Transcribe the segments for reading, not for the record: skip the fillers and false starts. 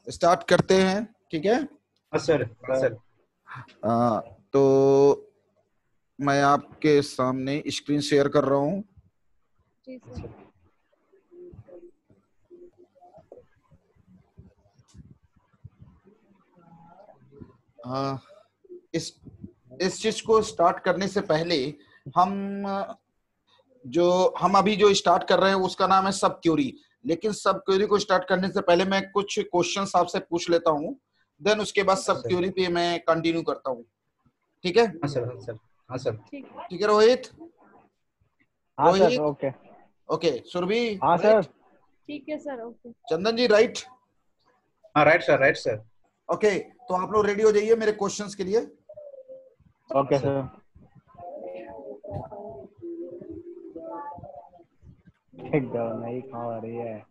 Start करते हैं, ठीक है। हाँ सर, हाँ सर। तो मैं आपके सामने स्क्रीन शेयर कर रहा हूँ। जी सर। इस चीज को स्टार्ट करने से पहले हम अभी जो स्टार्ट कर रहे हैं उसका नाम है सब क्यूरी। लेकिन सब क्यूरी को स्टार्ट करने से पहले मैं कुछ क्वेश्चंस आपसे पूछ लेता हूँ, देन उसके बाद सब क्यूरी पे मैं कंटिन्यू करता हूँ, ठीक है। हाँ सर, हाँ सर, हाँ सर। ठीक है रोहित। हाँ Rohit sir, okay. Okay. Surabhi हाँ सर। ठीक है sir, okay. Chandan ji right. हाँ right sir, right sir. Okay, तो आप लोग रेडी हो जाइए मेरे क्वेश्चंस के लिए। Okay sir. एकदम नहीं खा रही है।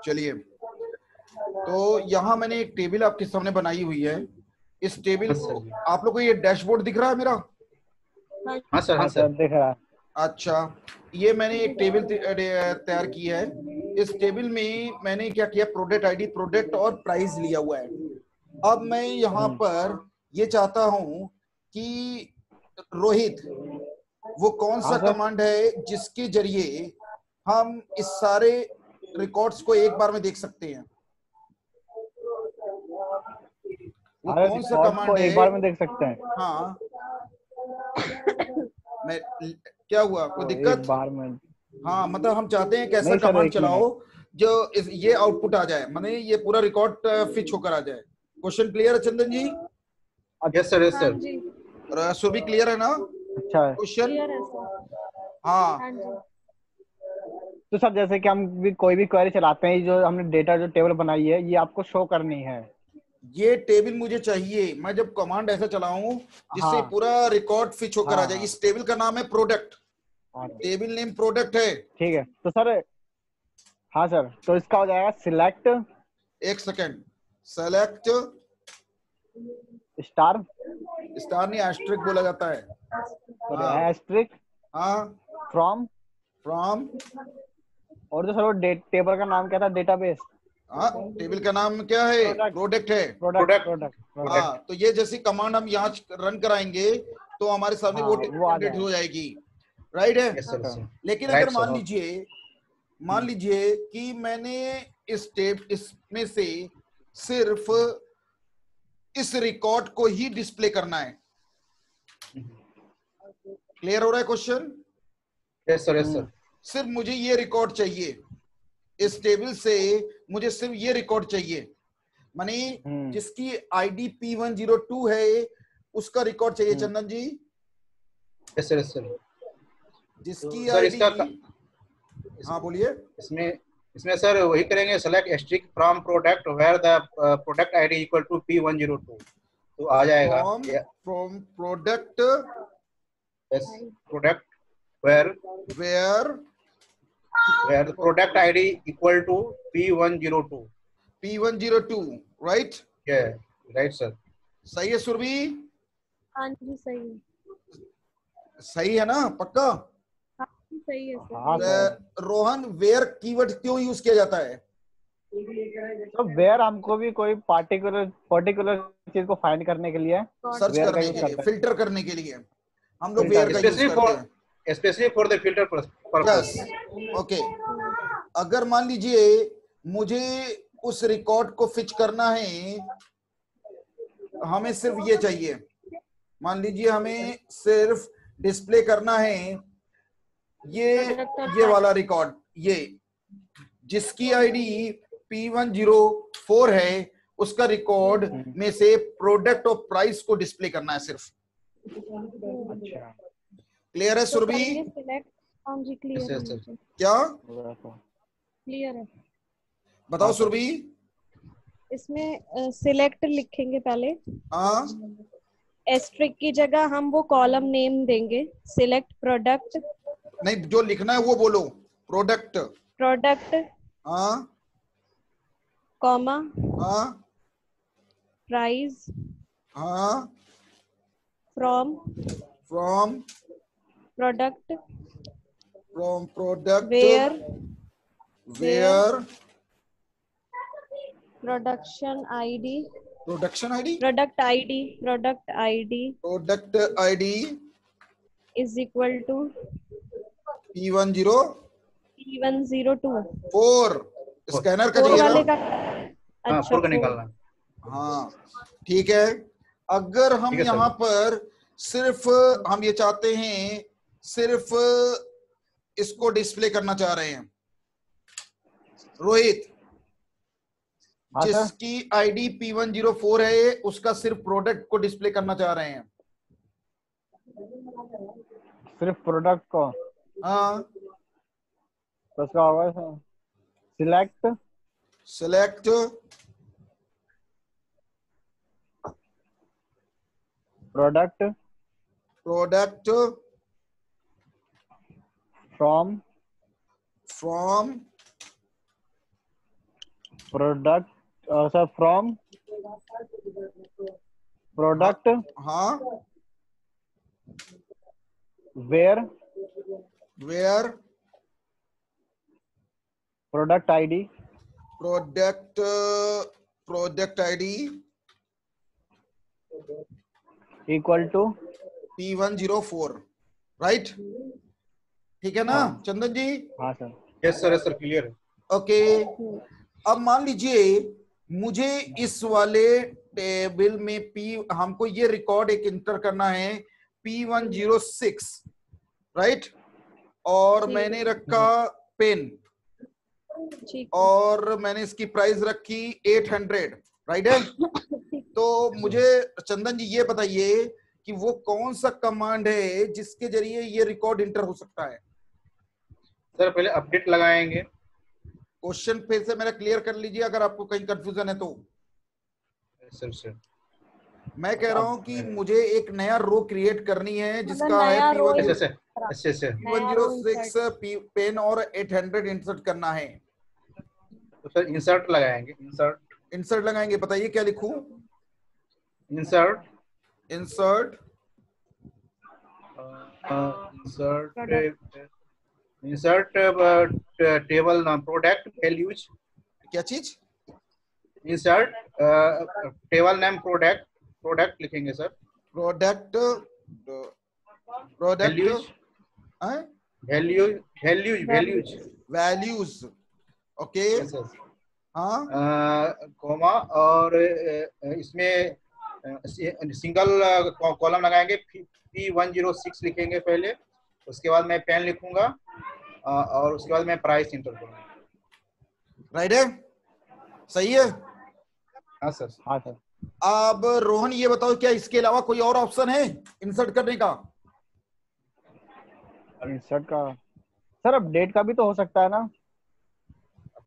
चलिए, तो यहाँ मैंने एक टेबल आपके सामने बनाई हुई है। इस टेबल को आप लोग को ये डैशबोर्ड दिख रहा है मेरा? हाँ सर, हाँ सर। दिख रहा है। अच्छा, ये मैंने एक टेबल तैयार की है। इस टेबल में मैंने क्या किया, प्रोडक्ट आईडी, प्रोडक्ट और प्राइस लिया हुआ है। अब मैं यहाँ पर ये चाहता हूँ कि रोहित वो कौन सा कमांड है जिसके जरिए हम इस सारे रिकॉर्ड्स को एक बार में देख सकते हैं। वो कौन सा कमांड है? एक बार में देख सकते हैं। हाँ, मैं क्या हुआ, कोई दिक्कत? एक बार में। हाँ, मतलब हम चाहते हैं कैसा कमांड चलाओ जो ये आउटपुट आ जाए, माने ये पूरा रिकॉर्ड फिच होकर आ जाए। क्वेश्चन क्लियर है Chandan ji? Yes sir, yes sir. और सुबह क्लियर है ना? अच्छा क्वेश्चन? हाँ। तो सर जैसे कि हम भी कोई भी क्वेरी चलाते हैं, जो हमने डेटा जो टेबल बनाई है ये आपको शो करनी है। ये टेबल मुझे चाहिए, मैं जब कमांड ऐसा चलाऊं जिससे पूरा रिकॉर्ड फिच होकर आ जाए। इस टेबल का नाम है प्रोडक्ट। टेबल नेम प्रोडक्ट है। ठीक है, तो सर हाँ सर, तो इसका हो जाएगा सिलेक्ट। एक सेकेंड, सेलेक्ट स्टार नहीं, एस्ट्रिक बोला जाता है। एस्ट्रिक। हाँ, फ्रॉम। और जो सर वो टेबल का नाम क्या था? डेटाबेस। हाँ, टेबल का नाम क्या है? प्रोडक्ट है। प्रोडक्ट। हाँ, तो ये जैसी कमांड हम यहाँ रन कराएंगे तो हमारे सामने वो जनरेट हो जाएगी, राइट है। लेकिन अगर मान लीजिए कि मैंने इसमें से सिर्फ इस रिकॉर्ड को ही डिस्प्ले करना है। क्लियर हो रहा है question? Yes sir, yes sir. सिर्फ मुझे ये रिकॉर्ड चाहिए, इस टेबल से मुझे सिर्फ ये रिकॉर्ड चाहिए, माने जिसकी आईडी P102 है उसका रिकॉर्ड चाहिए। Chandan ji? Yes sir, yes sir. जिसकी सर आईडी, हाँ बोलिए। इसमें सर वही करेंगे, select string from product where the product ID equal to P102, तो आ जाएगा from product, yes, product where the product ID equal to P102, right? yeah, right sir। सही है सुरभि? हाँ जी सही है। सही है ना, पक्का? हाँ सही है सर। रोहन, वेयर कीवर्ड क्यों यूज किया जाता है? तो वेयर हमको भी कोई पर्टिकुलर चीज को फाइंड करने के लिए, सर्च करने के लिए, फिल्टर करने के लिए हम लोग वेयर का यूज करते हैं, especially for the filter purpose। Okay. अगर मान लीजिए मुझे उस रिकॉर्ड को फिच करना है, हमें सिर्फ ये चाहिए, मान लीजिए हमें सिर्फ डिस्प्ले करना है ये वाला रिकॉर्ड, ये जिसकी आईडी P104 है, उसका रिकॉर्ड में से प्रोडक्ट और प्राइस को डिस्प्ले करना है सिर्फ। अच्छा, क्लियर है सुरभि? हाँ जी क्लियर है मुझे। क्या क्लियर है। बताओ सुरभि। इसमें सिलेक्ट लिखेंगे पहले, हाँ, एस्ट्रिक की जगह हम वो कॉलम नेम देंगे, सिलेक्ट प्रोडक्ट। नहीं, जो लिखना है वो बोलो, प्रोडक्ट। हाँ, कॉमा, हाँ, प्राइस, हाँ, from product, where product ID is equal to P104। Scanner का चाहिए ना? हाँ, 4 का निकालना। हाँ ठीक है। अगर हम यहाँ पर सिर्फ हम ये चाहते हैं, सिर्फ इसको डिस्प्ले करना चाह रहे हैं, रोहित, जिसकी आईडी P104 है उसका सिर्फ प्रोडक्ट को डिस्प्ले करना चाह रहे हैं, सिर्फ प्रोडक्ट को। हाँ, तो उसका होगा select product from product, sir from product, हाँ, where product ID equal to P104, right? ठीक है ना चंदन जी? हाँ सर। यस सर, क्लियर है। ओके, अब मान लीजिए मुझे इस वाले टेबल में हमको ये रिकॉर्ड एक इंटर करना है P106, राइट? और मैंने रखा पेन, और मैंने इसकी प्राइस रखी 800, राइट है? तो मुझे चंदन जी ये बताइए कि वो कौन सा कमांड है जिसके जरिए ये रिकॉर्ड इंटर हो सकता है? सर पहले अपडेट लगाएंगे। क्वेश्चन फिर से मेरा क्लियर कर लीजिए अगर आपको कहीं कंफ्यूजन है तो। सर मैं कह रहा हूं कि मुझे एक नया रो क्रिएट करनी है जिसका है P106 पेन और 800 इंसर्ट करना है। तो सर इंसर्ट लगाएंगे। इंसर्ट लगाएंगे, बताइए क्या लिखूं? इंसर्ट टेबल नाम प्रोडक्ट वैल्यूज। क्या चीज? इंसर्ट टेबल नेम प्रोडक्ट लिखेंगे सर। प्रोडक्ट वैल्यूज, ओके, हाँ, कॉमा, और इसमें सिंगल कॉलम लगाएंगे, P106 लिखेंगे पहले, उसके बाद मैं पेन लिखूंगा, और उसके बाद मैं प्राइस इंटर करूंगा। राइट है? सही है? हाँ सर। अब रोहन ये बताओ, क्या इसके अलावा कोई और ऑप्शन है इंसर्ट करने का? इंसर्ट का सर अपडेट का भी तो हो सकता है ना?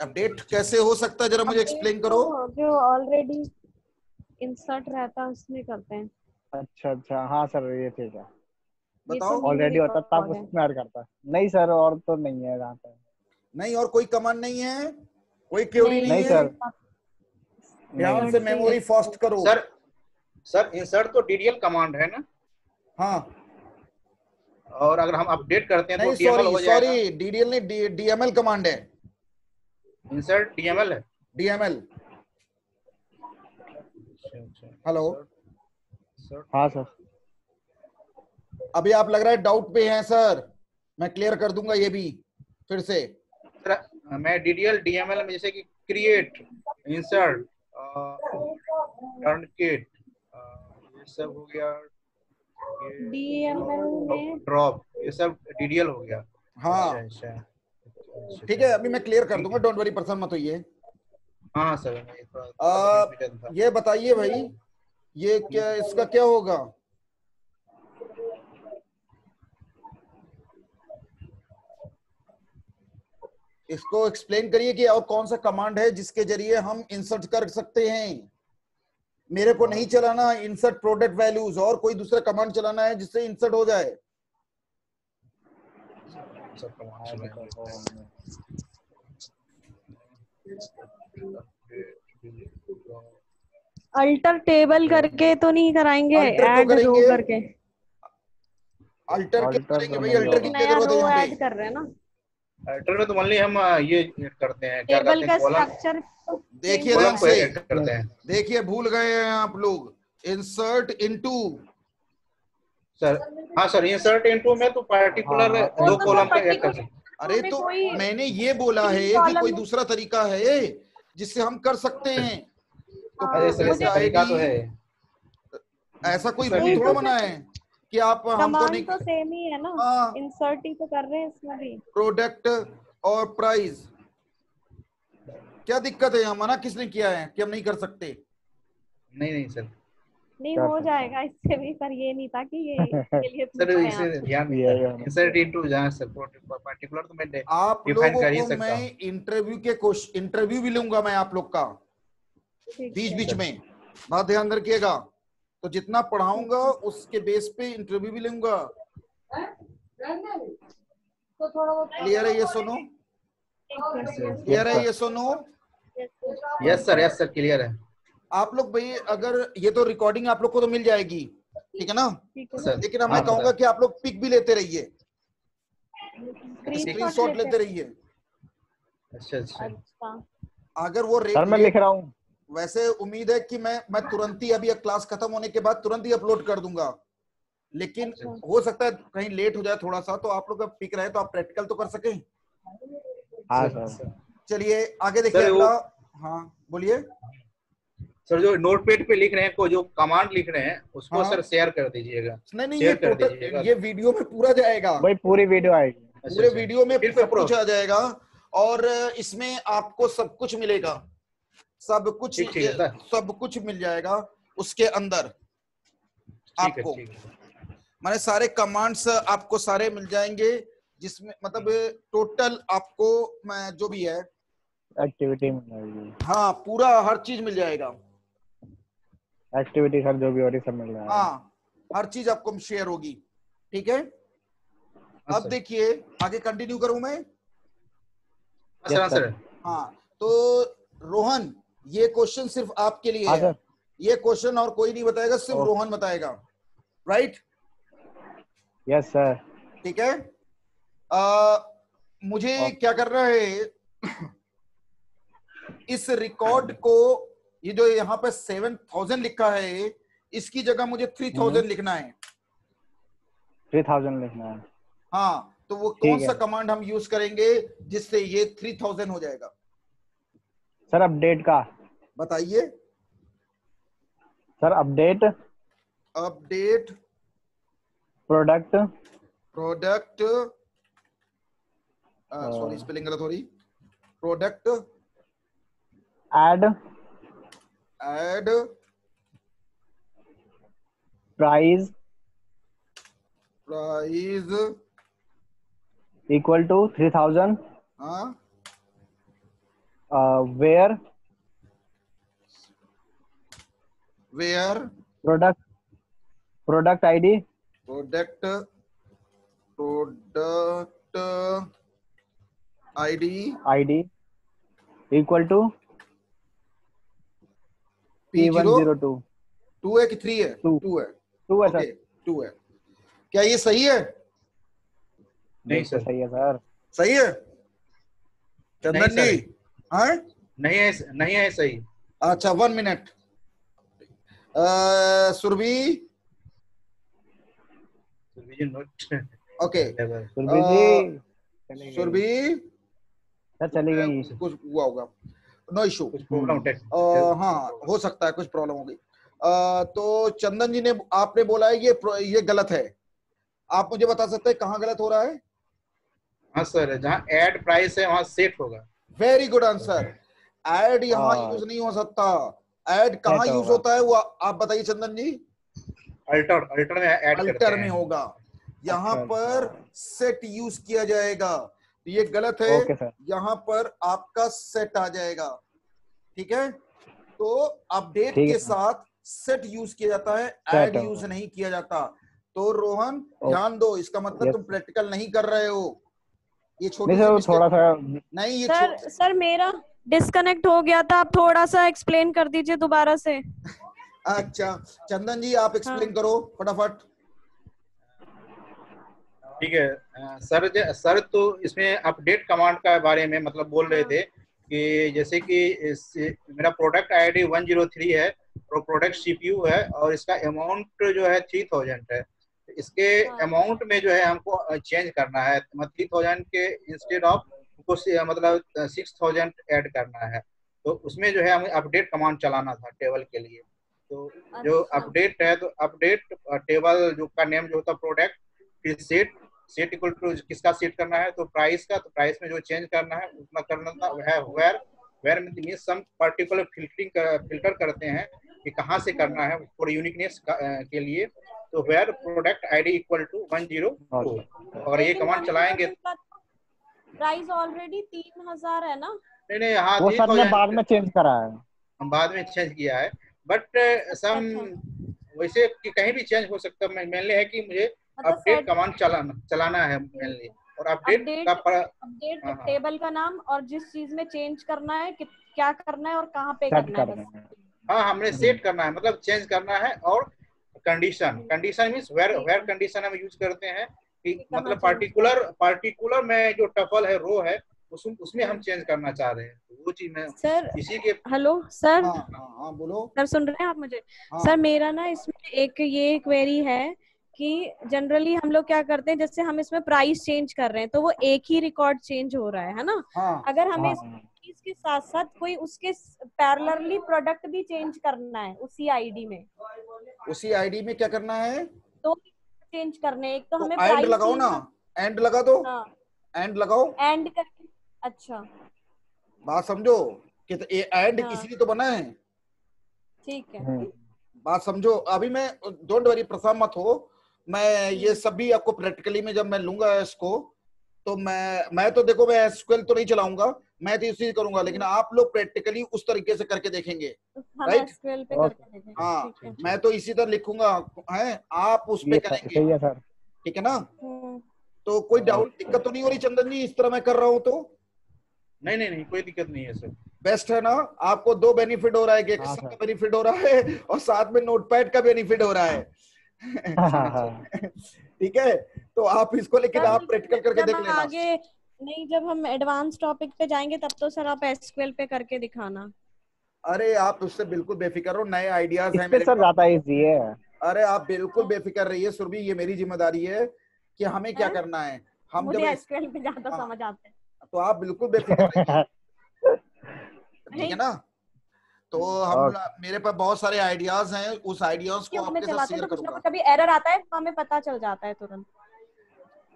अपडेट कैसे हो सकता है, जरा मुझे एक्सप्लेन करो। जो ऑलरेडी इंसर्ट रहता है उसमें करते हैं। अच्छा, हाँ सर, ये ठीक है। बताओ। ऑलरेडी होता तब उसमें ऐड करता है। नहीं सर, और तो नहीं है जहाँ पे। नहीं, और कोई कमांड नहीं है, कोई क्वेरी नहीं है सर। ध्यान से मेमोरी फास्ट करो। सर इंसर्ट तो डीडीएल कमांड है ना? हाँ, और अगर हम अपडेट करते हैं तो डीएमएल हो जाएगा। सॉरी, डीडीएल नहीं, डीएमएल कमांड है। इंसर्ट डीएमएल है। डीएमएल। हेलो, हाँ सर। अभी आप लग रहा है डाउट पे हैं सर, मैं क्लियर कर दूंगा ये भी फिर से। सर मैं डीडीएल डीएमएल में जैसे कि क्रिएट, इंसर्ट, टर्नकेट, ये सब हो गया, DML में ड्रॉप, ये सब DDL हो गया। हाँ अच्छा, ठीक है, अभी मैं क्लियर कर दूंगा, डोंट वरी, परेशान मत होइए। हाँ सर, मैं थोड़ा confusion था। ये बताइए भाई, ये क्या, इसका क्या होगा? इसको एक्सप्लेन करिए कि और कौन सा कमांड है जिसके जरिए हम इंसर्ट कर सकते हैं। मेरे को नहीं चलाना इंसर्ट प्रोडक्ट वैल्यूज, और कोई दूसरा कमांड चलाना है जिससे इंसर्ट हो जाए। सब command चलाएंगे। अल्टर टेबल करके तो नहीं कराएंगे, अल्टर को ऐड रो करेंगे, करके? अल्टर क्या अल्टर करेंगे तो भाई, नहीं अल्टर की होगा। क्या नया जरूरत है रो यहाँ ऐड पे? कर रहे हैं ना, अल्टर में तो मान ली हम ये करते हैं, क्या टेबल करते का हैं, कॉलम स्ट्रक्चर देखिए कॉलम ध्यान को से, ऐड करते हैं। देखिए भूल गए हैं आप लोग, इंसर्ट इनटू। सर हाँ सर, इंसर्ट इनटू में तो हाँ पर्टिकुलर हाँ, वो दो तो कॉलम सर का ऐड कर पर्टिकुलर सकते अरे हमें तो कोई मैंने ये बोला 3 है कि कॉलम कोई में। दूसरा तरीका है जिससे हम कर सकते हैं। तो हैं। अरे सर, प्रोडक्ट मुझे इसका तरीका तो आईडी, है। ऐसा कोई इसका रूल नहीं थोड़ा तो नहीं, बना फिर है कि आप हमको नहीं। कमांड तो सेम ही है ना, हाँ, इंसर्ट ही तो कर रहे हैं इसमें भी। प्रोडक्ट और प्राइस, क्या दिक्कत है? यहाँ मना किसने किया है कि हम नहीं कर सकते? नहीं सर, नहीं कर हो सकते जाएगा इससे भी, पर ये नहीं था कि ये इसके लिए सर पूछा है इसे आपसे। ध्यान नहीं ये था। होना इंसर्ट चाहिए। इनटू जहाँ सर पर्टिकुलर तो मैं आप डिफाइन लोगों कर ही को सकता मैं हूँ। इंटरव्यू के क्वेश्चन, इंटरव्यू भी लूंगा मैं आप लोग का ठीक बीच है, बीच सर में, बात ध्यान रखिएगा। तो जितना ठीक पढ़ाऊंगा है। उसके बेस पे इंटरव्यू भी लूंगा। तो थोड़ा बहुत क्लियर है ये? सुनो, क्लियर यस है सर। ये? सुनो, यस सर क्लियर है आप लोग भाई, अगर ये तो रिकॉर्डिंग आप लोग को तो मिल जाएगी, ठीक है ना? ठीक है सर। लेकिन अब हाँ मैं कहूंगा सर, कि आप लोग पिक भी लेते रहिए, स्क्रीनशॉट स्क्रीनशॉट लेते रहिए। अच्छा अच्छा। अच्छा, अगर वो सर मैं लिख लेट, रहा हूँ। वैसे उम्मीद है कि मैं तुरंत ही, अभी क्लास खत्म होने के बाद तुरंत ही अपलोड कर दूंगा, लेकिन अच्छा। हो सकता है कहीं लेट हो जाए थोड़ा सा, तो आप लोग का पिक रहे तो आप प्रैक्टिकल तो कर सकें। हाँ सर सर। चलिए आगे देखिए सर अगला। वो हाँ बोलिए। सर जो नोटपैड पे लिख रहे हैं, को जो कमांड लिख रहे हैं उसको हाँ सर शेयर कर दीजिएगा, नहीं नहीं, ये शेयर कर टोटल, दीजिएगा। ये वीडियो में पूरा जाएगा, वही पूरी वीडियो आएगी। अच्छा पूरे अच्छा, वीडियो में फिर सब कुछ आ जाएगा। और इसमें आपको सब कुछ मिलेगा, सब कुछ, ठीक है सर, सब कुछ मिल जाएगा उसके अंदर आपको। ठीक है माने सारे कमांड्स आपको सारे मिल जाएंगे, जिसमें मतलब टोटल आपको जो भी है, एक्टिविटी मिल जाएगी। हाँ पूरा हर चीज मिल जाएगा। एक्टिविटी सर जो भी हो रही सब मिल रहा है। हाँ हर चीज आपको शेयर होगी, ठीक है? हाँ अब सर। देखिए आगे कंटिन्यू करूं मैं? हाँ यस सर सर। हाँ तो रोहन, ये क्वेश्चन सिर्फ आपके लिए हाँ है, सर। ये क्वेश्चन और कोई नहीं बताएगा, सिर्फ ओके। रोहन बताएगा, राइट? Yes sir. ठीक है। मुझे ओके। क्या करना है, इस रिकॉर्ड को, ये जो यहाँ पे 7000 लिखा है, इसकी जगह मुझे 3000 लिखना है। 3000 लिखना है। हाँ तो वो कौन ठीक है सा कमांड हम यूज करेंगे जिससे ये 3000 हो जाएगा? सर। अपडेट का। बताइए। Sir update update product product, sorry spelling गलत हो रही, product add add price price equal to 3000 हाँ where where product ID product ID equal to P102 2 है कि 3 है? 2 2 है। 2 है ओके सर। 2 है। क्या ये सही है? नहीं बिल्कुल सर, सही है सर। सही है नहीं चंदन जी? सर, हाँ नहीं है सही। अच्छा 1 मिनट। सुरभि, ओके सुरभि जी चली गई। सुरभि, सर चली गई। कुछ हुआ होगा, नो इशू। कुछ प्रॉब्लम हाँ हो सकता है कुछ प्रॉब्लम हो गई। तो चंदन जी ने आपने बोला है ये गलत है। आप मुझे बता सकते हैं कहाँ गलत हो रहा है? हाँ सर, जहाँ ऐड प्राइस है वहाँ सेट होगा। Very good answer. ऐड यहाँ हाँ यूज नहीं हो सकता। ऐड कहाँ सेट यूज होगा। होता है वो आप बताइए चंदन जी। अल्टर में ऐड करते अल्टर में हैं। होगा। यहाँ अच्छा पर सेट यूज किया जाएगा, तो ये गलत है। Okay sir. यहाँ पर आपका सेट आ जाएगा। ठीक है, तो अपडेट ठीक है के सर, साथ सेट यूज किया जाता है, सेट ऐड होगा। यूज नहीं किया जाता। तो रोहन ओ ध्यान दो, इसका मतलब यस। तुम प्रैक्टिकल नहीं कर रहे हो। ये नहीं छोटी सी सर, वो मिस्टेक थोड़ा सा। नहीं, ये सर सर मेरा डिस्कनेक्ट हो गया था, आप थोड़ा सा एक्सप्लेन कर दीजिए दोबारा से। अच्छा चंदन जी आप हाँ एक्सप्लेन करो फटाफट। ठीक है सर, तो इसमें अपडेट कमांड का बारे में मतलब बोल रहे हाँ थे कि जैसे कि मेरा प्रोडक्ट आईडी 103 है और प्रोडक्ट सीपीयू है और इसका अमाउंट जो है 3000 है। तो इसके हाँ अमाउंट में जो है हमको चेंज करना है, मतलब 3000 के इंस्टेड ऑफ हमको मतलब 6000 ऐड करना है। तो उसमें जो है हमें अपडेट कमांड चलाना था टेबल के लिए। तो जो अच्छा अपडेट है, तो अपडेट टेबल जो का नेम जो होता प्रोडक्ट, फिर सेट इक्वल टू किसका सेट करना है, तो प्राइस का, तो प्राइस में जो चेंज करना है उतना करना था। वह where means some particular filter करते हैं कि कहाँ से करना है फॉर यूनिकनेस के लिए। तो where product ID equal to 104, और ये लेकिन कमांड चलाएंगे। प्राइस ऑलरेडी 3000 है ना। नहीं हाँ, वो सर ने बाद 3000 में चेंज करा है। हम बाद में चेंज किया है, बट अच्छा सम अच्छा, वैसे कि कहीं भी चेंज हो सकता है। मेनली है कि मुझे मतलब अपडेट सेट कमांड चलाना है मेनली, और अपडेट का अपडेट हाँ हाँ टेबल का नाम और जिस चीज में चेंज करना है क्या करना है और कहाँ पे सेट करना है कर बस। देंगे। हाँ, हमने सेट करना है मतलब चेंज करना है। और कंडीशन मीन्स ठीक वेयर है, कंडीशन हम यूज करते हैं कि कि कहाँ मतलब चेंज करना पार्टिकुलर में जो टपल है, रो है, उसमें है। हम चेंज करना चाह रहे हैं। तो वो चीज में सर इसी के हेलो सर, हाँ हाँ हाँ बोलो। सर सुन रहे हैं आप मुझे? सर हाँ मेरा ना इसमें एक ये क्वेरी है कि जनरली हम लोग क्या करते हैं, जैसे हम इसमें प्राइस चेंज कर रहे हैं तो वो एक ही रिकॉर्ड चेंज हो रहा है ना। हाँ अगर हमें हाँ इसके साथ साथ कोई उसके पैरेलली प्रोडक्ट भी चेंज करना है उसी आईडी में, उसी आईडी में क्या करना है? तो चेंज करने हैं। एक तो तो हमें एंड प्राइस लगाओ चेंज ना, करना। एंड लगा दो, हाँ एंड लगाओ। एंड करके, अच्छा बात समझो कि तो ये एंड हाँ इसीलिए तो बना है। ठीक है। बात समझो, अभी मैं डोंट वरी, परेशान मत हो। मैं ये सब भी आपको प्रैक्टिकली में जब मैं लूंगा इसको, तो मैं तो देखो मैं एसक्यूएल तो नहीं चलाऊंगा, मैं तो इसी करूंगा, लेकिन आप लोग प्रैक्टिकली उस तरीके से करके देखेंगे। हम राइट, एसक्यूएल पे ओके करके देखेंगे, हाँ ठीक है। मैं तो इसी तरह लिखूंगा है, आप उस पे ये करेंगे। सही है सर। ठीक है ना? हम्म, तो कोई डाउट दिक्कत तो नहीं हो रही चंदन जी इस तरह मैं कर रहा हूँ तो? नहीं, कोई दिक्कत नहीं है सर। बेस्ट है ना? आपको दो बेनिफिट हो रहा है कि हाँ एक्सेल का सर। बेनिफिट हो रहा है और साथ में नोटपैड का बेनिफिट हो रहा है। ठीक है, तो आप इसको लेकिन सर आप लेकिन प्रैक्टिकल करके जब देख हम लेना। आगे नहीं, जब हम एडवांस टॉपिक पे जाएंगे तब तो सर आप एसक्यूएल पे करके दिखाना। अरे आप उससे बिल्कुल बेफिक्र हो, नए आइडियाज इस हैं पे मेरे सर पास। ज्यादा इजी है। अरे आप बिल्कुल बेफिक्र रहिए सुरभि, ये मेरी जिम्मेदारी है कि हमें क्या हैं? करना है। हम जब मुझे एसक्यूएल पे ज्यादा हाँ, समझ आता है। तो आप बिल्कुल बेफिक्र रहिए। ठीक है नहीं ना? तो हम ओके। मेरे पास बहुत सारे आइडियाज हैं, उस आइडियाज को क्यों हमें आपके साथ चलाते हैं शेयर तो कुछ ना करूंगा। कुछ कभी एरर आता है तो हमें पता चल जाता है तुरंत।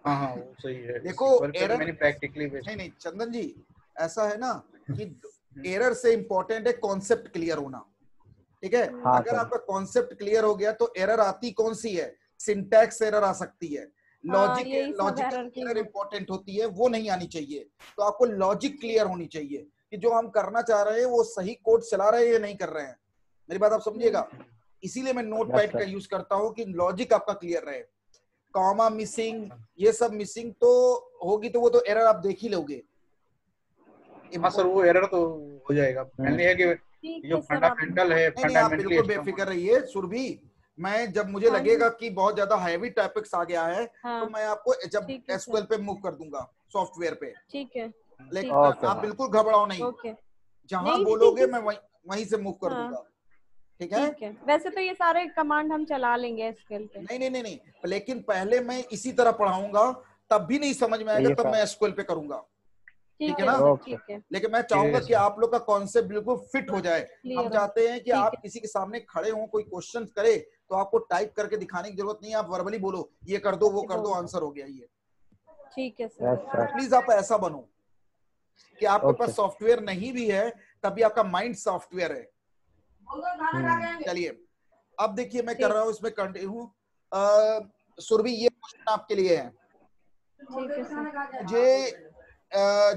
हाँ वो सही है। देखो SQL पे तो एरर मैंने प्रैक्टिकली बेस्ड। नहीं चंदन जी, ऐसा है ना कि एरर से इंपॉर्टेंट है कॉन्सेप्ट क्लियर होना। ठीक है, हाँ अगर सर। आपका कॉन्सेप्ट क्लियर हो गया तो एरर आती कौन सी है? सिंटैक्स एरर आ सकती है, हाँ यही सब लॉजिकल एरर की एरर इंपॉर्टेंट होती है, वो नहीं आनी चाहिए। तो आपको लॉजिक क्लियर होनी चाहिए कि जो हम करना चाह रहे हैं वो सही कोड चला रहे हैं या नहीं कर रहे हैं। मेरी बात आप समझिएगा। इसीलिए मैं नोट यस पैड का सर। यूज करता हूँ कि लॉजिक आपका क्लियर रहे। कॉमा मिसिंग, ये सब मिसिंग तो होगी तो वो तो एरर आप देख ही लोगे। हाँ सर, वो एरर तो हो जाएगा। मैंने है कि ठीक जो है सर आप। फंडामेंटल है, नहीं नहीं आप फंडामेंटली बिल्कुल स्ट्रांग बेफिक्र होना। रहिए सुरभि। मैं जब मुझे हाँ लगेगा जी कि बहुत ज्यादा हैवी टॉपिक्स आ गया है तो हाँ मैं आपको जब ठीक है सर, एसक्यूएल पे मूव कर दूंगा, सॉफ्टवेयर पे। ठीक है लेकिन ठीक है ओके आप सर। बिल्कुल घबराओ नहीं, ओके। जहां नहीं बोलोगे नहीं मैं वहीं से मूव कर हाँ दूंगा। ठीक है? ठीक है, वैसे तो ये सारे कमांड हम चला लेंगे एसक्यूएल पे। नहीं नहीं नहीं नहीं, लेकिन पहले मैं इसी तरह पढ़ाऊंगा, तब भी नहीं समझ में आएगा, ये तब सर। मैं एसक्यूएल पे करूंगा। ठीक है ना? ठीक है, लेकिन मैं चाहूंगा कि आप लोग का कॉन्सेप्ट बिल्कुल फिट हो जाए। हम चाहते हैं कि आप किसी के सामने खड़े हो, कोई क्वेश्चन करे तो आपको टाइप करके दिखाने की जरूरत नहीं है, आप वर्बली बोलो ये कर दो वो कर दो, आंसर हो गया ये। ठीक है सर। प्लीज आप ऐसा बनो कि आपके पास सॉफ्टवेयर नहीं भी है तभी आपका माइंड सॉफ्टवेयर है। चलिए अब देखिए मैं कर रहा हूं इसमें कंटिन्यू। सुरभि ये क्वेश्चन आपके लिए है। मुझे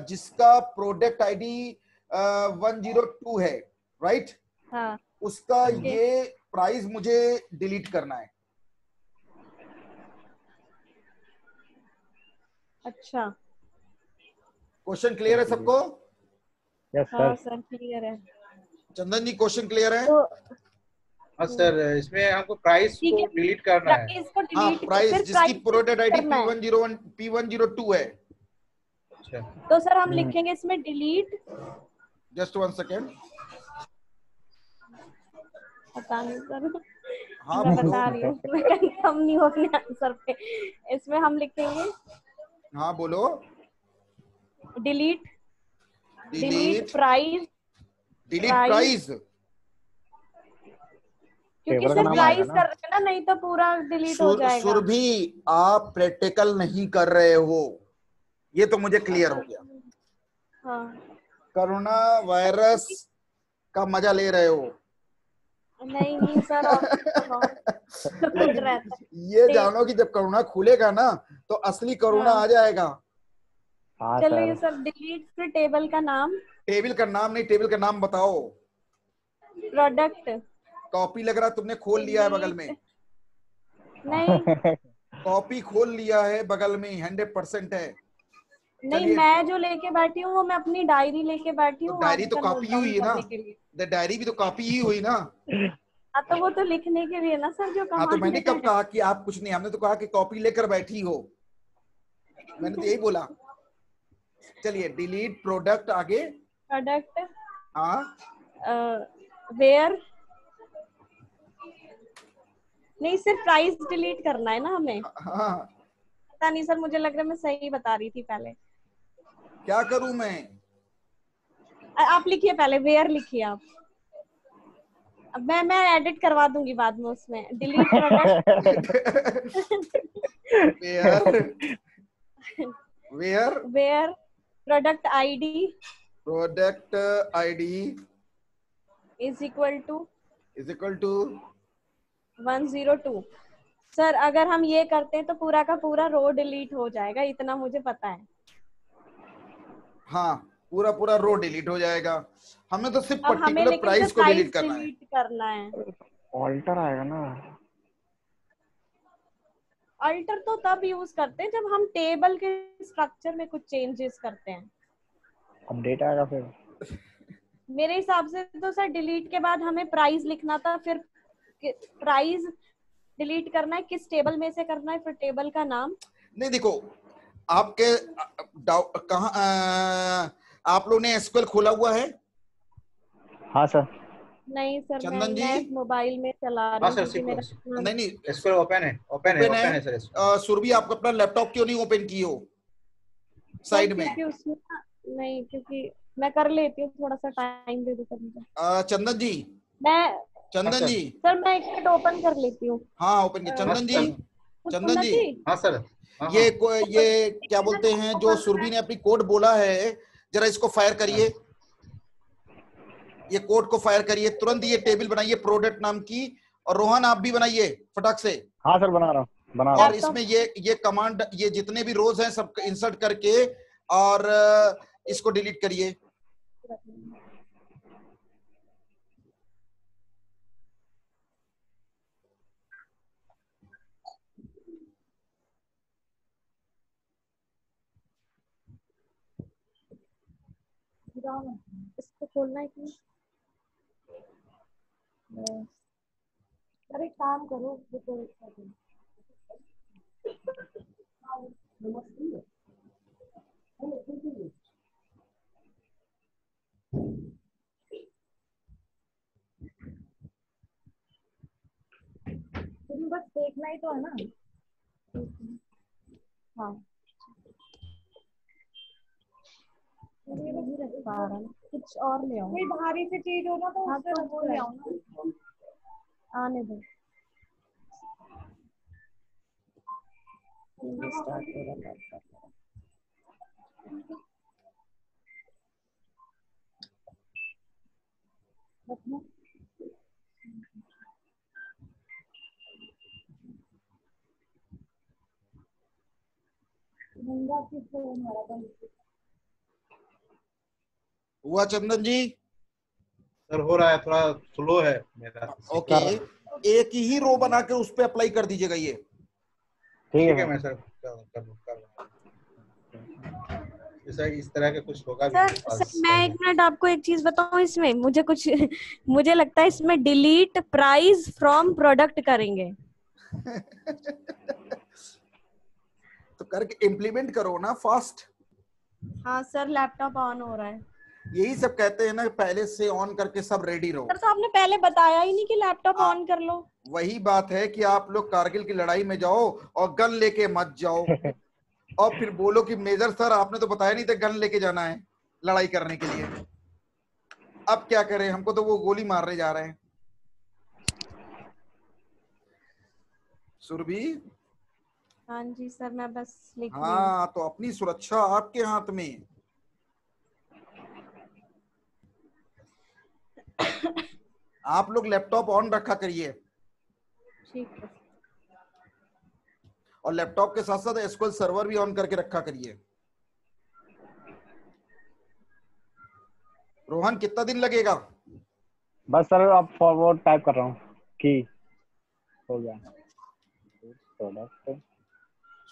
जिसका प्रोडक्ट आईडी 102 है, राइट? हाँ। उसका ये प्राइस मुझे डिलीट करना है। अच्छा, क्वेश्चन क्लियर है सबको? यस हाँ सर। सर क्लियर है। चंदन जी क्वेश्चन क्लियर है? तो हाँ सर, इसमें हमको प्राइस को डिलीट करना है। प्राइस को हाँ, डिलीट, प्राइस फिर जिसकी प्राइस प्रोडक्ट आईडी करना है। P101 P102 है। अच्छा, तो सर हम लिखेंगे इसमें डिलीट, जस्ट 1 सेकेंड। पता नहीं सर, हाँ मैं बोलो। बता रही हूँ, मैं कंफर्म नहीं हो अपने आंसर पे। इसमें हम लिखेंगे हाँ बोलो। Delete delete price, price. क्योंकि टेबल का सिर्फ नाम प्राइस आएगा ना। कर रहे हैं ना, नहीं तो पूरा डिलीट हो जाएगा। सुरभि आप प्रैक्टिकल नहीं कर रहे हो, ये तो मुझे क्लियर हो गया। हाँ। कोरोना वायरस का मजा ले रहे हो। नहीं सर, लेकिन ये जानो कि जब कोरोना खुलेगा ना तो असली कोरोना आ जाएगा। चलो ये सर डिलीट, फिर टेबल का नाम। टेबल का नाम नहीं, टेबल का नाम बताओ। प्रोडक्ट। कॉपी लग रहा तुमने खोल लिया है बगल में। नहीं कॉपी खोल लिया है बगल में, 100% है। नहीं, मैं जो लेके बैठी हूँ वो मैं अपनी डायरी लेके बैठी हूँ, तो डायरी तो आंसर कॉपी नोट ही डाउन हुई है ना, करने के लिए। डायरी भी तो कॉपी ही हुई ना। हाँ तो वो तो लिखने के लिए ना सर, जो हाँ तो मैंने कमांड कब कहा कि आप कुछ नहीं, हमने तो कहा कि कॉपी लेकर बैठी हो, मैंने तो यही बोला। चलिए डिलीट प्रोडक्ट, आगे। प्रोडक्ट हाँ वेयर, नहीं सिर्फ प्राइस डिलीट करना है ना हमें। हाँ। पता नहीं सर, मुझे लग रहा है मैं सही बता रही थी पहले। क्या करूं मैं? आप लिखिए पहले, वेयर लिखिए आप। अब मैं एडिट करवा दूंगी बाद में उसमें, delete product where product ID is equal to 102। Sir अगर हम ये करते हैं तो पूरा का पूरा रो डिलीट हो जाएगा, इतना मुझे पता है। हाँ पूरा पूरा रो डिलीट हो जाएगा। हमें तो सिर्फ अब हमें पर्टिकुलर लेकिन प्राइस सिर्फ को प्राइस डिलीट करना है। डिलीट करना है। ऑल्टर आएगा ना। अल्टर तो तब यूज करते हैं जब हम टेबल के स्ट्रक्चर में कुछ चेंजेस करते हैं। अपडेट आएगा फिर। मेरे हिसाब से तो सर डिलीट के बाद हमें प्राइस लिखना था, फिर प्राइस डिलीट करना है, किस टेबल में से करना है, फिर टेबल का नाम। नहीं देखो, आपके कहाँ आप लोग ने एसक्यूएल खोला हुआ है? हाँ सर। नहीं सर, चंदन जी? मैं मोबाइल में चला रही हाँ हूँ सर, क्योंकि मेरा नहीं इसको ओपन है सर। सुरभि आप अपना लैपटॉप क्यों नहीं ओपन किए हो साइड में? क्योंकि उसमें नहीं, क्योंकि मैं कर लेती हूँ, थोड़ा सा टाइम दे दो सर मुझे। चंदन जी, मैं चंदन जी, सर मैं एक मिनट ओपन कर लेती हूँ। हाँ ओपन किया। चंदन जी, चंदन जी, हाँ सर। ये क्या बोलते हैं जो सुरभि ने अपनी कोड बोला है, जरा इसको फायर करिए। ये कोड को फायर करिए तुरंत। ये टेबल बनाइए प्रोडक्ट नाम की, और रोहन आप भी बनाइए फटाक से। हाँ सर बना रहा हूँ। और इसमें ये कमांड, ये जितने भी रोज हैं सब इंसर्ट करके और इसको डिलीट करिए। इसको खोलना है कि अरे काम करो। बस देखना ही तो है ना। हाँ नहीं रख पा रहा हूँ, कुछ और ले आओ। कोई भारी सी चीज हो ना तो उससे वो ले आओ ना। आने दो। स्टार्ट करो। हुआ चंदन जी? सर हो रहा है, थोड़ा स्लो है मेरा। ओके, एक ही रो बना के उस पे अप्लाई कर दीजिएगा ये। ठीक है मैं सर कर रहा हूँ। जैसा इस तरह के कुछ होगा भी सर मेरे पास। मैं 1 मिनट आपको एक चीज बताऊं, इसमें मुझे कुछ मुझे लगता है इसमें डिलीट प्राइस फ्रॉम प्रोडक्ट करेंगे। तो करके इम्प्लीमेंट करो ना फास्ट। हाँ सर, लैपटॉप ऑन हो रहा है। यही सब कहते हैं ना, पहले से ऑन करके सब रेडी रहो। सर तो आपने पहले बताया ही नहीं कि लैपटॉप ऑन कर लो। वही बात है कि आप लोग कारगिल की लड़ाई में जाओ और गन लेके मत जाओ और फिर बोलो कि मेजर सर आपने तो बताया नहीं था गन लेके जाना है लड़ाई करने के लिए। अब क्या करें, हमको तो वो गोली मारने जा रहे हैं। सुरभि? हाँ जी सर, मैं बस लिख रही हूँ। हाँ, तो अपनी सुरक्षा आपके हाथ में। आप लोग लैपटॉप ऑन रखा करिए ठीक है। और लैपटॉप के साथ साथ एसक्यूएल सर्वर भी ऑन करके रखा करिए। रोहन कितना दिन लगेगा? बस सर अब फॉरवर्ड टाइप कर रहा हूँ कि हो गया प्रोडक्ट।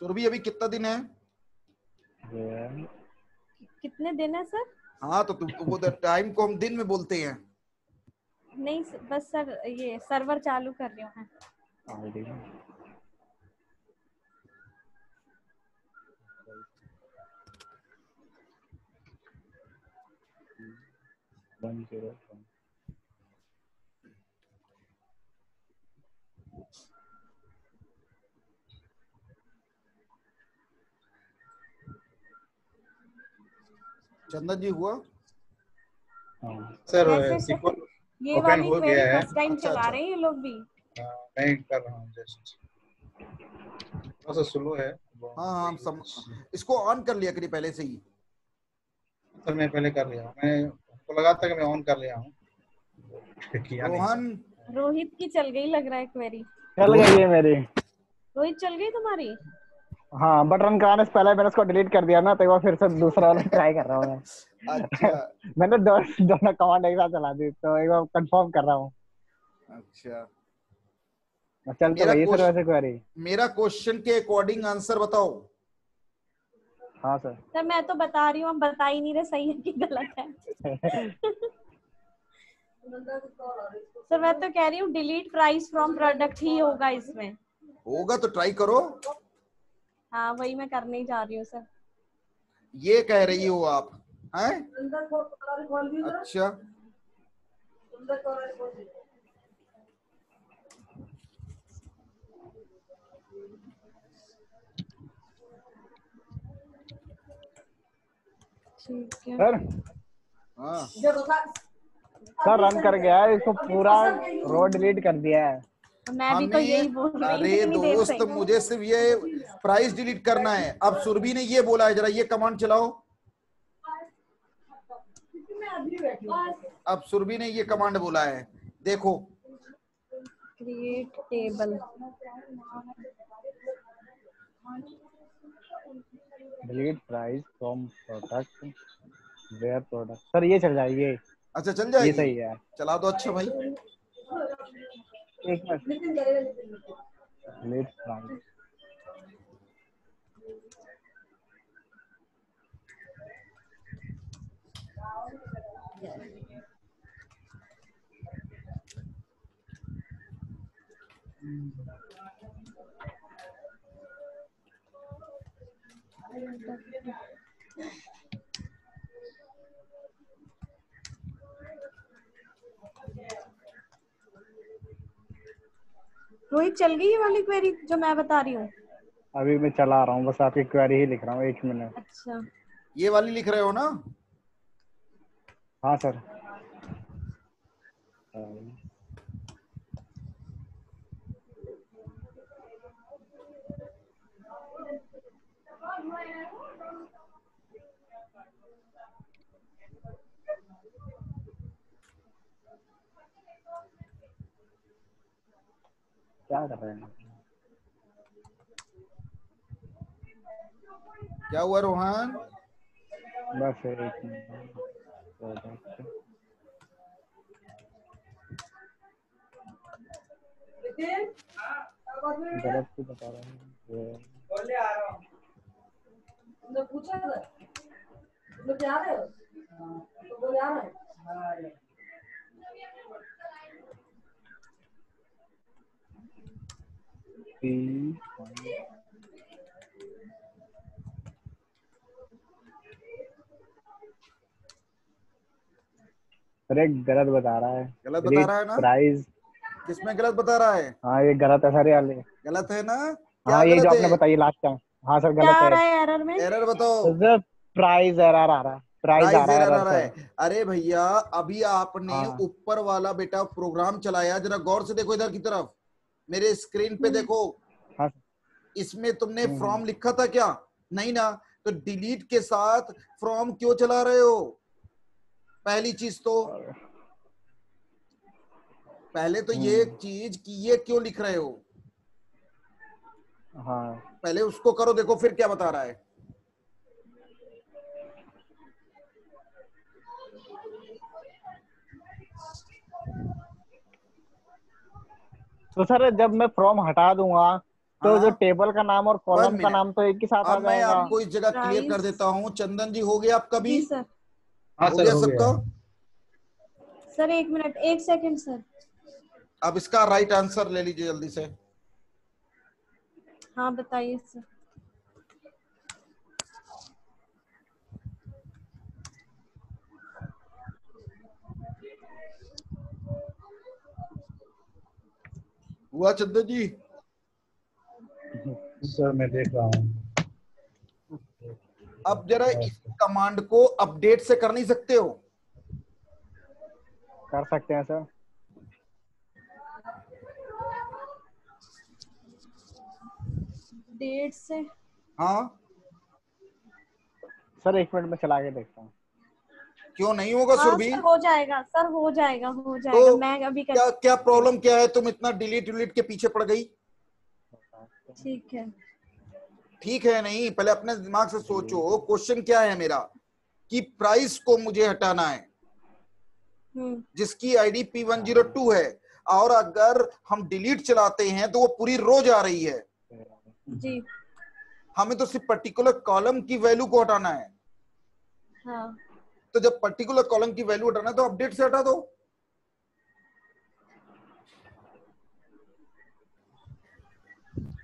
सुरभि अभी कितना दिन है? कितने दिन है सर? हाँ तो वो टाइम को हम दिन में बोलते हैं। नहीं बस सर ये सर्वर चालू कर रही हूँ मैं। चंदन जी हुआ? सर वैसे सीक्वल ये ओपन वाली हो क्वेरी गया है। फर्स्ट टाइम अच्छा, चला अच्छा। रहे हैं ये लोग भी। मैं कर रहा हूँ जस्ट, थोड़ा सा स्लो है। हाँ हम इसको ऑन कर लिया करिए पहले से ही। सर मैं पहले कर लिया हूँ, को लगा था कि मैं ऑन कर लिया हूँ, किया नहीं सर। रोहन? रोहित की चल गई लग रहा है क्वेरी। चल गई है मेरी। रोहित चल गई तुम्हारी? हाँ बट रन कराने से पहले मैंने उसको डिलीट कर दिया ना, तो एक बार फिर से दूसरा वाला ट्राई कर रहा हूँ मैं। अच्छा मैंने दोनों कमांड एक साथ चला दी, तो एक बार कंफर्म कर रहा हूँ। अच्छा, चल तो गई सर वैसे क्वेरी। मेरा क्वेश्चन के अकॉर्डिंग आंसर बताओ। हाँ सर। सर मैं तो बता रही हूँ, हम बता ही नहीं रहे सही है कि गलत है। सर मैं तो कह रही हूँ डिलीट प्राइस फ्रॉम प्रोडक्ट ही होगा इसमें। होगा तो ट्राई करो। हाँ वही मैं करने ही जा रही हूँ सर। ये कह रही हो आप हैं? अच्छा, ठीक है सर हाँ सर रन कर गया है, इसको पूरा रो डिलीट कर दिया है। मैं भी तो यही बोल रही हूँ अरे इतनी देर दोस्त, से। मुझे सिर्फ ये प्राइस डिलीट करना है। अब सुरभि ने ये बोला है, जरा ये कमांड चलाओ। अब सुरभि ने ये कमांड बोला है, देखो। Create table. Delete price from product where product. Sir ये चल जाएगी। अच्छा चल ये जाएगी, सही है। चला दो। अच्छा भाई, एक मिनट। डिलीट प्राइस रोहित चल गई ये वाली क्वेरी जो मैं बता रही हूँ? अभी मैं चला रहा हूँ, बस आपकी क्वेरी ही लिख रहा हूँ, 1 मिनट। अच्छा ये वाली लिख रहे हो ना? हाँ सर। क्या कर रहे हैं? क्या हुआ रोहन? बस एक मिनट। गलत भी बता रहा हूँ। पूछा था तो क्या रहे हो तो बोले आ रहे हैं। अरे गलत बता रहा है। गलत बता रहा है ना? प्राइस। किसमें गलत बता रहा है? हाँ ये गलत है सर यार। गलत है ना? क्या हाँ ये जो गलत आपने है? बताई लास्ट टाइम। हाँ सर क्या गलत आ है। रहा है एरर में? एरर बताओ। सर प्राइस एरर आ रहा है। प्राइस आ प्राइस रहा है एरर आ एरर रहा सर। है। अरे भैया अभी आपने हाँ ऊपर वाला बेटा प्रोग्राम चलाया, जरा गौर से देखो इधर की तरफ, मेरे स्क्रीन पे देखो। हाँ इसमें तुमने फ्रॉम लिखा था क्या? नहीं ना। तो डिलीट के साथ फ्रॉम क्यों चला रहे हो? पहली चीज तो पहले तो ये चीज कि ये क्यों लिख रहे हो, हाँ पहले उसको करो। देखो फिर क्या बता रहा है। तो सर जब मैं फ्रॉम हटा दूंगा तो जो हाँ टेबल का नाम और 1 कॉलम का मिनट, नाम तो एक ही साथ आ अब मैं जाएगा। आपको इस जगह क्लियर कर प्राइस। देता हूँ। चंदन जी हो गया आपका भी? जी सर। हाँ हो सर गया हो गया। सबका? Sir 1 minute 1 second sir. अब इसका राइट आंसर ले लीजिए जल्दी से। हाँ बताइए सर। हुआ चंदन जी? सर मैं देख रहा हूँ। अब जरा इस कमांड को अपडेट से कर नहीं सकते हो? कर सकते हैं सर। डेट से? हाँ सर 1 मिनट में चला के देखता हूँ। क्यों नहीं होगा हाँ सुरभि? सर हो जाएगा सर, हो जाएगा हो जाएगा। तो मैं अभी कर। क्या क्या प्रॉब्लम क्या है? तुम इतना डिलीट के पीछे पड़ गई? ठीक है। ठीक है नहीं, पहले अपने दिमाग से सोचो क्वेश्चन क्या है मेरा, कि प्राइस को मुझे हटाना है जिसकी आईडी P102 है, और अगर हम डिलीट चलाते हैं तो वो पूरी रो जा रही है। जी हमें तो सिर्फ पर्टिकुलर कॉलम की वैल्यू को हटाना है। हाँ। तो जब पर्टिकुलर कॉलम की वैल्यू हटाना है तो अपडेट से हटा दो।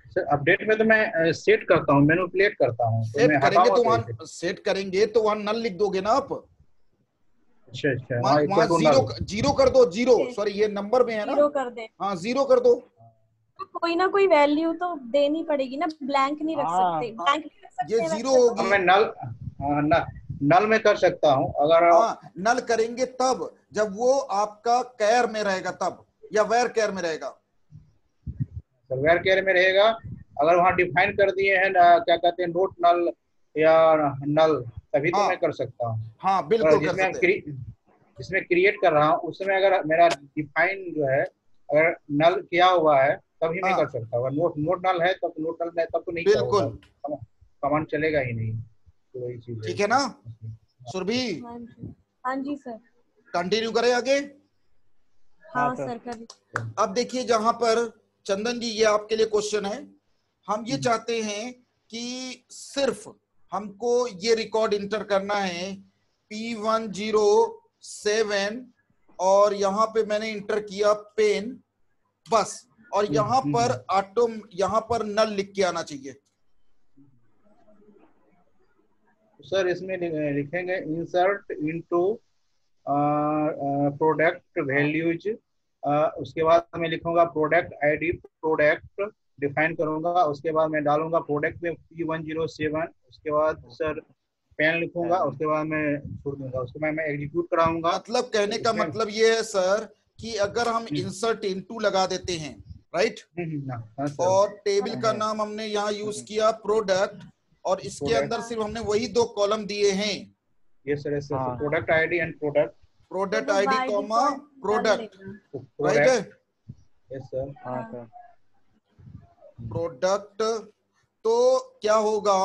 सर अपडेट में तो मैं सेट करता हूँ, मैनिपुलेट करता हूँ, तो मैं सेट करेंगे हटाऊंगा तो कैसे? वहां सेट करेंगे तो वहां नल लिख दोगे ना आप? अच्छा अच्छा, वहां हाँ equal to zero null. Zero कर दो। जीरो, ठीक है। सॉरी ये नंबर में है ना? जीरो कर दे। हाँ जीरो कर दो। तो कोई ना कोई वैल्यू तो देनी पड़ेगी ना, ब्लैंक नहीं रख हाँ सकते। ब्लैंक नहीं रख ये सकते जीरो वैसे तो। हाँ होगी। मैं नल, हाँ नल में कर सकता हूँ अगर। हाँ नल करेंगे तब जब वो आपका कैर में रहेगा तब, या वेर कैर में रहेगा। वेयर केयर में रहेगा। अगर वहाँ डिफाइन कर दिए हैं क्या कहते हैं, नोट नल या नल, तभी तो मैं हाँ कर सकता हूँ। हाँ और बिल्कुल कर सकते हैं। जिसमें क्रिएट कर रहा हूँ उसमें अगर मेरा डिफाइन जो है अगर नल किया हुआ है तभी मैं कर हाँ सकता हूँ। नोट नोट नल है तब, नोट नल है तब तो नहीं क्या होगा, बिल्कुल। कमांड चलेगा ही नहीं। तो वही चीज है ठीक है ना इसमें। सुरभि? हाँ जी हाँ जी सर। कंटिन्यू करें आगे? हाँ हाँ सर। सर कर। अब देखिए जहां पर चंदन जी, ये आपके लिए क्वेश्चन है। हम ये चाहते हैं कि सिर्फ हमको ये रिकॉर्ड इंटर करना है P107, और यहां पे मैंने इंटर किया पेन, बस। और यहां पर यहां पर नल लिख के आना चाहिए। सर इसमें लिखेंगे इंसर्ट इनटू प्रोडक्ट वैल्यूज। उसके बाद मैं लिखूंगा प्रोडक्ट आईडी, प्रोडक्ट डिफाइन करूंगा। उसके बाद मैं डालूंगा प्रोडक्ट में P107। उसके बाद सर पेन लिखूंगा, उसके बाद मैं छोड़ दूंगा, उसके बाद मैं एग्जीक्यूट कराऊंगा। मतलब कहने का मतलब ये है सर कि अगर हम इंसर्ट इनटू लगा देते हैं, राइट, हाँ सर। और टेबल का नाम हमने यहाँ यूज किया प्रोडक्ट, और इसके अंदर सिर्फ हमने वही 2 कॉलम दिए हैं, yes sir, yes sir, product ID and product ID comma product, right है, यस सर। हाँ सर। प्रोडक्ट। तो क्या होगा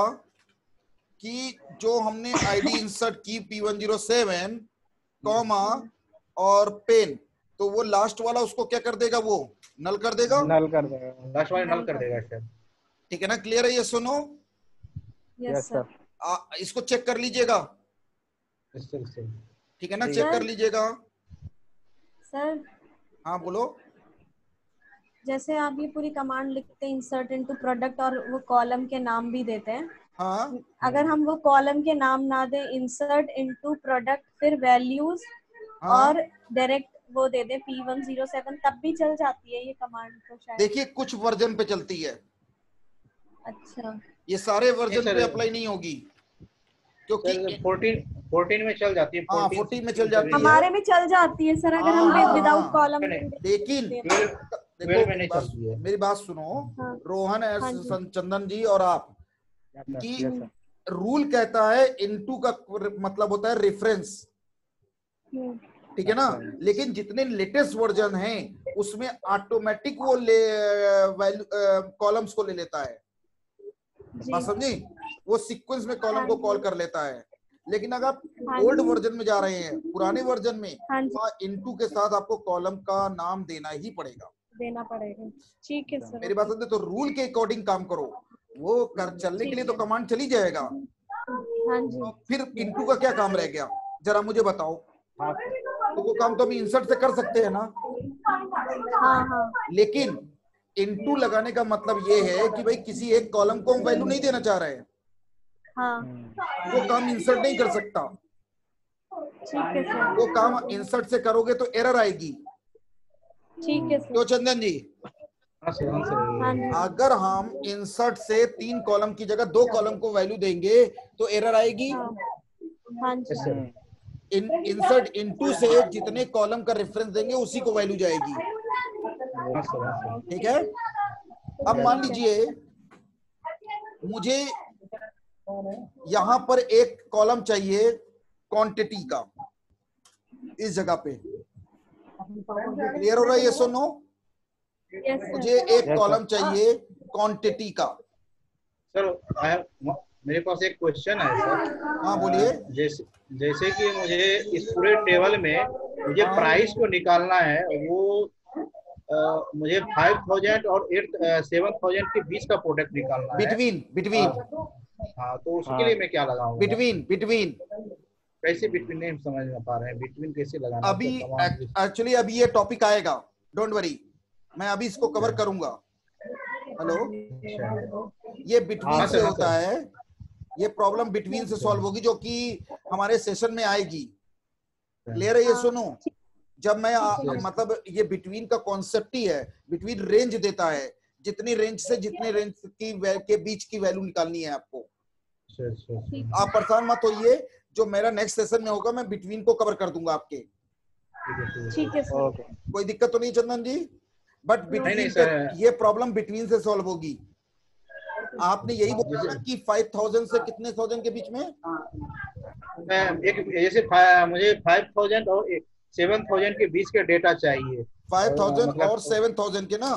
कि जो हमने आईडी इंसर्ट की P107 कॉमा और पेन, तो वो लास्ट वाला उसको क्या कर देगा, वो नल कर देगा, नल कर देगा। लास्ट वाले नल कर देगा सर। ठीक है ना, क्लियर है ये? सुनो, यस सर। इसको चेक कर लीजिएगा, यस सर। ठीक है ना, चेक कर लीजिएगा। सर हाँ बोलो। जैसे आप ये पूरी कमांड लिखते हैं इंसर्ट इनटू प्रोडक्ट और वो कॉलम के नाम भी देते हैं, हाँ अगर हम वो कॉलम के नाम ना दें, इंसर्ट इनटू प्रोडक्ट फिर वैल्यूज हाँ, और डायरेक्ट वो दे दे P107, तब भी चल जाती है ये कमांड तो शायद? देखिए कुछ वर्जन पे चलती है, अच्छा, ये सारे वर्जन सर, पे अप्लाई नहीं होगी, क्योंकि 14 में चल जाती है। हाँ, 14 में चल जाती है। हमारे में चल जाती है सर, अगर हम हाँ, विदाउट कॉलम। लेकिन ट्वेल्व में नहीं देखो चलती है। मेरी बात सुनो, हाँ। रोहन हाँ जी। चंदन जी और आप, कि यस सर। रूल कहता है इनटू का मतलब होता है रेफरेंस, ठीक है ना, लेकिन जितने लेटेस्ट वर्जन हैं उसमें ऑटोमेटिक वो वैल्यू कॉलम्स को ले लेता है, बात समझी, वो सीक्वेंस में कॉलम को कॉल कर लेता है। लेकिन अगर आप ओल्ड वर्जन में जा रहे हैं, पुराने वर्जन में, वहाँ इनटू के साथ आपको कॉलम का नाम देना ही पड़ेगा, देना पड़ेगा। ठीक है सर। मेरी बात समझे? तो रूल के अकॉर्डिंग काम करो, वो कर चलने के लिए तो कमांड चली जाएगा। हाँ जी। तो फिर इनटू का क्या काम रह गया, जरा मुझे बताओ। तो वो काम तो हम इंसर्ट से कर सकते हैं ना, हाँ हाँ। लेकिन इनटू लगाने का मतलब ये है कि भाई किसी एक कॉलम को हम वैल्यू नहीं देना चाह रहे हैं, हाँ वो काम इंसर्ट नहीं कर सकता। ठीक है सर। वो काम इंसर्ट से करोगे तो एरर आएगी। ठीक है सर। तो चंदन जी, हाँ सर, हाँ सर। हाँ जी। अगर हम इंसर्ट से 3 कॉलम की जगह 2 कॉलम को वैल्यू देंगे तो एरर आएगी। हाँ हाँ जी। Yes sir. इंसर्ट इनटू से जितने कॉलम का रेफरेंस देंगे उसी को वैल्यू जाएगी, हाँ सर, हाँ सर। ठीक है। अब मान लीजिए मुझे यहां पर एक कॉलम चाहिए क्वांटिटी का, इस जगह पे, क्लियर हो रहा है ये? सुनो, यस सर। मुझे एक कॉलम चाहिए क्वांटिटी का। सर मेरे पास एक क्वेश्चन है सर। हाँ बोलिए। जैसे कि मुझे इस पूरे टेबल में मुझे प्राइस को निकालना है, वो मुझे 5000 और 7000 के बीच का प्रोडक्ट निकालना है। बिटवीन हाँ, तो उसके लिए मैं क्या लगाऊंगा? बिटवीन कैसे बिटवीन, नहीं समझ में पा रहे हैं, बिटवीन कैसे लगाना है? अभी एक्चुअली अभी ये टॉपिक आएगा, डोंट वरी, मैं अभी इसको कवर करूंगा। हेलो, ये बिटवीन से होता है, ये प्रॉब्लम बिटवीन से सॉल्व होगी, जो कि हमारे सेशन में आएगी। क्लियर है ये? सुनो, जब मैं मतलब ये बिटवीन का कॉन्सेप्ट ही है, बिटवीन रेंज देता है, जितनी रेंज से जितने रेंज की के बीच की वैल्यू निकालनी है आपको। आप परेशान मत होइए, जो मेरा नेक्स्ट सेशन में होगा मैं बिटवीन को कवर कर दूंगा आपके। ठीक है सर। कोई दिक्कत तो नहीं चंदन जी? बट बिटवीन ये प्रॉब्लम बिटवीन से सॉल्व होगी। आपने यही बोला ना कि 5000 से कितने थाउजेंड के बीच में? एक जैसे मुझे 5000 और 7000 के बीच के डेटा चाहिए, 5000 और 7000 के ना,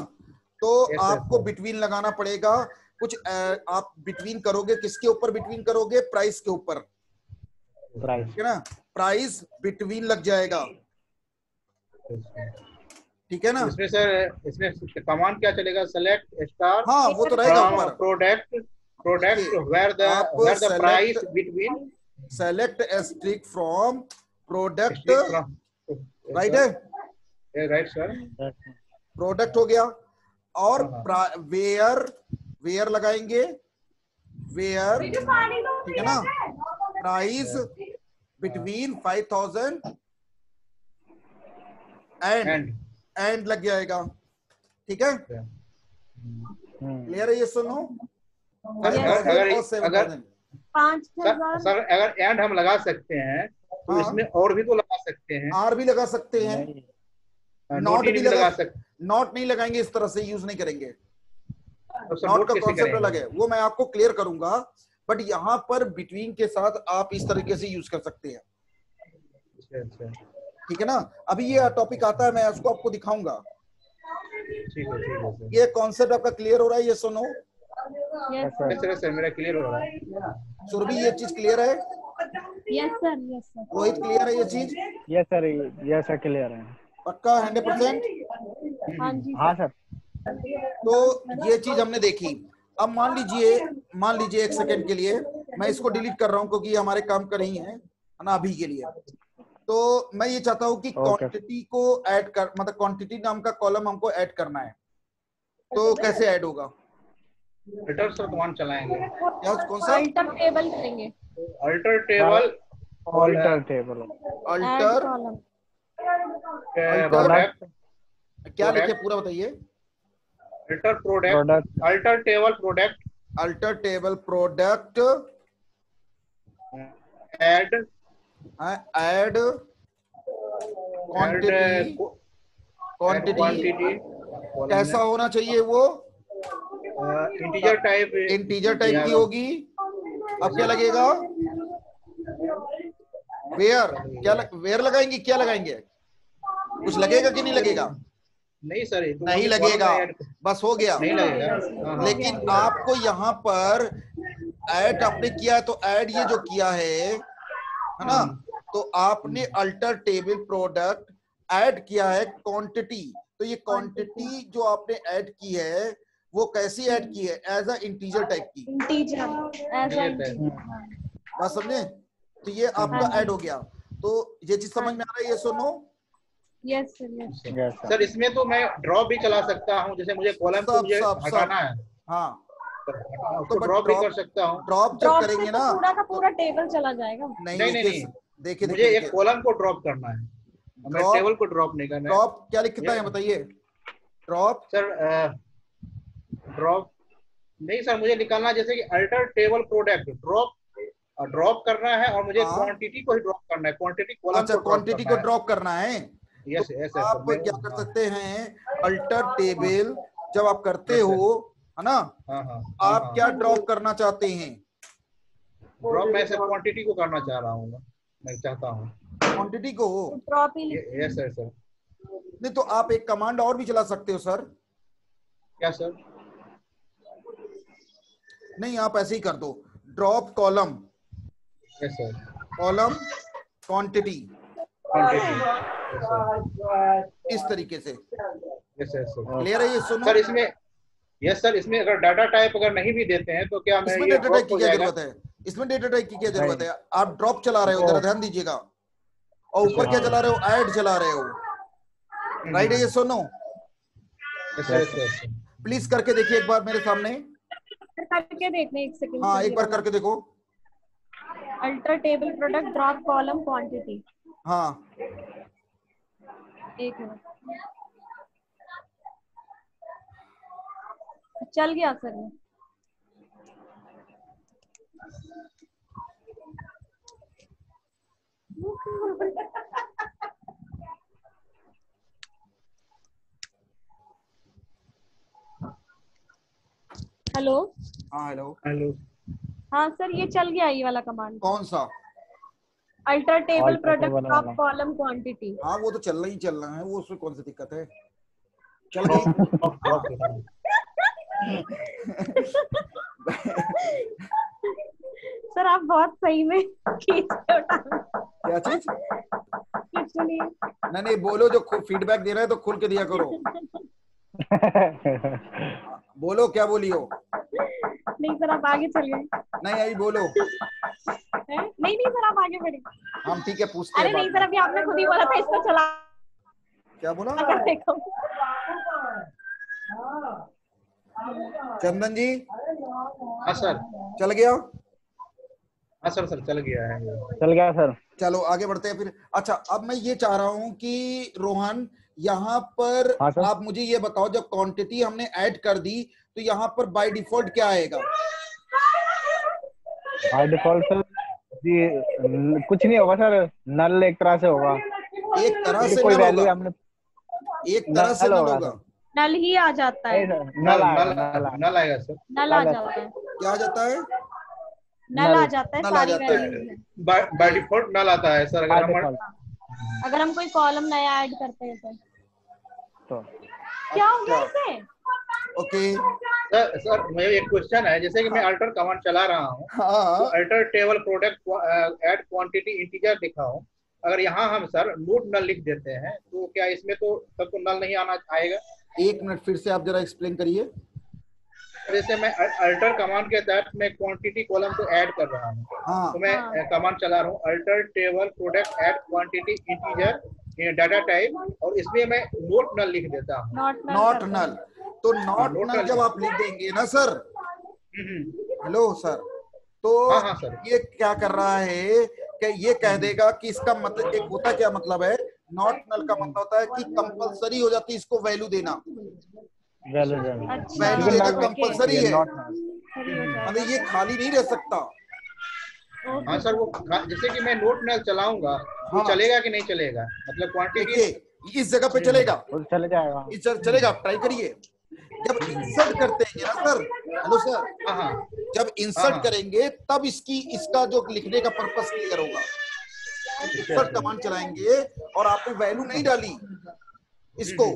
तो आपको बिटवीन लगाना पड़ेगा कुछ। आप बिटवीन करोगे, किसके ऊपर बिटवीन करोगे? प्राइस के ऊपर, ठीक है ना, प्राइस बिटवीन लग जाएगा, ठीक है ना। इसमें सर, इसमें कमांड क्या चलेगा? सेलेक्ट स्टार, हाँ वो तो रहेगा ऊपर, product where the price between, select asterisk from product, right है? राइट सर, प्रोडक्ट हो गया, और वेयर लगाएंगे, वेयर, ठीक है ना, प्राइस बिटवीन 5000 एंड लग जाएगा, ठीक है। क्लियर है ये? सुनो, अगर 5,000। सर अगर एंड हम लगा सकते हैं तो हाँ। इसमें और भी तो लगा सकते हैं, आर भी लगा सकते हैं, नहीं, नॉट इन भी लगा लगा, सकते नॉट नहीं लगाएंगे, इस तरह से यूज नहीं करेंगे। तो सर नॉट नोट का कैसे कॉन्सेप्ट करेंगे? अलग है, वो मैं आपको क्लियर करूंगा, बट यहाँ पर बिटवीन के साथ आप इस तरीके से यूज कर सकते हैं। अच्छा अच्छा, ठीक है ना। अभी ये टॉपिक आता है, मैं उसको आपको दिखाऊंगा। ठीक है सर। ये कॉन्सेप्ट आपका क्लियर हो रहा है, ये सुनो। Yes sir. सर। सर मेरा क्लियर हो रहा है। सुरभि ये चीज क्लियर है, yes sir. Yes sir. Rohit clear है ये चीज, यस सर क्लियर है। पक्का 100%। हाँ जी हाँ सर। सर। तो ये चीज हमने देखी। अब मान लीजिए एक सेकंड के लिए मैं इसको डिलीट कर रहा हूं क्योंकि ये हमारे काम का नहीं है ना अभी के लिए। तो मैं ये चाहता हूं कि ओके। क्वांटिटी को ऐड कर, मतलब क्वांटिटी नाम का कॉलम हमको ऐड करना है, तो कैसे ऐड होगा? अल्टर सर कमांड चलाएंगे, क्या, कौन सा? अल्टर टेबल करेंगे। Alter table alter table. Add alter column. Product, क्या लिखे पूरा बताइए। Alter product, alter table product, alter table product, add add quantity. Quantity कैसा होना चाहिए वो? इंटीजर टाइप, इंटीजर टाइप की होगी। अब क्या लगेगा? वेयर, वेयर लगाएंगे, क्या लगाएंगे? कुछ लगेगा कि नहीं लगेगा? नहीं सर, तो नहीं लगेगा, बस हो गया। नहीं लगेगा। लेकिन आपको यहाँ पर ऐड आपने किया है, तो ऐड ये जो किया है ना, तो आपने अल्टर टेबल प्रोडक्ट ऐड किया है क्वांटिटी। तो ये क्वांटिटी जो आपने ऐड की है वो कैसी ऐड की है? एज अ इंटीजर टाइप की। इंटीजर एज बात समझे? तो ये आपका ऐड हो गया। तो ये चीज समझ में आ रहा है, ये सुनो। Yes sir. यस सर इसमें तो मैं ड्रॉप भी चला सकता हूँ, जैसे मुझे कॉलम को मुझे हटाना है, हाँ, तो ड्रॉप भी कर सकता हूँ। ड्रॉप जब करेंगे ना, पूरा का पूरा टेबल चला जाएगा। नहीं, देखिए मुझे एक कॉलम को ड्रॉप करना है, हमें टेबल को ड्रॉप नहीं करना है। ड्रॉप क्या लिखता है बताइए? ड्रॉप सर ड्रॉप नहीं सर, मुझे निकालना है जैसे कि अल्टर टेबल प्रोडक्ट ड्रॉप करना है, और मुझे क्वांटिटी को ही ड्रॉप करना है, क्वांटिटी कॉलम। अच्छा, क्वांटिटी को ड्रॉप करना है। यस तो यस। आप क्या कर सकते हैं, अल्टर टेबल जब आप करते हो, है ना, आप क्या ड्रॉप करना चाहते हैं? ड्रॉप मैं सर क्वांटिटी को करना चाह रहा हूँ, मैं चाहता हूँ क्वांटिटी को। ड्रॉप ही। Yes sir. नहीं तो आप एक कमांड और भी चला सकते हो सर। क्या सर? नहीं, आप ऐसे ही कर दो, drop column. Yes sir. Column quantity, इस तरीके से। Yes sir. क्लियर है ये? सुनो सर इसमें, यस सर, इसमें अगर डाटा टाइप अगर नहीं भी देते हैं तो क्या मैं इसमें ये डेटा टाइप की क्या जरूरत है? इसमें डेटा टाइप की क्या जरूरत है? आप ड्रॉप चला रहे हो, जरा ध्यान दीजिएगा। और ऊपर क्या चला रहे हो? ऐड चला रहे हो, राइट है ये? सुनो प्लीज करके देखिए एक बार मेरे सामने। करके देखने एक सेकंड। हाँ, एक बार करके देखो। Alter table product drop column quantity. हाँ, एक मिनट, चल गया सर। हेलो। हाँ, हेलो। हाँ सर, ये चल गया ये वाला कमांड। कौन सा? Alter table product drop column quantity. हाँ, वो तो चलना है, वो उसमें कौन सी दिक्कत है? चल गई। सर आप बहुत सही में खींचते हो। क्या चीज? कुछ नहीं। नहीं, बोलो, जो फीडबैक दे रहा है तो खुल के दिया करो। बोलो, क्या बोली हो? नहीं सर, आप आगे चलिए। नहीं, अभी बोलो। नहीं सर, आप आगे बढ़िए। हम ठीक है, पूछते हैं। अरे नहीं सर, अभी आपने खुद ही बोला था इसको चला। क्या बोला? अगर देखो चंदन जी। हाँ सर। चल गया? हाँ सर चल गया है। चल गया सर। चलो आगे बढ़ते हैं फिर। अच्छा, अब मैं ये चाह रहा हूं कि रोहन, यहाँ पर आप मुझे ये बताओ, जब क्वांटिटी हमने ऐड कर दी तो यहाँ पर बाय डिफॉल्ट क्या आएगा? बाय डिफॉल्ट सर कुछ नहीं होगा सर, नल एक तरह से होगा, एक तरह से कोई नल वैल्यू होगा, हमने एक तरह से नल नल होगा होगा। सर। नल ही आ जाता है, नल नल आएगा, नल नल आएगा, नल आएगा सर। नल आ नल जाता है, क्या आ जाता है? नल आ जाता है नल आ सारी जाता है। वैल्यूज में। बाय डिफॉल्ट नल आता है सर। बाय अगर हम डिफॉल्ट। अगर हम कोई कॉलम नया ऐड करते हैं तो क्या हो गया अच्छा, इसे? ओके। सर मुझे एक क्वेश्चन है, जैसे कि मैं अल्टर कमांड चला रहा हूँ, तो हाँ, alter table product add quantity integer लिखा हूँ, अगर यहाँ हम सर नोट नल लिख देते हैं तो क्या इसमें तो तब तो नल नहीं आना आएगा? एक मिनट फिर से आप जरा एक्सप्लेन करिए। जैसे मैं अल्टर कमांड के तहत मैं क्वांटिटी कॉलम को ऐड कर रहा हूँ, हाँ, तो मैं कमांड चला रहा हूँ alter table product add quantity integer data type, और इसमें मैं नोट नल लिख देता हूँ। Not null. तो नॉट नोट नल नल जब आप लिख देंगे ना सर, हम्म। हेलो सर, तो हाँ हाँ सर। ये क्या कर रहा है कि ये कह देगा कि इसका मतलब, एक होता क्या मतलब है, नॉट नल का मतलब होता है कि कंपलसरी हो जाती है इसको वैल्यू देना, वैल्यू अच्छा, वैल्यू देना नल कंपलसरी है, नॉट मतलब ये खाली नहीं रह सकता। हाँ सर, वो जैसे कि मैं नोट नल चलाऊंगा तो हाँ, चलेगा कि नहीं चलेगा, मतलब क्वांटिटी? देखिए इस जगह पे चलेगा, चले जाएगा। इस जगह चलेगा, आप ट्राई करिए। जब इंसर्ट करते हैं ना सर, हेलो सर, हाँ हाँ जब इंसर्ट हाँ। करेंगे तब इसका जो लिखने का पर्पस क्लियर होगा। इंसर्ट कमांड चलाएंगे और आपने वैल्यू नहीं डाली इसको,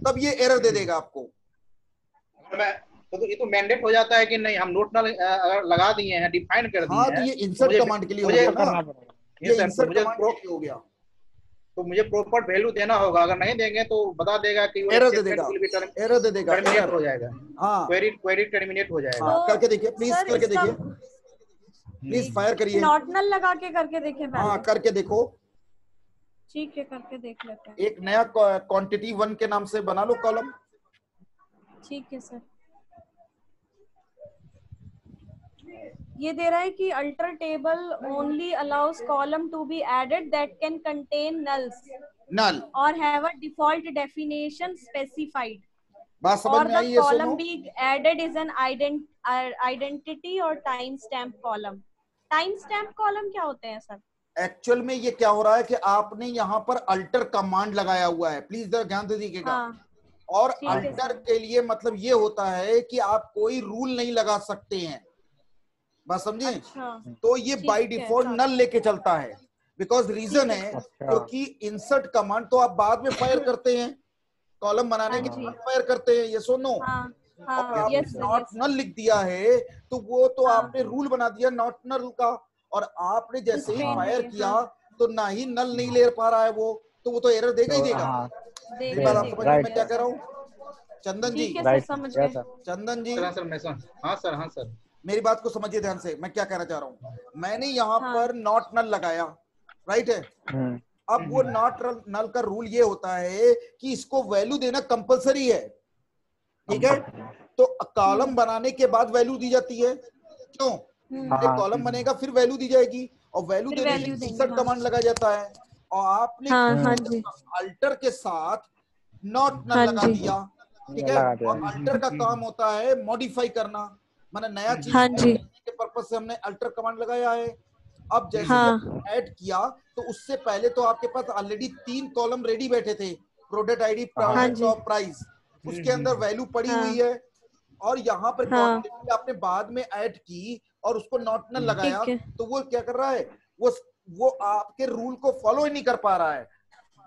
तब ये एरर दे देगा आपको। मैं तो ये तो मैंडेट हो जाता है कि नहीं, हम नोट नल अगर लगा दिए हैं, डिफाइन कर दिए हाँ, तो हैं, ये इंसर्ट मुझे कमांड के लिए हो मुझे गया ना, करना पड़ेगा। ये सर, इंसर्ट कमांड के लिए हो गया। तो मुझे प्रॉपर वैल्यू देना होगा, अगर नहीं देंगे तो बता देगा कि वो एरर दे एक्सेप्टेड देगा, विल बी एरर दे देगा, टर्मिनेट एरर। हो जाएगा, हाँ क्वेरी टर्मिनेट हो जाएगा। हाँ, करके देखिए प्लीज, सर करके इसका देखिए प्लीज, फायर करिए। नॉट नल लगा के करके देखें हाँ, पहले। करके देखो। ठीक है, करके देख लेते हैं। एक नया क्वांटिटी 1 के नाम से बना लो कॉलम। ठीक है सर। ये दे रहा है कि alter table only allows column to be added that can contain nulls null, और have a default definition specified, बात समझ और में द आई है? कॉलम सुनो, be added is an identity और timestamp column. Timestamp column क्या होते हैं सर? एक्चुअल में ये क्या हो रहा है कि आपने यहाँ पर अल्टर कमांड लगाया हुआ है, प्लीज ध्यान दे दीजिएगा। हाँ, और ठीक है अल्टर सर। के लिए मतलब ये होता है कि आप कोई रूल नहीं लगा सकते हैं, बात समझे? अच्छा, तो ये ठीक बाय है, डिफॉल्ट नल लेके चलता है, बिकॉज रीजन ठीक है है सर। क्योंकि इंसर्ट कमांड तो आप बाद में फायर करते हैं, कॉलम बनाने हाँ के जी, बाद फायर करते हैं, ये सुनो। हाँ और हाँ, आपने यस सर, नॉट यस नल लिख दिया है, तो वो तो हाँ, आपने रूल बना दिया नॉट नल का, और आपने जैसे ही ट्रेन फायर नहीं, किया हाँ, तो ना ही नल नहीं ले पा रहा है वो, तो वो तो एरर देगा ही देगा। हाँ मेरी बात आप देगा, समझ रहे हैं मैं यस क्या कह सर। रहा हूँ? चंदन जी, ठीक है सर, समझ गए। चंदन जी, सर मैं समझ, हाँ सर, हाँ सर। मेरी बात को समझिए ध्यान से, मैं क्या कहना चाह रहा हूँ। मैंने यहाँ हाँ, पर नॉट नल लगाया, राइट है। अब वो नॉट नल का रूल ये होता है कि इसको वैल्यू देना कंपलसरी है, ठीक है। तो कॉलम बनाने के बाद वैल्यू दी जाती है, क्यों? पहले कॉलम बनेगा फिर वैल्यू दी जाएगी, और वैल्यू फिर देने के वैल्यू लिए देंगे, इंसर्ट हाँ, कमांड लगाया जाता है। और आपने हाँ, हाँ जी, अल्टर के साथ नॉट नल हाँ लगा जी, दिया, ठीक है। और अल्टर का काम होता है मॉडिफाई करना, माने नया चीज हाँ ऐड जी, करने के पर्पस से हमने अल्टर कमांड लगाया है। अब जैसे ही हाँ, ऐड किया तो उससे पहले तो आपके पास ऑलरेडी 3 कॉलम रेडी बैठे थे, प्रोडक्ट आईडी, हाँ प्रोडक्ट जी, और प्राइस, उसके अंदर वैल्यू पड़ी हाँ, हुई है। और यहाँ पर हाँ, क्वांटिटी आपने बाद में ऐड की और उसको नॉट नल लगाया, ठीक है, तो वो क्या कर रहा है, वो आपके रूल को फॉलो ही नहीं कर पा रहा है,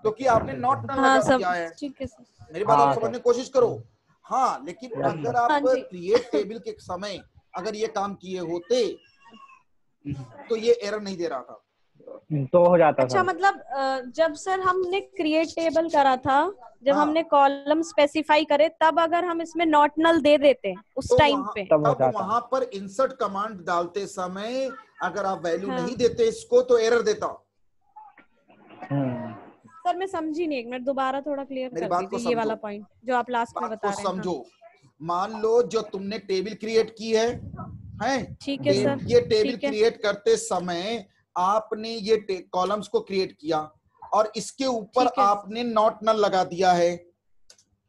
क्योंकि आपने नॉट नल हाँ लगा सब, दिया है। ठीक है सर, मेरी बात आप समझने की कोशिश करो। हाँ, लेकिन अगर आप हाँ जी। क्रिएट टेबल के समय अगर ये काम किए होते तो ये एरर नहीं दे रहा था। तो हो जाता अच्छा, सर। मतलब जब सर हमने क्रिएट टेबल करा था, जब हाँ, हमने कॉलम स्पेसिफाई करे, तब अगर हम इसमें नॉट नल दे देते उस तो टाइम वहां पे, तब वहां पर इंसर्ट कमांड डालते समय अगर आप वैल्यू हाँ, नहीं देते इसको तो एरर देता। सर मैं समझी नहीं, एक मिनट दोबारा थोड़ा क्लियर मेरी कर बात को दीजिए ये वाला समझो, पॉइंट जो आप लास्ट में बात बता को रहे हैं। हाँ, समझो। मान लो जो तुमने टेबल क्रिएट की है, ठीक है सर, ये टेबल ठीक है, क्रिएट करते समय आपने ये कॉलम्स को क्रिएट किया और इसके ऊपर ठीक है, आपने नॉट नल लगा दिया है,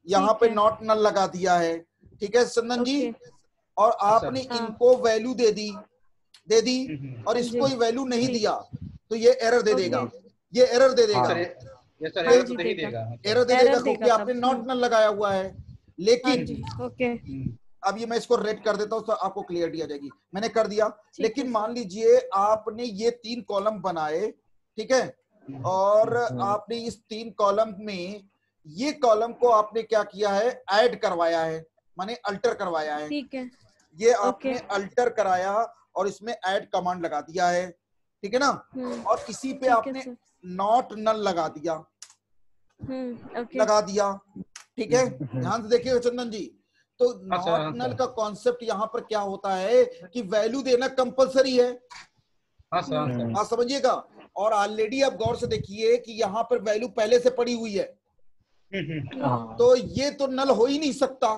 यहाँ ठीक पे है, नॉट नल लगा दिया है, ठीक है चंदन जी। ओके, और हाँ सर, आपने हाँ, इनको वैल्यू दे दी, दे दी और इसको ही वैल्यू नहीं दिया तो ये एरर दे देगा, ये एरर दे देगा, ये सर एरर तो नहीं देगा, एरर दे देगा क्योंकि आपने नॉट नल लगाया हुआ है। लेकिन ओके अब ये मैं इसको रेड कर देता हूँ तो आपको क्लियरिटी आ जाएगी। मैंने कर दिया, लेकिन मान लीजिए आपने ये 3 कॉलम बनाए, ठीक है, और आपने इस 3 कॉलम में ये कॉलम को आपने क्या किया है, ऐड करवाया है, माने अल्टर करवाया है, ठीक है, ये आपने अल्टर कराया और इसमें ऐड कमांड लगा दिया है, ठीक है ना, और इसी पे आपने नॉट नल लगा दिया, लगा दिया, ठीक है। ध्यान से देखिएगा चंदन जी, तो नॉट नल का कॉन्सेप्ट यहाँ पर क्या होता है कि वैल्यू देना कंपलसरी है, आप समझिएगा। और ऑलरेडी आप गौर से देखिए कि यहाँ पर वैल्यू पहले से पड़ी हुई है, तो ये तो नल हो ही नहीं सकता,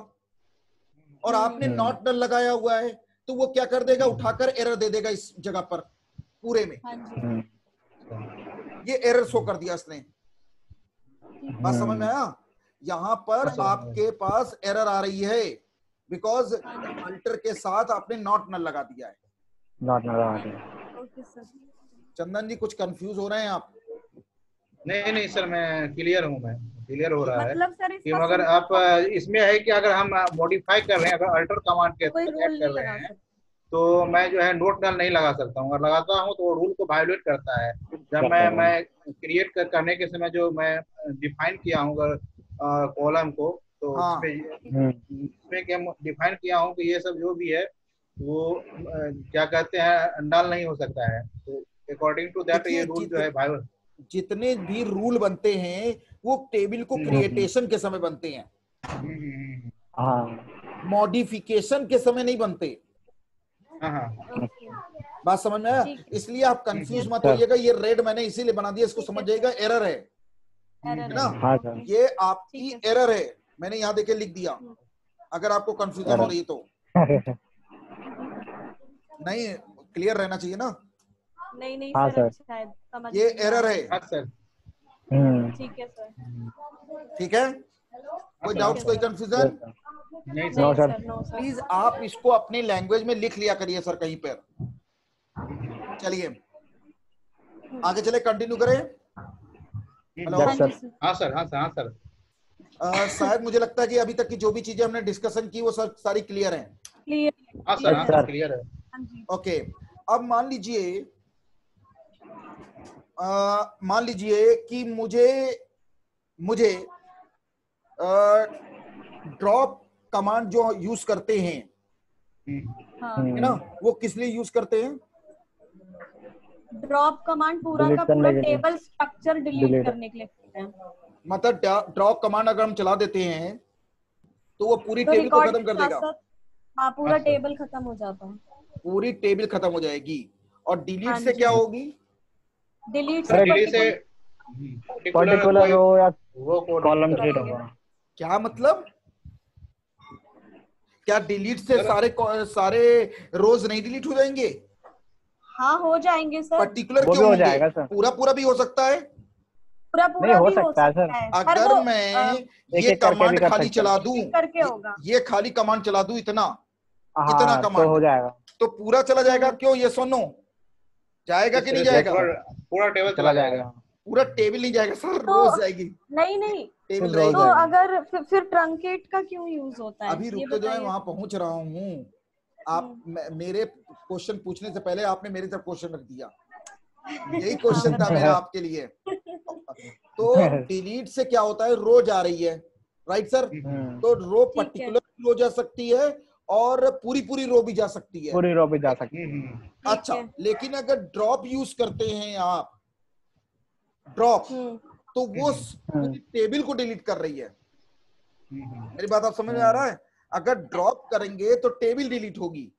और आपने नॉट नल लगाया हुआ है तो वो क्या कर देगा, उठाकर एरर दे देगा इस जगह पर पूरे में, ये एरर शो कर दिया इसने। बात समझ में आया? यहाँ पर आपके पास एरर आ रही है बिकॉज अल्टर के साथ आपने नॉट नल लगा दिया है। नॉट नल लगा दिया। चंदन जी कुछ कंफ्यूज हो रहे हैं आप? नहीं सर, मैं क्लियर हूँ, मैं क्लियर हो रहा है कि मतलब अगर आप इसमें है कि अगर हम मॉडिफाई कर रहे हैं, अगर अल्टर कमांड के कोई ऐड रूल कर नहीं रहे लगा हैं, सकते। तो मैं जो है नोट नल नहीं लगा सकता हूँ, और लगाता हूँ तो रूल को वायोलेट करता है। जब मैं क्रिएट करने के समय जो मैं डिफाइन किया हूँ अगर कॉलम को, तो इसमें क्या डिफाइन किया हूँ कि ये सब जो भी है वो क्या कहते हैं, नल नहीं हो सकता है, तो अकॉर्डिंग टू दैट ये रूल जो है वायोलेट। जितने भी रूल बनते हैं वो टेबल को क्रिएटेशन के समय बनते हैं, मॉडिफिकेशन के समय नहीं बनते। बात समझ में आया? इसलिए आप कंफ्यूज मत होइएगा, ये रेड मैंने इसीलिए बना दिया, इसको समझ जाइएगा एरर है ना, ये आपकी एरर है, मैंने यहाँ देखे लिख दिया, अगर आपको कंफ्यूजन हो रही है तो। नहीं, क्लियर रहना चाहिए ना। नहीं हाँ सर, सर, शायद समझ ये एरर है, ठीक है सर, ठीक है। कोई डाउट, कोई कंफ्यूजन? नहीं सर। प्लीज आप इसको अपने लैंग्वेज में लिख लिया करिए सर कहीं पर। चलिए आगे चले, कंटिन्यू करें। हेलो हाँ सर। शायद मुझे लगता है कि अभी तक की जो भी चीजें हमने डिस्कशन की वो सर सारी क्लियर हैं। हाँ सर क्लियर है। ओके, अब मान लीजिए कि मुझे ड्रॉप कमांड जो यूज करते हैं, है ना, वो किस लिए यूज करते हैं? ड्रॉप कमांड पूरा का पूरा टेबल स्ट्रक्चर डिलीट करने के लिए करते हैं। मतलब ड्रॉप कमांड अगर हम चला देते हैं तो वो पूरी टेबल को खत्म कर देगा। हाँ, पूरा टेबल खत्म हो जाता है, पूरी टेबल खत्म हो जाएगी। और डिलीट से क्या होगी? डिलीट से पर्टिकुलर रो या कॉलम डिलीट होगा। क्या मतलब? क्या डिलीट से सारे रोज नहीं डिलीट हो जाएंगे? हाँ हो जाएंगे सर। पर्टिकुलर क्यों हो जाएगा सर? पूरा भी हो सकता है, पूरा नहीं हो भी सकता है सर। अगर मैं ये कमांड खाली चला दूं, करके होगा, ये खाली कमांड चला दूं, इतना कमांड तो हो जाएगा, तो पूरा चला जाएगा। क्यों? ये सुनो, जाएगा कि नहीं जाएगा? पूरा टेबल चला जाएगा। पूरा टेबल नहीं जाएगा सर, रोज जाएगी। नहीं टेबल तो रहेगा। अगर फिर ट्रंकेट का क्यों यूज होता है? अभी रुक तो, जो मैं वहां पहुंच रहा हूँ। आप मेरे क्वेश्चन पूछने से पहले आपने मेरी तरफ क्वेश्चन रख दिया, यही क्वेश्चन था मेरा आपके लिए। तो डिलीट से क्या होता है, रो जा रही है, राइट सर? तो रो पर्टिकुलर रो जा सकती है और पूरी रो भी जा सकती है, पूरी रो भी जा सकती है। अच्छा, लेकिन अगर ड्रॉप यूज करते हैं आप, ड्रॉप, तो वो पूरी टेबल को डिलीट कर रही है। मेरी बात आप समझ में आ रहा है? अगर ड्रॉप करेंगे तो टेबल डिलीट होगी,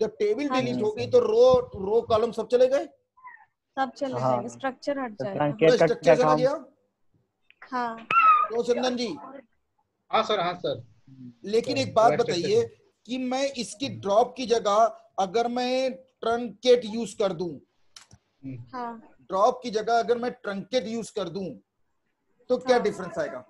जब टेबल डिलीट होगी तो रो कॉलम सब चले गए, सब चले जाएंगे, स्ट्रक्चर हट जाएगा, स्ट्रक्चर चला गया। हाँ तो चंदन जी, हाँ सर। लेकिन एक बात बताइए कि मैं इसकी ड्रॉप की जगह अगर मैं ट्रंकेट यूज कर दूं, ड्रॉप की जगह अगर मैं ट्रंकेट यूज कर दूं तो क्या डिफरेंस आएगा?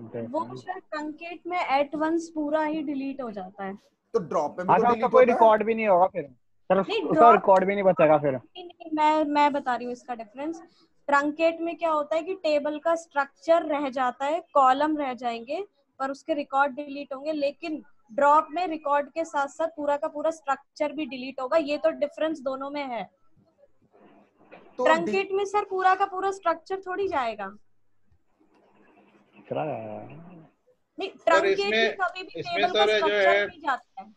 वो ट्रंकेट में एट वंस पूरा ही डिलीट हो जाता है, तो ड्रॉप में कोई रिकॉर्ड भी नहीं होगा फिर सर नहीं, उसका drop- रिकॉर्ड भी नहीं बचेगा फिर। नहीं, मैं बता रही हूँ इसका डिफरेंस। ट्रंकेट में क्या होता है कि टेबल का स्ट्रक्चर रह जाता है, कॉलम रह जाएंगे पर उसके रिकॉर्ड डिलीट होंगे, लेकिन ड्रॉप में रिकॉर्ड के साथ साथ पूरा का पूरा स्ट्रक्चर भी डिलीट होगा। ये तो डिफरेंस दोनों में है। तो ट्रंकेट में सर पूरा का पूरा स्ट्रक्चर थोड़ी जाएगा। नहीं, ट्रंकेट में कभी भी इसमें टेबल का सर जो स्ट्रक्चर है, नहीं जाता है।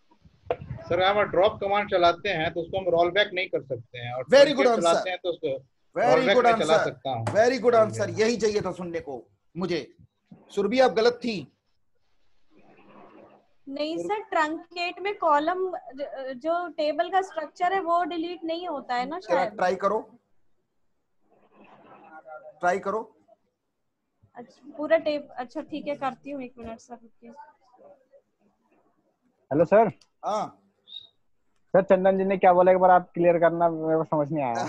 सर हम ड्रॉप कमांड चलाते हैं तो उसको हम रोल बैक नहीं कर सकते हैं, और वेरी गुड ट्रंकेट चलाते आंसर, हैं तो उसको वेरी रोल बैक गुड में चला आंसर, सकता हूँ। वेरी गुड आंसर, यही चाहिए था सुनने को मुझे। सुरभि आप गलत थी। नहीं सर, ट्रंकेट में कॉलम जो टेबल का स्ट्रक्चर है वो डिलीट नहीं होता है ना जरा शायद। ट्राई करो, ट्राई करो। अच्छा पूरा टेप, अच्छा ठीक है करती हूँ, 1 मिनट सर रुकिए। Hello sir. हाँ सर चंदन जी ने क्या बोला, एक बार आप क्लियर करना, मेरे को समझ नहीं आया।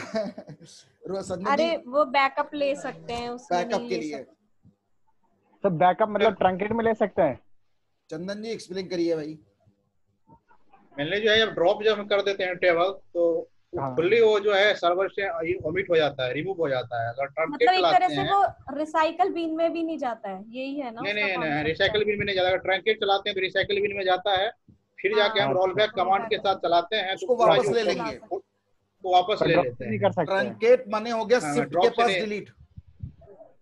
संजय अरे जी, वो बैकअप ले सकते हैं, उसमें बैकअप नहीं के ले लिए सकते। सर बैकअप मतलब ट्रंकेट में ले सकते हैं? चंदन जी एक्सप्लेन करिए भाई। मैंने जो है जब ड्रॉप जब हम कर देते हैं टेबल, तो हाँ। फुल्ली वो जो है सर्वर से ओमिट हो जाता है, रिमूव हो जाता है। अगर ट्रंकेट मतलब एक तरह चलाते से हैं, वो रिसाइकल बिन में भी नहीं जाता है, यही है ना नहीं उसका नहीं नहीं, कॉन्सेप्ट। रिसाइकल बिन में नहीं जाता। अगर ट्रंकेट चलाते हैं तो रिसाइकल बिन में जाता है, फिर जाके हम हाँ, रोल बैक कमांड के साथ चलाते हैं तो उसको पूरा वापस जो ले उसको लेंगे। को वापस ले ड्रॉप लेते नहीं हैं। कर सकते? ट्रंकेट माने हो गया हाँ, शिफ्ट drop के से पास नहीं। डिलीट।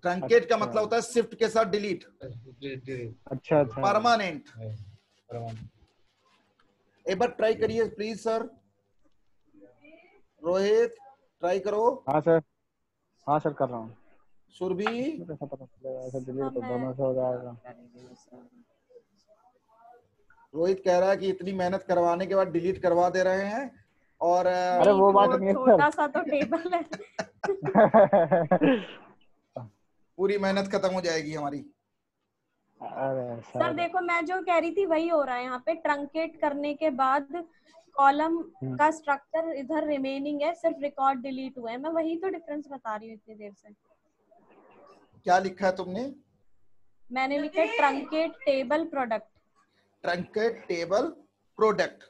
ट्रंकेट का अच्छा। मतलब होता है शिफ्ट के साथ डिलीट, जी जी, अच्छा अच्छा। परमानेंट। परमानेंट। एक बार ट्राई करिए प्लीज सर। रोहित ट्राई करो। हाँ सर, हाँ सर कर रहा हूँ। सुरभि, कैसा पता चलेगा, ऐसा डिलीट हाँ, तो दोनों से हो जाएगा। रोहित कह रहा है कि इतनी मेहनत करवाने के बाद डिलीट करवा दे रहे हैं, और अरे वो बात नहीं है सर। छोटा सा तो टेबल है। पूरी मेहनत खत्म हो जाएगी हमारी। अरे सर देखो, मैं जो कह रही थी वही हो रहा है यहाँ पे। ट्रंकेट करने के बाद कॉलम का स्ट्रक्चर इधर रिमेनिंग है, सिर्फ रिकॉर्ड डिलीट हुआ है। मैं वही तो डिफरेंस बता रही हूँ इतनी देर से। क्या लिखा है तुमने? मैंने लिखा है truncate table product. Truncate table product.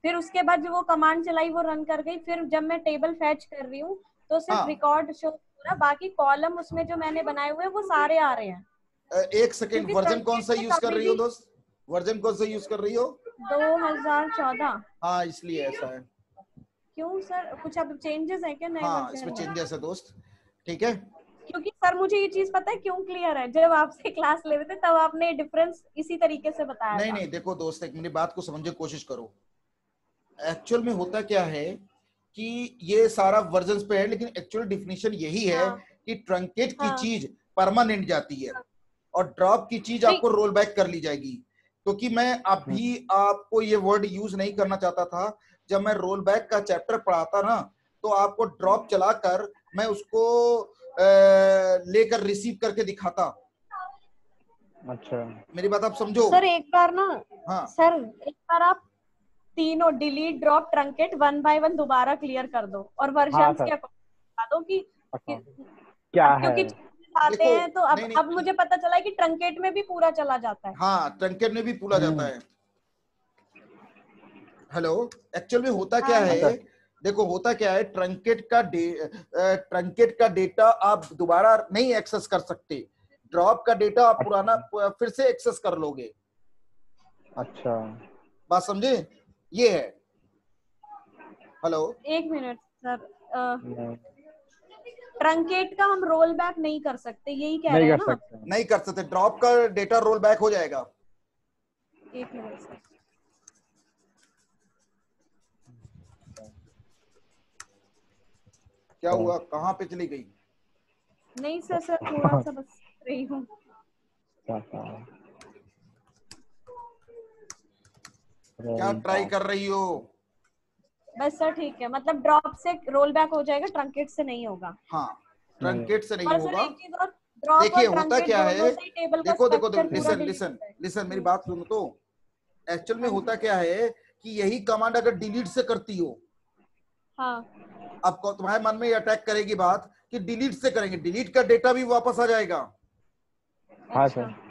फिर उसके बाद जो वो कमांड चलाई वो रन कर गई। फिर जब मैं टेबल फैच कर रही हूँ तो सिर्फ हाँ। रिकॉर्ड शो हो रहा, बाकी कॉलम उसमें जो मैंने बनाए हुए हैं वो सारे आ रहे हैं। एक सेकेंड, क्योंकि वर्जन कौन सा ट्रंकेट में यूज कर कभी रही हो भी दोस्त? वर्जन कौन सा यूज कर रही हो? 2014। हाँ इसलिए ऐसा है। क्यों सर, कुछ अब चेंजेस है क्या नए हाँ वर्जन इसमें में? चेंजेस है दोस्त, ठीक है। क्योंकि सर मुझे ये चीज पता है क्यों क्लियर है, जब आपसे क्लास ले रहे थे तब आपने डिफरेंस इसी तरीके से बताया नहीं था। नहीं देखो दोस्त, एक मेरी बात को समझने की कोशिश करो। एक्चुअल में होता क्या है कि ये सारा वर्जन पे है, लेकिन एक्चुअल डिफिनीशन यही है हाँ। कि ट्रंकेट की हाँ। चीज परमानेंट जाती है और ड्रॉप की चीज नहीं। आपको रोल बैक कर ली जाएगी। क्योंकि मैं अभी आपको ये वर्ड यूज नहीं करना चाहता था। जब मैं रोल बैक का चैप्टर पढ़ाता ना, तो आपको ड्रॉप चलाकर मैं उसको लेकर रिसीव करके दिखाता। अच्छा मेरी बात आप समझो। सर एक बार ना, हाँ सर एक बार आप तीनों डिलीट ड्रॉप ट्रंकेट 1 बाय 1 दोबारा क्लियर कर दो और हाँ वर्जन्स सर। के बता दो कि क्या है? क्योंकि आते देखो, हैं तो अब नहीं, नहीं। अब मुझे पता चला है कि ट्रंकेट में भी पूरा चला जाता है। हाँ ट्रंकेट में भी पूरा जाता है। हेलो, एक्चुअल में होता क्या हाँ, है, देखो होता क्या है, ट्रंकेट का डेटा आप दोबारा नहीं एक्सेस कर सकते। ड्रॉप का डेटा आप पुराना फिर से एक्सेस कर लोगे। अच्छा बात समझे? ये है। हेलो, 1 मिनट सर, ट्रंकेट का हम रोल बैक नहीं कर सकते, यही कह रहे नहीं हैं कर ना आप? सकते। नहीं कर सकते। ड्रॉप का डेटा रोल बैक हो जाएगा। 1 मिनट सर। क्या हुआ, कहाँ पे चली गई? नहीं सर, सर थोड़ा सा बस रही हूँ। क्या ट्राई कर रही हो? बस सर ठीक है, मतलब ड्रॉप से रोल बैक हो जाएगा, ट्रंकेट से नहीं होगा। हाँ ट्रंकेट से नहीं और सर होगा। एक चीज और, ड्रॉप देखिए और होता ट्रंकेट क्या है, दोनों से ही टेबल का देखो देखो स्ट्रक्चर पूरा लिसन delete लिसन होता है। लिसन, मेरी बात सुनो तो। एक्चुअल में होता क्या है कि यही कमांड अगर डिलीट से करती हो, हाँ अब तुम्हारे मन में ये अटैक करेगी बात कि डिलीट से करेंगे, डिलीट का डेटा भी वापस आ जाएगा। हाँ अच्छा। सर।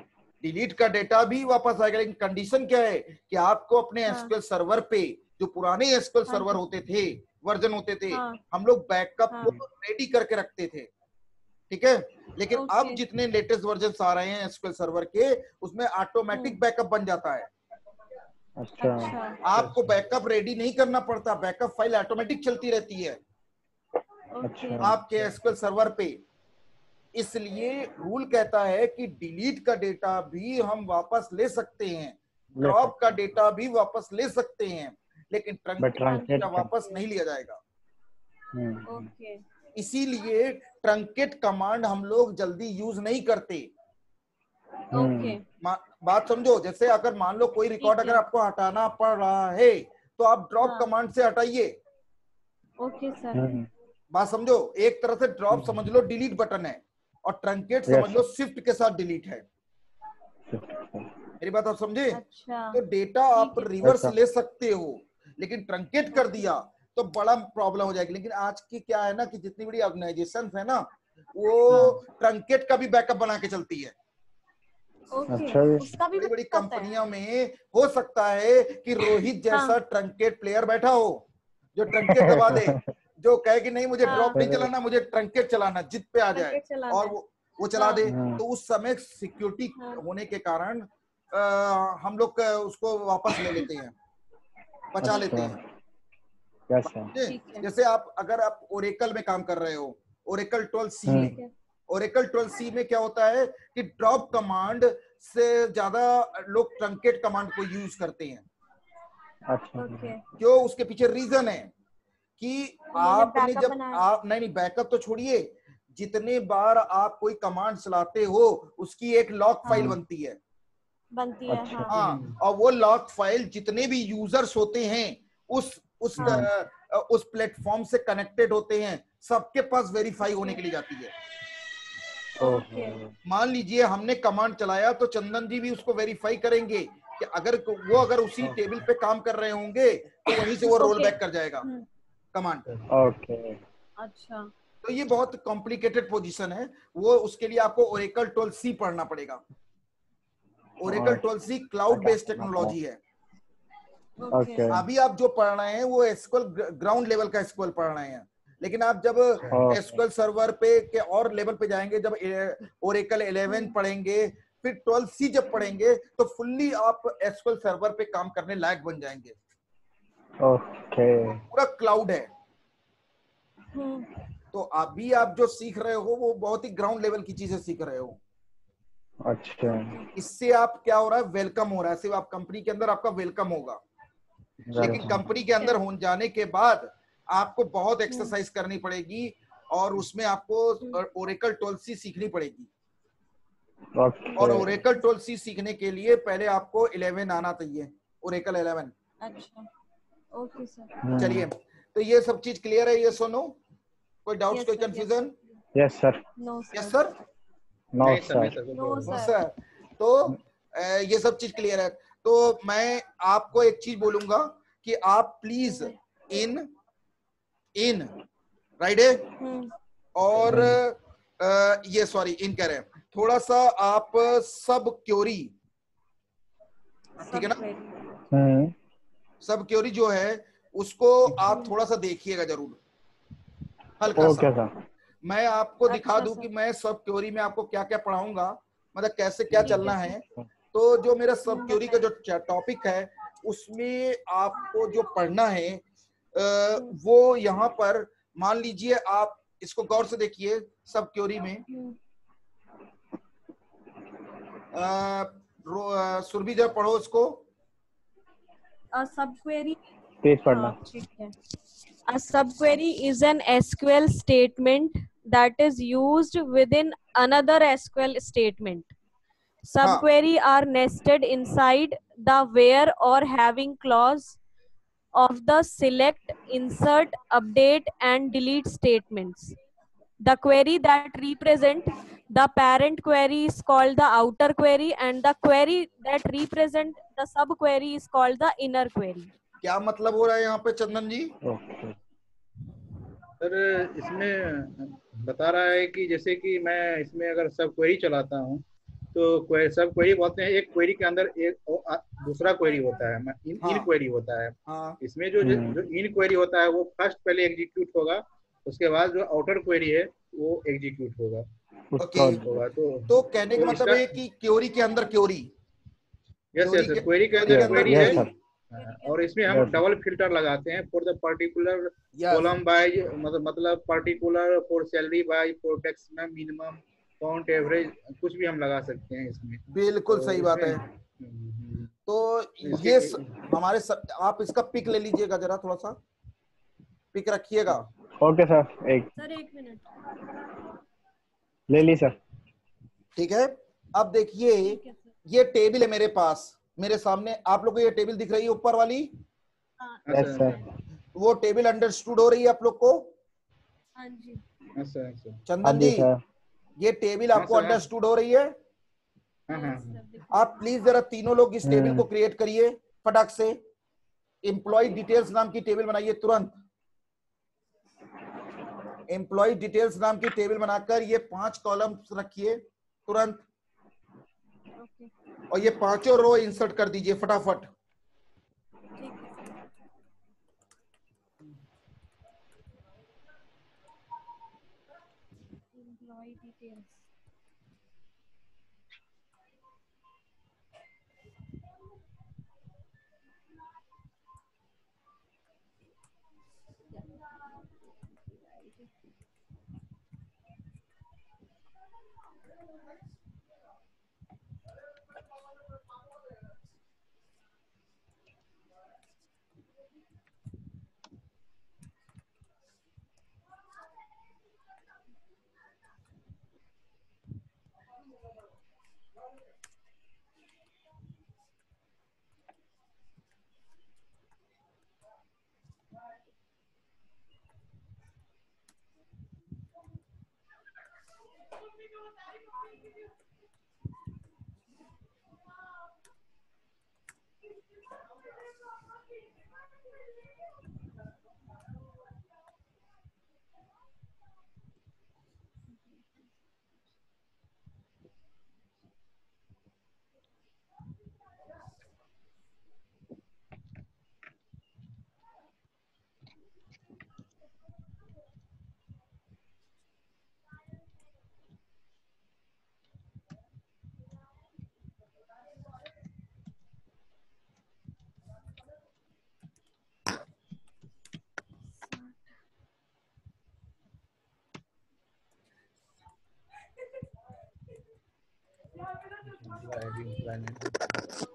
डिलीट का डेटा भी वापस आएगा, लेकिन कंडीशन क्या है कि आपको अपने हाँ। एसक्यूएल सर्वर पे जो पुराने एसक्यूएल हाँ सर्वर जी। होते थे, वर्जन होते थे, हाँ हम लोग बैकअप हाँ को रेडी करके रखते थे, ठीक है। लेकिन अब ओके जितने लेटेस्ट वर्जन आ रहे हैं एसक्यूएल सर्वर के, उसमें ऑटोमेटिक बैकअप बन जाता है। अच्छा अच्छा आपको बैकअप रेडी नहीं करना पड़ता, बैकअप फाइल ऑटोमेटिक चलती रहती है ओके अच्छा आपके एसक्यूएल सर्वर पे। इसलिए रूल कहता है कि डिलीट का डेटा भी हम वापस ले सकते हैं, ले ड्रॉप का सकते डेटा भी वापस ले सकते हैं, लेकिन बट ट्रंकेट का ट्रांसलेट डेटा वापस नहीं लिया जाएगा। ओके इसीलिए ट्रंकेट कमांड हम लोग जल्दी यूज नहीं करते। ओके बात समझो, जैसे अगर मान लो कोई रिकॉर्ड ठीक है। अगर आपको हटाना पड़ रहा है तो आप ड्रॉप हाँ। कमांड से हटाइए। ओके सर बात समझो, एक तरह से ड्रॉप समझ लो डिलीट बटन है, और ट्रंकेट समझ लो शिफ्ट के साथ डिलीट है। मेरी बात आप समझे? अच्छा तो डेटा आप ठीक है। रिवर्स अच्छा। ले सकते हो, लेकिन ट्रंकेट कर दिया तो बड़ा प्रॉब्लम हो जाएगी। लेकिन आज की क्या है ना कि जितनी बड़ी ऑर्गेनाइजेशन है ना, वो ट्रंकेट का भी बैकअप बना के चलती है। ओके अच्छा जी। उसका भी बड़ी बड़ी बैकअप है। कंपनियों में हो सकता है कि रोहित जैसा ट्रंकेट प्लेयर बैठा हो, जो ट्रंकेट दबा दे, जो कहे कि नहीं मुझे हाँ। ड्रॉप नहीं चलाना, मुझे ट्रंकेट चलाना, जिद पे आ जाए ट्रंकेट चलाना और है। वो चला हाँ। दे। हाँ। तो उस समय सिक्योरिटी हाँ। होने के कारण हम लोग उसको वापस ले लेते हैं, बचा लेते अच्छा हैं। यस समझे? ठीक है। जैसे आप अगर आप ओरेकल में काम कर रहे हो, ओरेकल 12C में, ठीक है। ओरेकल 12C में क्या होता है कि ड्रॉप कमांड से ज्यादा लोग ट्रंकेट कमांड को यूज करते हैं। अच्छा ओके जो उसके पीछे रीजन है कि उन्होंने आपने बैकअप जब बनाया। आप नहीं बैकअप तो छोड़िए, जितने बार आप कोई कमांड चलाते हो उसकी एक लॉग फाइल हाँ। बनती है। बनती है। अच्छा। हाँ हाँ, और वो लॉग फाइल जितने भी यूजर्स होते हैं उस प्लेटफॉर्म से कनेक्टेड होते हैं, सबके पास वेरीफाई होने के लिए जाती है। ओके मान लीजिए हमने कमांड चलाया तो चंदन जी भी उसको वेरीफाई करेंगे कि अगर उसी टेबल पे काम कर रहे होंगे तो वहीं से वो रोल ओके। बैक कर जाएगा कमांड। ओके अच्छा तो ये बहुत कॉम्प्लिकेटेड पोजीशन है, वो उसके लिए आपको ओरेकल 12C पढ़ना पड़ेगा। Oracle 12C cloud based technology है। ओके अभी आप जो पढ़ रहे हैं वो एसक्यूएल ग्राउंड लेवल का एसक्यूएल पढ़ रहे हैं, लेकिन आप जब एसक्यूएल सर्वर पे के और लेवल पे जाएंगे, जब ओरेकल 11 पढ़ेंगे, फिर 12C जब पढ़ेंगे तो फुल्ली आप एसक्यूएल सर्वर पे काम करने लायक बन जाएंगे। ओके पूरा क्लाउड है। तो अभी आप जो सीख रहे हो वो बहुत ही ग्राउंड लेवल की चीजें सीख रहे हो। अच्छा इससे आप क्या हो रहा है, वेलकम हो रहा है, सिर्फ आप कंपनी के अंदर आपका वेलकम होगा, लेकिन कंपनी के अंदर हो जाने के बाद आपको बहुत एक्सरसाइज करनी पड़ेगी और उसमें आपको ओरेकल 12C सीखनी पड़ेगी। और ओरेकल 12C सीखने के लिए पहले आपको 11 आना चाहिए, ओरेकल 11। अच्छा ओके सर। चलिए, तो ये सब चीज क्लियर है? ये सुनो, कोई डाउट्स, कोई confusion? Yes sir. No yes sir. Sir. No नहीं sir. Sir no no sir. Sir. तो ये सब चीज क्लियर है। तो मैं आपको एक चीज बोलूंगा कि आप प्लीज इन राइडे और ये सॉरी इन कह रहे हैं, थोड़ा सा आप सब क्योरी, ठीक है ना, सब क्योरी जो है उसको आप थोड़ा सा देखिएगा जरूर, हल्का ओके सा। सर। मैं आपको दिखा अच्छा दूं सर। कि मैं सब क्योरी में आपको क्या क्या पढ़ाऊंगा, मतलब कैसे क्या ठीक है चलना सर। है। तो जो मेरा सब क्योरी का जो टॉपिक है उसमें आपको जो पढ़ना है वो यहाँ पर मान लीजिए, आप इसको गौर से देखिए। सब क्योरी में सुरभि जब पढ़ो इसको। सबक्वेरी। तेज पढ़ना। ठीक है। A subquery is an SQL statement that is used within another SQL statement. Subquery are nested inside the where or having clause of the select, insert, update, and delete statements. The query that represent the parent query is called the outer query, and the query that represent the subquery is called the inner query. क्या मतलब हो रहा है यहाँ पे चंदन जी? Sir इसमें बता रहा है कि जैसे कि मैं इसमें अगर सब क्वेरी चलाता हूँ तो सब क्वेरी बोलते हैं, एक क्वेरी के अंदर एक दूसरा क्वेरी होता है, इन हाँ क्वेरी होता है। हाँ इसमें जो जो इन क्वेरी होता है वो फर्स्ट पहले एग्जीक्यूट होगा, उसके बाद जो आउटर क्वेरी है वो एग्जीक्यूट होगा ओके। होगा। तो कहने का तो मतलब इसका है कि क्योरी के अंदर क्योरी, यस क्योरी यस के क्वेरी के क्वेरी अंदर के अंदर क्वेरी है। Yes query. सर। और इसमें हम यस डबल फिल्टर लगाते हैं for the particular yes column by, मतलब particular for salary by, for maximum minimum count average, कुछ भी हम लगा सकते हैं इसमें। बिल्कुल तो सही बात इसमें है। तो इसके ये हमारे आप इसका पिक ले लीजिएगा, जरा थोड़ा सा पिक रखिएगा। ओके सर, एक सर 1 मिनट। ले ली सर। ठीक है। अब देखिए ठीक है सर। ये टेबल है मेरे पास, मेरे सामने आप लोग को ये टेबल दिख रही है ऊपर वाली, हाँ यस अच्छा सर। वो टेबल अंडरस्टूड हो रही है आप लोग को? हाँ जी। अच्छा अच्छा। हाँ चंदन जी जी सर। ये टेबल हाँ आपको सर, हाँ अंडरस्टूड हो रही है? हाँ हाँ यस हाँ। सर, दिख आप प्लीज जरा तीनों लोग इस टेबल को क्रिएट करिए फटाक से। एम्प्लॉय डिटेल्स नाम की टेबल बनाइए तुरंत। एम्प्लॉय डिटेल्स नाम की टेबल बनाकर ये 5 कॉलम्स रखिए तुरंत, ओके और ये 5 रो इंसर्ट कर दीजिए फटाफट। ठीक है सर। Employ details.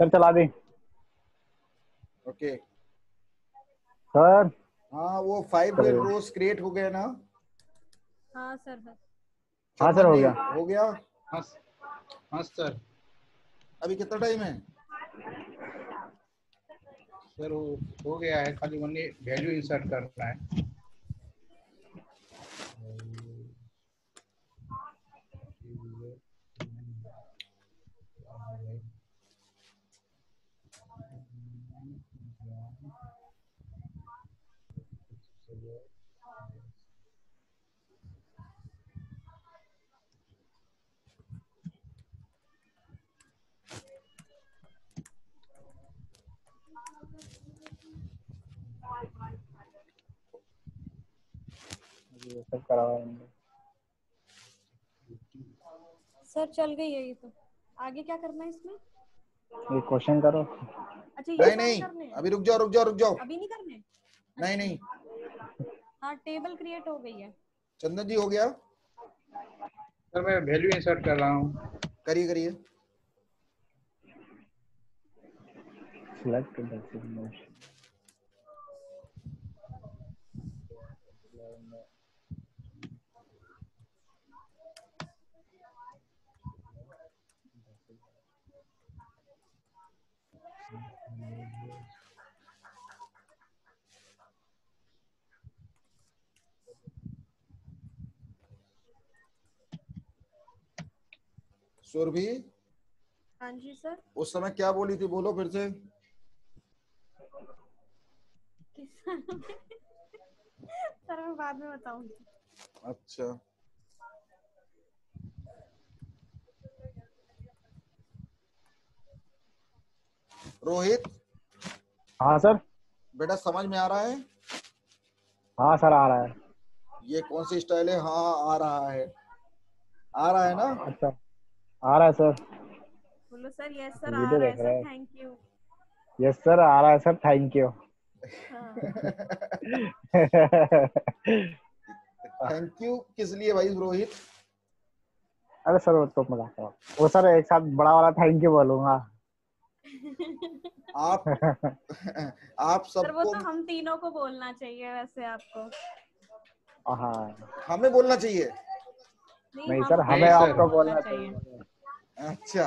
सर चला दी ओके सर। हाँ वो 5 रोज क्रिएट हो गए ना? हाँ सर बस। हाँ सर हो गया। हो गया। हाँ हाँ सर। अभी कितना टाइम है? सर हो गया है, खाली वनली वैल्यू इंसर्ट करना है। ये सब करवाएंगे। सर चल गई है ये तो। आगे क्या करना है इसमें? ये क्वेश्चन करो। अच्छा ये नहीं सारे नहीं, करने हैं? अभी रुक जाओ रुक जाओ रुक जाओ। अभी नहीं करने? नहीं नहीं, हाँ टेबल क्रिएट हो गई है। चंदन जी हो गया? सर मैं वैल्यू इंसर्ट कर रहा हूँ। करिए करिए। Select designation. सुरभि हाँ जी सर। उस समय क्या बोली थी, बोलो फिर से। सर मैं बाद में बताऊंगी। अच्छा रोहित। हाँ सर। बेटा समझ में आ रहा है? हाँ सर आ रहा है। ये कौन सी स्टाइल है? हाँ आ रहा है, आ रहा है ना? अच्छा आ रहा है सर। बोलो सर यस सर आ वीडियो रहा है देख सर रहे हैं। Thank you. यस सर आ रहा है सर, थैंक यू। हाँ थैंक यू किस लिए भाई रोहित? अरे सर वो तो मजाक कर रहा हूँ। वो सर एक साथ बड़ा वाला थैंक यू बोलूंगा। आप आप सर वो सबको तो हम तीनों को बोलना चाहिए वैसे आपको। हाँ हमें बोलना चाहिए। नहीं हम सर अपने हमें नहीं तीनों सर। को आपको बोलना बोलना चाहिए। चाहिए। अच्छा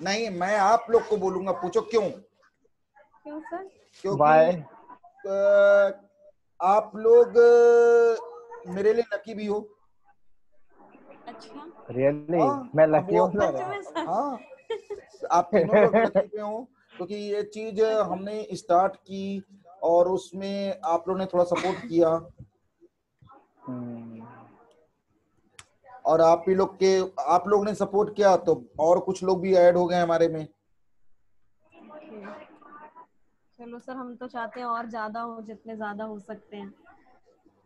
नहीं, मैं आप लोग को बोलूंगा। पूछो क्यों? क्यों सर? क्योंकि बाय। आप लोग मेरे लिए लकी भी हो। अच्छा रियली हाँ मैं अब लकी वो हूँ सर। सच में सर? हाँ आप तीनों लोग लकी पे हो, क्योंकि ये चीज हमने स्टार्ट की और उसमें आप लोगों ने थोड़ा सपोर्ट किया हम्म, और आप लोग ने सपोर्ट किया तो और कुछ लोग भी ऐड हो गए हमारे में। चलो सर हम तो चाहते हैं और ज्यादा हो, जितने ज्यादा हो सकते हैं।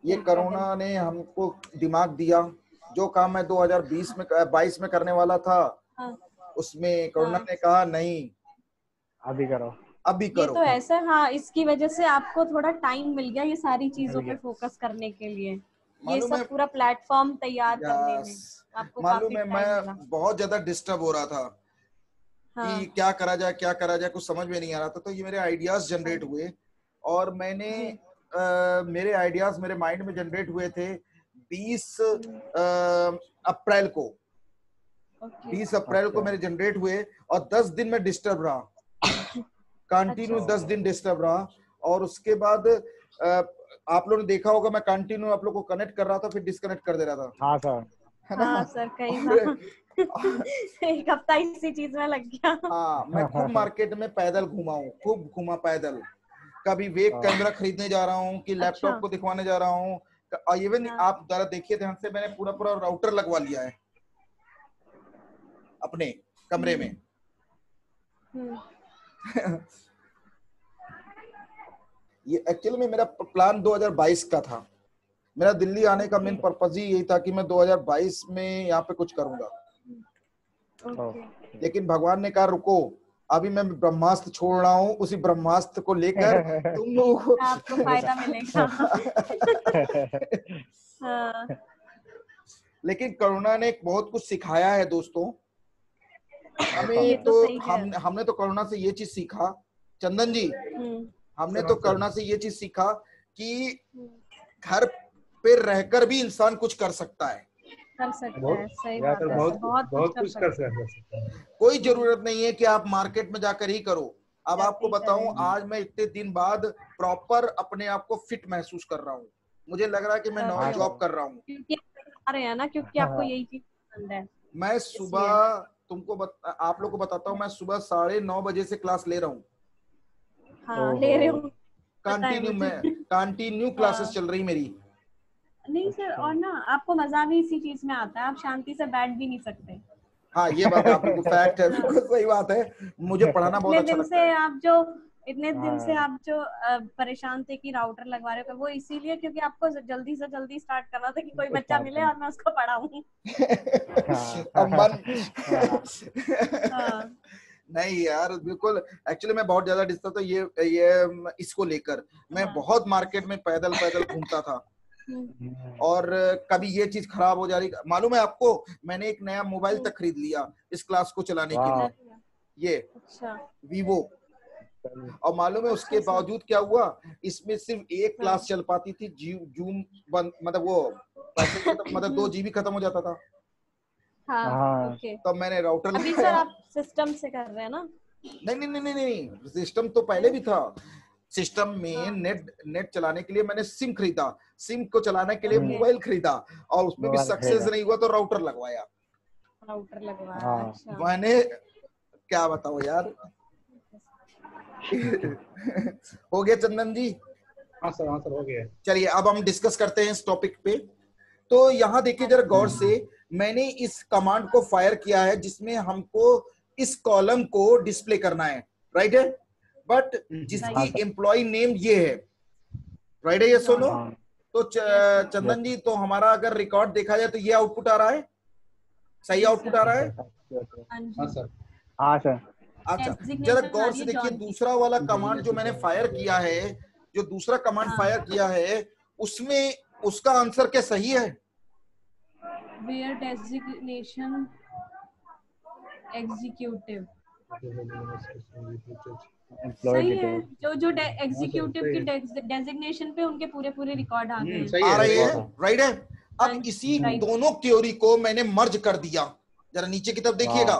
ये दिन पे कोरोना ने हमको दिमाग दिया। जो काम मैं 22 में करने वाला था, हाँ उसमें कोरोना हाँ ने कहा नहीं अभी करो। अभी ये करो। तो है सर। हाँ इसकी वजह से आपको थोड़ा टाइम मिल गया ये सारी मिल चीजों पे गया। फोकस करने के लिए। ये मालूम है? सब पूरा प्लेटफॉर्म तैयार करने में यस आपको मालूम काफी है, टाइम मिला। मैं बहुत ज्यादा डिस्टर्ब हो रहा था कि हाँ क्या करा जाए, कुछ समझ में नहीं आ रहा था। तो ये मेरे आइडियाज जनरेट हुए और मैंने जी मेरे आइडियाज मेरे माइंड में जनरेट हुए थे 20 अप्रैल को। ओके 20 अप्रैल को अच्छा मेरे जनरेट हुए और 10 दिन में डिस्टर्ब रहा, कंटिन्यू अच्छा 10 दिन डिस्टर्ब रहा। और उसके बाद आप लोगों ने देखा होगा मैं कंटिन्यू आप लोग को कनेक्ट कर रहा था, फिर डिस्कनेक्ट कर दे रहा था, हाँ सर। है ना? हाँ सर कई और बार एक हफ्ता इसी चीज में लग गया। हाँ मैं खूब मार्केट में पैदल घूमा हूँ, खूब घूमा पैदल। कभी वेब कैमरा खरीदने जा रहा हूँ कि अच्छा लैपटॉप को दिखवाने जा रहा हूँ। इवन हाँ आप जरा देखिए ध्यान से, मैंने पूरा पूरा राउटर लगवा लिया है अपने कमरे में। ये एक्चुअली में मेरा प्लान 2022 का था। मेरा दिल्ली आने का मेन ओके पर्पज ही यही था कि मैं 2022 में यहाँ पे कुछ करूंगा, ओके लेकिन भगवान ने कहा रुको, अभी मैं ब्रह्मास्त्र छोड़ रहा हूँ, उसी ब्रह्मास्त्र को लेकर तुम लोगों को आपको फायदा मिलेगा। हाँ लेकिन कोरोना ने बहुत कुछ सिखाया है दोस्तों। ये तो सही है। हमने तो कोरोना से ये चीज सीखा, चंदन जी, हमने तो कोरोना से ये चीज सीखा कि घर पे रहकर भी इंसान कुछ कर सकता है। कर सकता है, सही बात है, बहुत कुछ कर सकते हैं। कोई जरूरत नहीं है कि आप मार्केट में जाकर ही करो। अब आपको जाते बताऊं, करें। आज मैं इतने दिन बाद प्रॉपर अपने आप को फिट महसूस कर रहा हूँ। मुझे लग रहा है कि मैं नॉन जॉब कर रहा हूँ। क्योंकि आप आ रहे हैं ना, क्योंकि आपको यही चीज पसंद है। मैं सुबह आप लोग को बताता हूँ, मैं सुबह 9:30 बजे से क्लास ले रहा हूँ। हाँ, ले रहे हो। कंटिन्यू क्लासेस चल रही मेरी। नहीं सर, और ना आपको मजा भी इसी चीज में आता है, आप शांति से बैठ भी नहीं सकते। हाँ, ये बात आप बिल्कुल फैक्ट है, बिल्कुल सही बात है। मुझे पढ़ाना बहुत अच्छा लगता है। इतने दिन से आप जो परेशान थे कि राउटर लगवा रहे हो, वो इसीलिए क्योंकि आपको जल्दी से जल्दी स्टार्ट करना था कि कोई बच्चा मिले और मैं उसको पढ़ाऊं। अब मन नहीं यार, बिल्कुल। एक्चुअली मैं बहुत ज्यादा डिस्टर्ब था ये इसको लेकर। मैं बहुत मार्केट में पैदल घूमता था, और कभी ये चीज खराब हो जा रही। मालूम है आपको, मैंने एक नया मोबाइल तक खरीद लिया इस क्लास को चलाने के लिए, ये वीवो। और मालूम है उसके बावजूद क्या हुआ, इसमें सिर्फ एक क्लास चल पाती थी, जूम बंद, मतलब वो पैसे मतलब 2 GB खत्म हो जाता था। तो मैंने राउटर अभी सर आप सिस्टम से कर रहे हैं ना? नहीं, सिस्टम तो पहले भी था। सिस्टम में नेट चलाने के लिए मैंने सिम खरीदा, सिम को चलाने के लिए मोबाइल खरीदा, और उसमें भी सक्सेस नहीं हुआ तो राउटर लगवाया। अच्छा। मैंने क्या बताओ यार। हो गया चंदन जी? हाँ सर हो गया। चलिए अब हम डिस्कस करते हैं इस टॉपिक पे। तो यहाँ देखिए जरा गौर से, मैंने इस कमांड को फायर किया है जिसमें हमको इस कॉलम को डिस्प्ले करना है, राइट है? बट जिसकी एम्प्लॉय नेम ये है, राइट है? ये सुनो तो चंदन जी, तो हमारा अगर रिकॉर्ड देखा जाए तो ये आउटपुट आ रहा है, सही आउटपुट आ रहा है? हाँ सर। अच्छा, जरा गौर से देखिए दूसरा वाला कमांड जो मैंने फायर किया है, जो दूसरा कमांड फायर किया है, उसमें उसका आंसर क्या सही है? Where designation executive सही है। जो एग्जीक्यूटिव की डेजिग्नेशन पे उनके पूरे रिकॉर्ड आ गए, आ रही है, राइट है? अब इसी दोनों थ्योरी को मैंने मर्ज कर दिया। जरा नीचे की तरफ देखिएगा,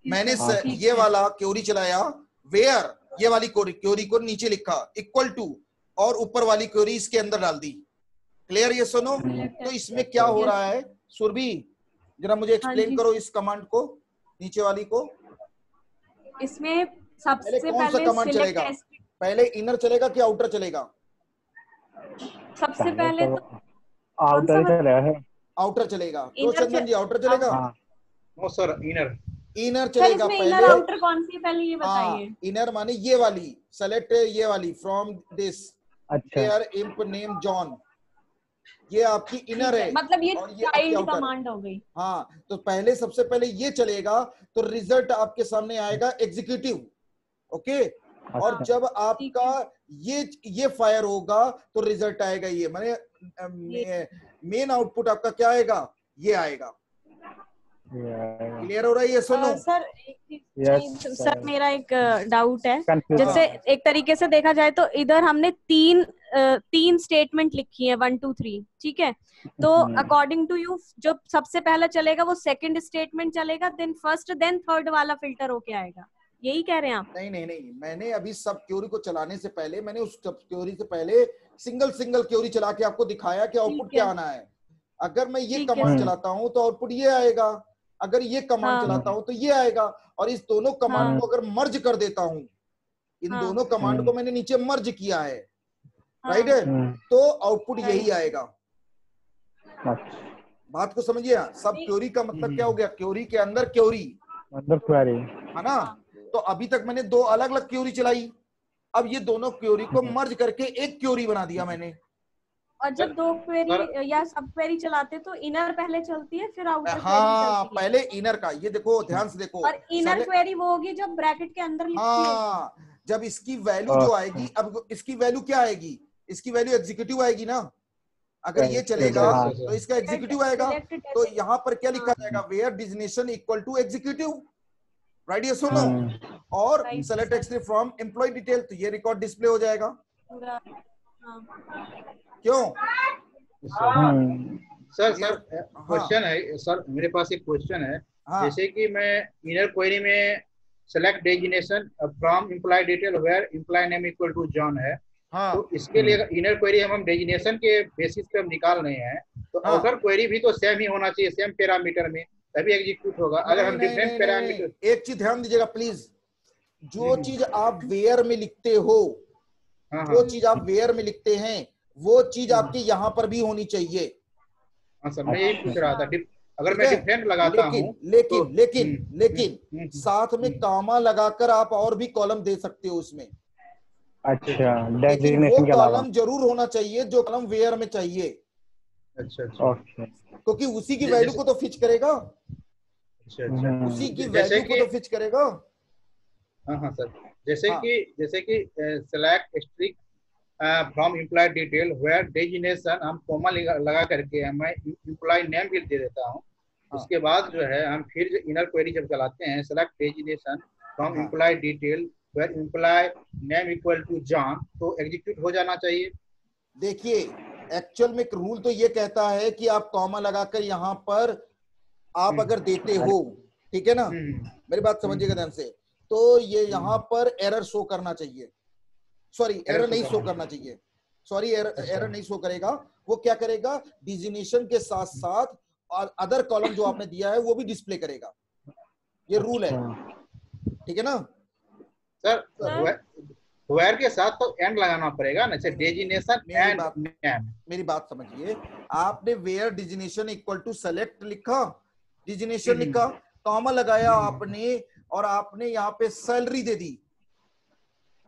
मैंने ये वाला क्योरी चलाया, वेयर ये वाली क्योरी को नीचे लिखा इक्वल टू, और ऊपर वाली क्योरी इसके अंदर डाल दी। क्लियर? ये सुनो तो इसमें क्या हो रहा है सुरभि, जरा मुझे एक्सप्लेन करो इस कमांड को, नीचे वाली को। इसमें सबसे कौन सा कमांड चलेगा? पहले इनर चलेगा कि आउटर चलेगा? सबसे पहले तो आउटर चलेगा। आउटर चलेगा। तो चंदन जी आउटर चलेगा? नो सर, इनर चलेगा पहले। इनर आउटर कौन सी पहले ये बताइए। इनर माने ये वाली, सेलेक्ट ये वाली from this where emp name John, ये आपकी इनर है, मतलब ये चाइल्ड आउटर कमांड हो गई। हाँ, तो पहले सबसे पहले ये चलेगा तो रिजल्ट आपके सामने आएगा एग्जीक्यूटिव, ओके। और जब आपका ये फायर होगा तो रिजल्ट आएगा ये, माने मेन आउटपुट आपका क्या आएगा? ये आएगा। क्लियर हो रहा है? ये सुनो सर मेरा एक डाउट है, जैसे एक तरीके से देखा जाए तो इधर हमने तीन स्टेटमेंट लिखी है, 1 2 3, ठीक है? तो अकॉर्डिंग टू यू जो सबसे पहला चलेगा वो सेकंड स्टेटमेंट चलेगा, देन फर्स्ट, देन थर्ड वाला फिल्टर होके आएगा, यही कह रहे हैं आप? नहीं, मैंने अभी सब क्योरी को चलाने से पहले मैंने उस सब क्योरी से पहले सिंगल क्योरी चला के आपको दिखाया कि आउटपुट क्या आना है। अगर मैं ये कमांड चलाता हूं तो आउटपुट ये आएगा, अगर ये कमांड चलाता हूं तो ये आएगा, और इस दोनों कमांड को अगर मर्ज कर देता हूं, इन दोनों कमांड को मैंने नीचे मर्ज किया है, राइट है? तो आउटपुट यही आएगा। बात को समझिए, सब क्योरी का मतलब क्या हो गया? क्योरी के अंदर क्योरी, है ना? तो अभी तक मैंने 2 अलग अलग क्योरी चलाई, अब ये दोनों क्योरी को मर्ज करके एक क्योरी बना दिया मैंने। और जब 2 क्वेरी या सब क्वेरी चलाते तो इनर पहले चलती है फिर आउटर क्वेरी चलती है। पहले इनर का, ये देखो ध्यान से देखो, और इनर क्वेरी वो होगी जब ब्रैकेट के अंदर लिखी है। जब इसकी वैल्यू जो आएगी, अब इसकी वैल्यू क्या आएगी? इसकी वैल्यू एग्जीक्यूटिव आएगी ना। अगर ये चलेगा तो इसका एग्जीक्यूटिव आएगा, तो यहाँ पर क्या लिखा जाएगा? Where designation equal to executive, right ये सुनो, और Right, सेलेक्ट sir. एक्सट्री फ्रॉम एम्प्लॉय डिटेल, तो ये रिकॉर्ड डिस्प्ले हो जाएगा। पूरा हाँ क्यों? सर ये सर क्वेश्चन है सर, मेरे पास एक क्वेश्चन है। हाँ जैसे कि मैं इनर क्वेरी में select designation from employ detail where employ name equal to John है, हाँ तो इसके लिए इनर क्वेरी हम डेजिग्नेशन के बेसिस पे हम निकाल रहे हैं, तो हाँ। आउटर क्वेरी भी तो सेम ही होना चाहिए, सेम पैरामीटर में, तभी एग्जीक्यूट होगा। अगर हम डिफरेंट नहीं, पैरामीटर, एक चीज ध्यान दीजिएगा प्लीज, जो हम्म। चीज आप वेयर में लिखते हो, हाँ जो हाँ चीज आप वेयर में लिखते हैं, वो चीज आपके यहाँ पर भी होनी चाहिए। हाँ सर, मैं यही पूछ रहा था। अगर ठीक मैं है, डिफरेंट लगाता हूँ लेकिन लेकिन तो लेकिन लेकिन साथ में कामा लगाकर आप और भी कॉलम दे सकते हो उसमें, अच्छा, लेकिन वो डेजिग्नेशन के अलावा। कॉलम जरूर होना चाहिए जो कॉलम वेयर में चाहिए, अच्छा अच्छा ओके। क्योंकि उसी की वैल्यू को तो फिच करेगा, अच्छा अच्छा उसी की जैसे वैल्यू को कि तो फिच करेगा। हाँ हाँ सर, जैसे हाँ कि select asterisk from employ detail where designation, हम कॉमा लगा करके मैं एम्प्लॉय नेम भी दे देता हूँ। हाँ उसके बाद जो है हम फिर जो इनर क्वेरी जब चलाते हैं, सेलेक्ट डेजिग्नेशन फ्रॉम हाँ। Employ detail where employ name equal to John, तो एग्जीक्यूट हो जाना चाहिए। देखिए, एक्चुअल में एक रूल तो ये कहता है कि आप कॉमा लगाकर यहाँ पर आप अगर देते हो, ठीक है ना, मेरी बात समझिएगा ध्यान से, तो ये यहाँ पर एरर शो करना चाहिए, सॉरी एरर नहीं शो करना चाहिए, सॉरी एरर नहीं शो करेगा। वो क्या करेगा, डिजिग्नेशन के साथ साथ और अदर कॉलम जो आपने दिया है वो भी डिस्प्ले करेगा, ये रूल है, ठीक है ना सर? वेयर के साथ तो एंड लगाना पड़ेगा ना, डेजिग्नेशन एंड नेम। मेरी बात समझिए, आपने where designation equal to select लिखा, डिजिग्नेशन लिखा, कॉमा लगाया आपने, और आपने यहाँ पे सैलरी दे दी,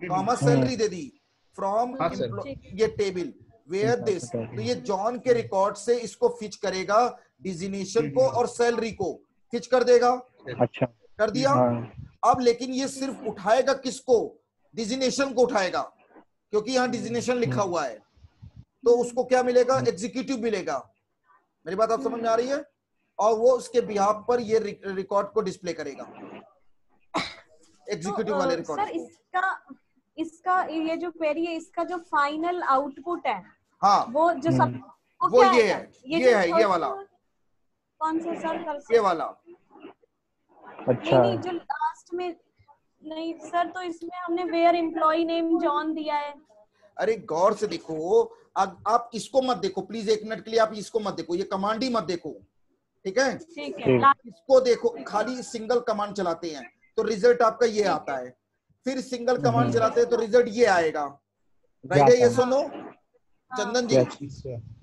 कॉमा सैलरी दे दी फ्रॉम ये टेबल वेयर दिस, तो ये जॉन के रिकॉर्ड से इसको फिच करेगा, डिजिग्नेशन को और सैलरी को फिच कर देगा। अच्छा, कर दिया। अब लेकिन ये सिर्फ उठाएगा किसको, डिजिग्नेशन को उठाएगा, क्योंकि यहाँ डिजिग्नेशन लिखा हुआ है, तो उसको क्या मिलेगा, एग्जीक्यूटिव मिलेगा। मेरी बात आप समझ में आ रही है? और वो उसके बिहाफ पर ये रिकॉर्ड को डिस्प्ले करेगा, एग्जीक्यूटिव वाले रिकॉर्ड। सर इसका ये जो क्वेरी है, इसका जो फाइनल आउटपुट है, हाँ वो जो सब वो ये है, ये वाला, कौन सा सर? ये वाला। अच्छा, नहीं जो लास्ट में, नहीं सर, तो इसमें हमने वेयर एम्प्लॉय नेम जॉन दिया है। अरे गौर से देखो, आप इसको मत देखो प्लीज, एक मिनट के लिए आप इसको मत देखो, ये कमांड ही मत देखो, ठीक है? ठीक है, इसको देखो, खाली सिंगल कमांड चलाते हैं तो रिजल्ट आपका ये आता है, फिर सिंगल कमांड चलाते हैं तो रिजल्ट ये आएगा, राइट है? ये सुनो चंदन जी,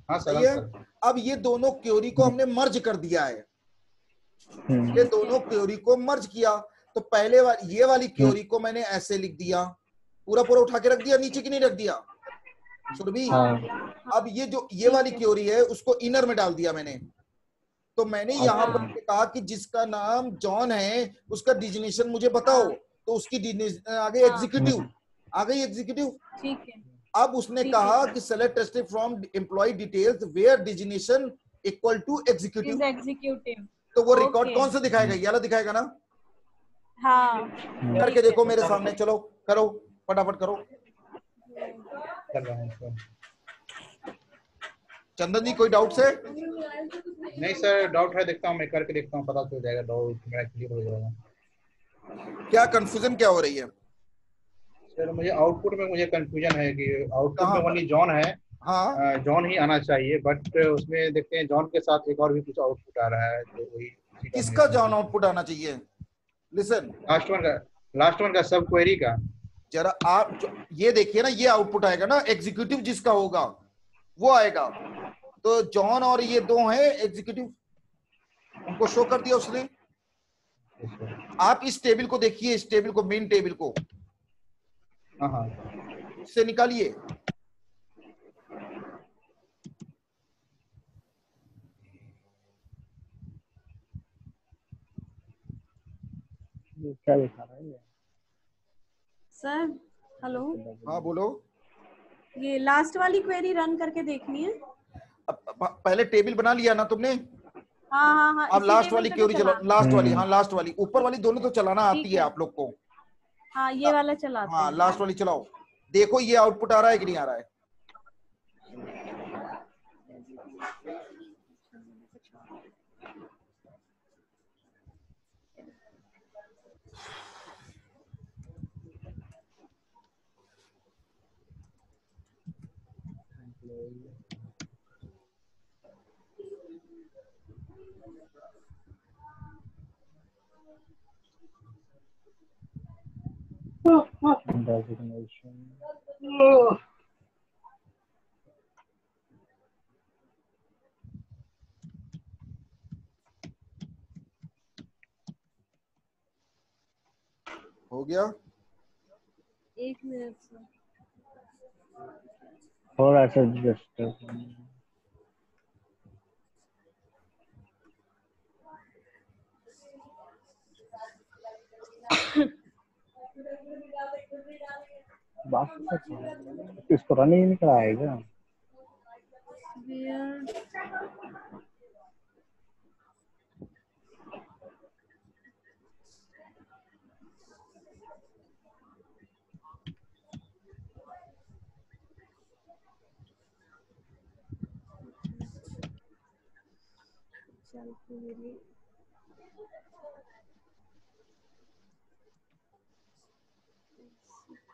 हाँ सही है। अब ये दोनों क्वेरी को हमने मर्ज कर दिया है, ये दोनों क्वेरी को मर्ज किया, तो पहले ये वाली क्वेरी को मैंने ऐसे लिख दिया, पूरा पूरा उठा के रख दिया नीचे, की नहीं रख दिया सुरभि? अब ये जो ये वाली क्वेरी है उसको इनर में डाल दिया मैंने, तो मैंने यहाँ पर कहा कि जिसका नाम जॉन है उसका डिजिग्नेशन मुझे बताओ, तो उसकी आगे एग्जीक्यूटिव आ गई, एग्जीक्यूटिव। ठीक है। अब उसने कहा कि select test from employ details where designation equal to executive, तो वो रिकॉर्ड कौन सा दिखाएगा, ये वाला दिखाएगा ना? हाँ, करके देखो मेरे सामने, चलो करो फटाफट करो। चंदन जी कोई डाउट है? नहीं सर, डाउट है, देखता हूँ मैं करके देखता हूँ, पता चल जाएगा, डाउट मेरा क्लियर हो जाएगा। क्या कंफ्यूजन क्या हो रही है सर? मुझे आउटपुट में मुझे कंफ्यूजन है कि आउटपुट में ओनली जॉन है, हाँ जॉन ही आना चाहिए, बट उसमें देखते हैं जॉन के साथ एक और भी कुछ आउटपुट आ रहा है, तो वही किसका जॉन आउटपुट आना चाहिए? लिसन, लास्ट वन का सब क्वेरी का, जरा आप ये देखिए ना, ये आउटपुट आएगा ना, एग्जीक्यूटिव जिसका होगा वो आएगा, तो जॉन और ये दो हैं एग्जीक्यूटिव, उनको शो कर दिया उसने। आप इस टेबल को देखिए, इस टेबल को, मेन टेबल को से निकालिए, क्या दिखा रहा है ये? सर हेलो, हाँ बोलो। ये लास्ट वाली क्वेरी रन करके देखनी है। अब पहले टेबल बना लिया ना तुमने? हाँ हाँ हाँ, अब इसी लास्ट टेबल वाली पे तो क्वेरी चला, चलाना। लास्ट वाली, हाँ लास्ट वाली, ऊपर वाली दोनों तो चलाना आती ठीक है है। आप लोग को। हाँ ये वाला चलाते हाँ हैं। लास्ट वाली चलाओ, देखो ये आउटपुट आ रहा है कि नहीं आ रहा है। डेजिग्नेशन हो गया। 1 मिनट सर। थोड़ा सा जस्ट इसको रन ही नहीं कराएगा।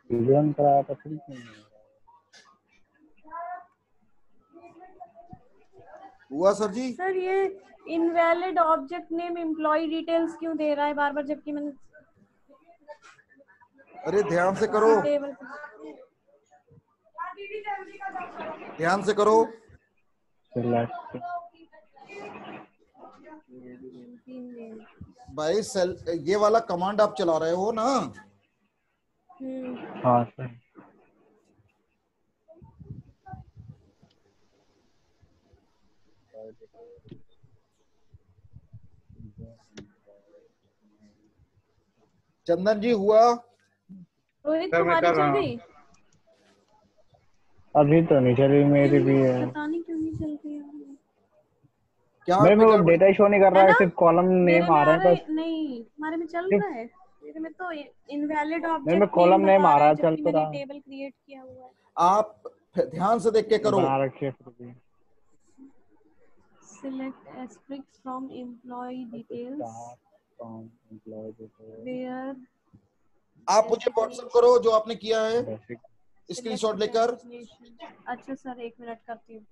रन कराया था फिर क्यों नहीं? हुआ सर जी? सर ये invalid object name employ details क्यों दे रहा है बार बार, जबकि मैंने अरे ध्यान से करो, टेबल ध्यान से करो। सिलेक्ट भाई सेल, ये वाला कमांड आप चला रहे हो ना? हाँ सर। चंदन जी हुआ? रोहित सर, मैं तुम्हारी कर चल रहा हूँ। गई? अभी तो नहीं चली, मेरी भी है। पता नहीं क्यों नहीं चल रही है। क्या मेरे में वो गड़बड़ी? डेटा शो नहीं कर रहा है, ना? सिर्फ कॉलम मेरे नेम में आ रहे आ हैं रहा बस। है, नहीं तुम्हारे में चल सिर्फ रहा है। मेरे में तो इनवैलिड मेरे में ऑब्जेक्ट कॉलम नेम नेम बता आ रहा रहा है, है, चल जबकि तो मैंने रहा। टेबल क्रिएट किया हुआ है। आप ध्यान से देख के करो। बना रखे फिर भी। Select asterisks from employee details where आप मुझे व्हाट्सएप करो जो आपने किया है, बेसिक स्क्रीनशॉट लेकर। अच्छा सर 1 मिनट करती हूँ।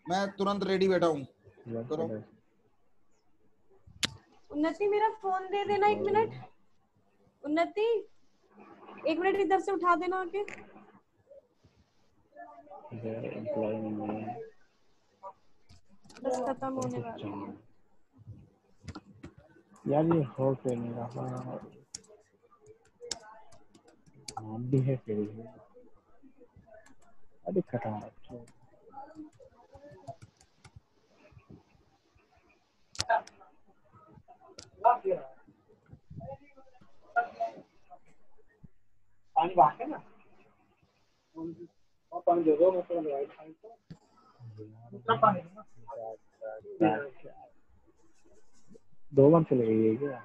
मैं तुरंत रेडी बैठा हूँ, करो। उन्नति मेरा फोन दे देना 1 मिनट। उन्नति 1 मिनट इधर से उठा देना आके। बस खत्म होने वाला है। यार ये हो क्यों नहीं रहा? नाम भी है फिर भी। अरे कटा रखे। पानी बाहर है ना? और पानी दे दो, मैं तो वाइट पानी तो कितना पानी है ना? 2 बार चले गई है क्या?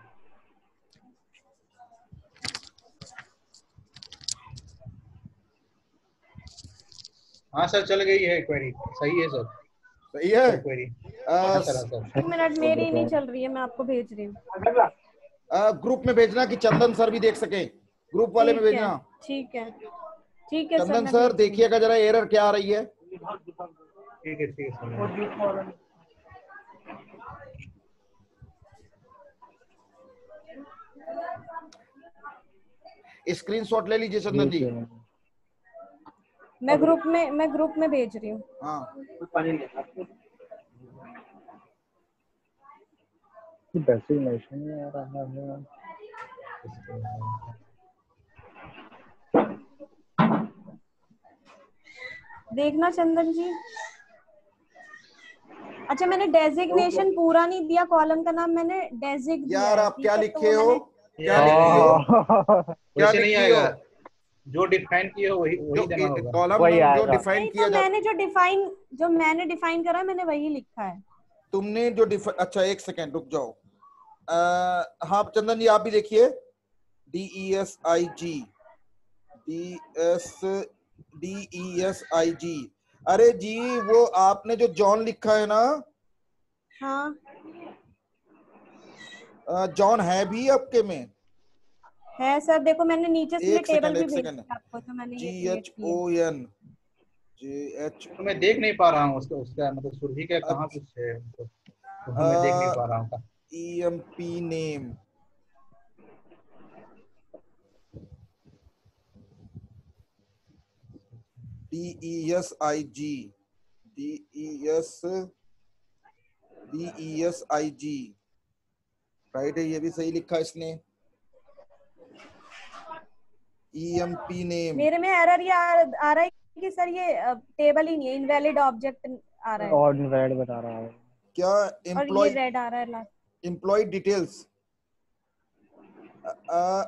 हाँ सर, चल गई है क्वेरी, सही है सर। सही है। क्वेरी हाँ सर, हाँ सर। 1 मिनट, मेरी नहीं चल रही है, मैं आपको भेज रही हूँ। ग्रुप में भेजना कि चंदन सर भी देख सके, ग्रुप वाले में ठीक है, भेजना। ठीक है, ठीक है सर, चंदन मैं सर भेज रही हूँ। देखिएगा जरा एरर क्या आ रही है। ठीक है सर। स्क्रीनशॉट ले लीजिए चंदन जी। मैं ग्रुप में भेज रही हूँ। हाँ बेसिक नहीं आ रहा है। देखना चंदन जी। अच्छा मैंने डेजिग्नेशन पूरा नहीं दिया, कॉलम का नाम मैंने डेजिग दिया यार है। आप ठीक क्या है, तो लिखे वो हो? मैंने क्या लिखी हो? क्या वैसे नहीं लिखी आएगा, हो? जो डिफाइन किए हो वही देना होगा। कॉलम वही जो आएगा। डिफाइन नहीं, किया तो जा, मैंने जो मैंने डिफाइन करा मैंने वही लिखा है। तुमने जो अच्छा एक सेकेंड रुक जाओ। हाँ चंदन जी आप भी देखिए, DESIG DESIG। अरे जी वो आपने जो जॉन लिखा है ना, हाँ जॉन है भी आपके में? है सर, देखो मैंने नीचे से ये एक टेबल भी सेकंड भेजी है आपको, जो मैंने ये क्रिएट की है। GHON JH। तो मैं देख नहीं पा रहा हूँ उसका उसका मतलब सुरभि का कहाँ कुछ है, तो मैं देख नहीं पा रहा हूँ। EMP नेम, DESIG राइट है, ये भी सही लिखा इसने। EMP नेम मेरे में एरर ये आ रहा है कि सर ये टेबल ही नहीं है, इनवैलिड ऑब्जेक्ट आ रहा है और इनवैलिड बता रहा है क्या? और ये एम्प्लॉय रेड आ रहा है लास्ट। Employ details.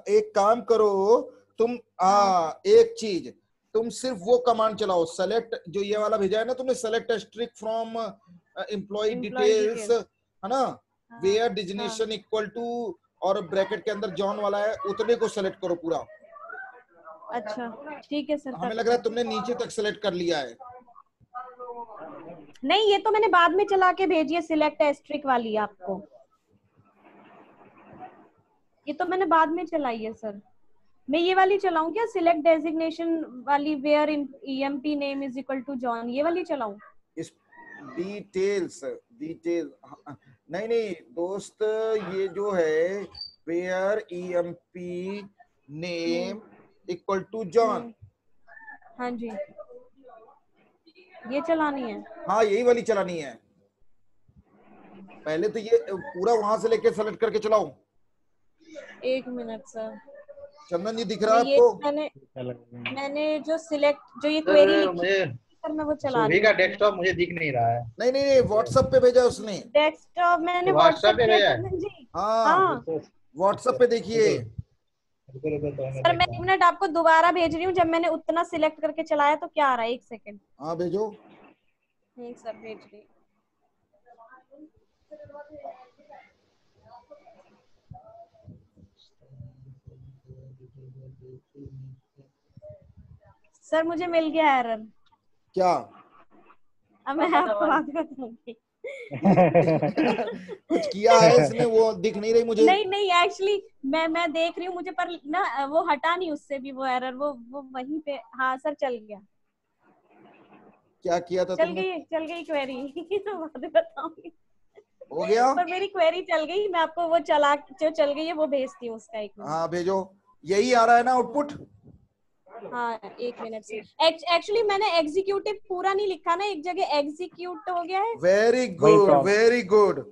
एक काम करो तुम, एक चीज, तुम सिर्फ वो कमांड चलाओ, सेलेक्ट, जो ये वाला भेजा है ना तुमने, select asterisk from employ details, है ना, वेयर डिजिग्नेशन इक्वल टू, और ब्रैकेट के अंदर जॉन वाला है, उतने को सेलेक्ट करो पूरा। अच्छा ठीक है सर। हमें लग रहा है तुमने नीचे तक सेलेक्ट कर लिया है। नहीं, ये तो मैंने बाद में चला के भेजी है, सिलेक्ट एस्ट्रिक वाली आपको, ये तो मैंने बाद में चलाई है सर। मैं ये वाली चलाऊं क्या, सिलेक्ट डेजिग्नेशन वाली, where in EMP name is equal to John, ये वाली चलाऊं? इस डिटेल्स नहीं नहीं दोस्त, ये जो है where EMP name equal to John, हाँ जी ये चलानी है। हाँ यही वाली चलानी है। पहले तो ये पूरा वहां से लेके सेलेक्ट करके चलाओ। एक मिनट सर, चंदन जी दिख रहा है ये आपको? मैंने जो सिलेक्ट, जो ये क्वेरी लिखी मुझे सर, मैं वो चला सुरभि रही का हूँ। डेस्कटॉप मुझे दिख नहीं रहा है। नहीं नहीं नहीं, व्हाट्सएप पे भेजा उसने। डेस्कटॉप मैंने व्हाट्सएप व्हाट्सएप पे किया भेजा है? चंदन जी। हाँ व्हाट्सएप पे देखिए। सर मैं 1 मिनट आपको दोबारा भेज रही हूँ, जब मैंने उतना सिलेक्ट करके चलाया तो क्या आ रहा है, 1 सेकंड। हाँ भेजो। एक सर भेज रही। सर मुझे मिल गया एरर। क्या? अब मैं आपको बात बताऊंगी। कुछ किया है इसने, वो दिख नहीं रही मुझे। नहीं नहीं, एक्चुअली मैं देख रही हूँ, मुझे पर ना वो हटा नहीं उससे भी वो एरर, वो वहीं पे। हाँ सर चल गया। क्या किया था तुमने? चल गई क्वेरी। तो बाद में बताऊंगी। हो गया? पर मेरी क्वेरी चल गई, मैं आपको वो जो चल गई है वो भेजती हूँ उसका। 1 मिनट। हाँ भेजो, यही आ रहा है ना आउटपुट? हाँ 1 मिनट से। एक्चुअली मैंने एग्जीक्यूटिव पूरा नहीं लिखा ना, एक जगह एग्जीक्यूट हो गया है। Very good very good.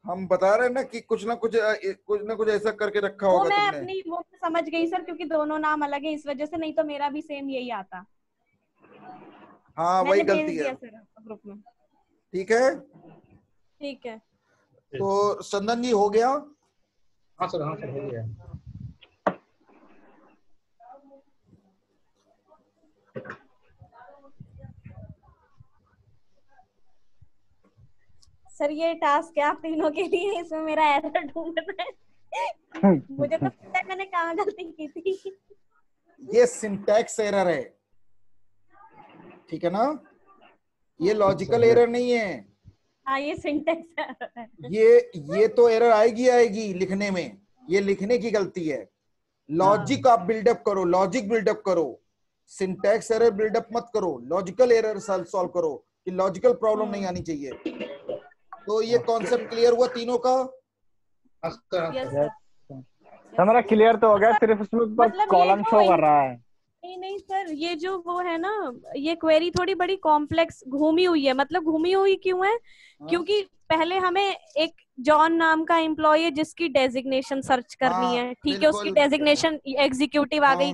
हम बता रहे हैं ना कि कुछ ना कुछ ऐसा करके रखा वो होगा मैं तुमने। अपनी वो समझ गई सर, क्योंकि दोनों नाम अलग है इस वजह से, नहीं तो मेरा भी सेम यही आता। हाँ वही गलती है सर ग्रुप में। ठीक है ठीक है तो चंदन जी हो गया? हाँ सर हो गया। सर ये टास्क है आप तीनों के लिए, इसमें मेरा एरर ढूंढना है। मुझे तो पता है मैंने कहाँ गलती की थी। ये सिंटैक्स एरर है, ठीक है ना, ये लॉजिकल एरर नहीं है। हाँ ये सिंटैक्स एरर है। ये तो एरर आएगी लिखने में, ये लिखने की गलती है। लॉजिक आप बिल्डअप करो, लॉजिक बिल्डअप करो, सिंटैक्स एरर बिल्डअप मत करो, लॉजिकल एरर सॉल्व करो कि लॉजिकल प्रॉब्लम नहीं आनी चाहिए। तो ये कॉन्सेप्ट क्लियर हुआ तीनों का? हमारा क्लियर तो हो गया, सिर्फ उसमें मतलब कॉलम शो कर रहा है। नहीं सर, ये जो वो है ना, ये क्वेरी थोड़ी बड़ी कॉम्प्लेक्स घूमी हुई है। मतलब घूमी हुई क्यों है? क्योंकि पहले हमें एक जॉन नाम का एम्प्लॉय है जिसकी डेजिग्नेशन सर्च करनी है, ठीक है, उसकी डेजिग्नेशन एग्जीक्यूटिव आ गई।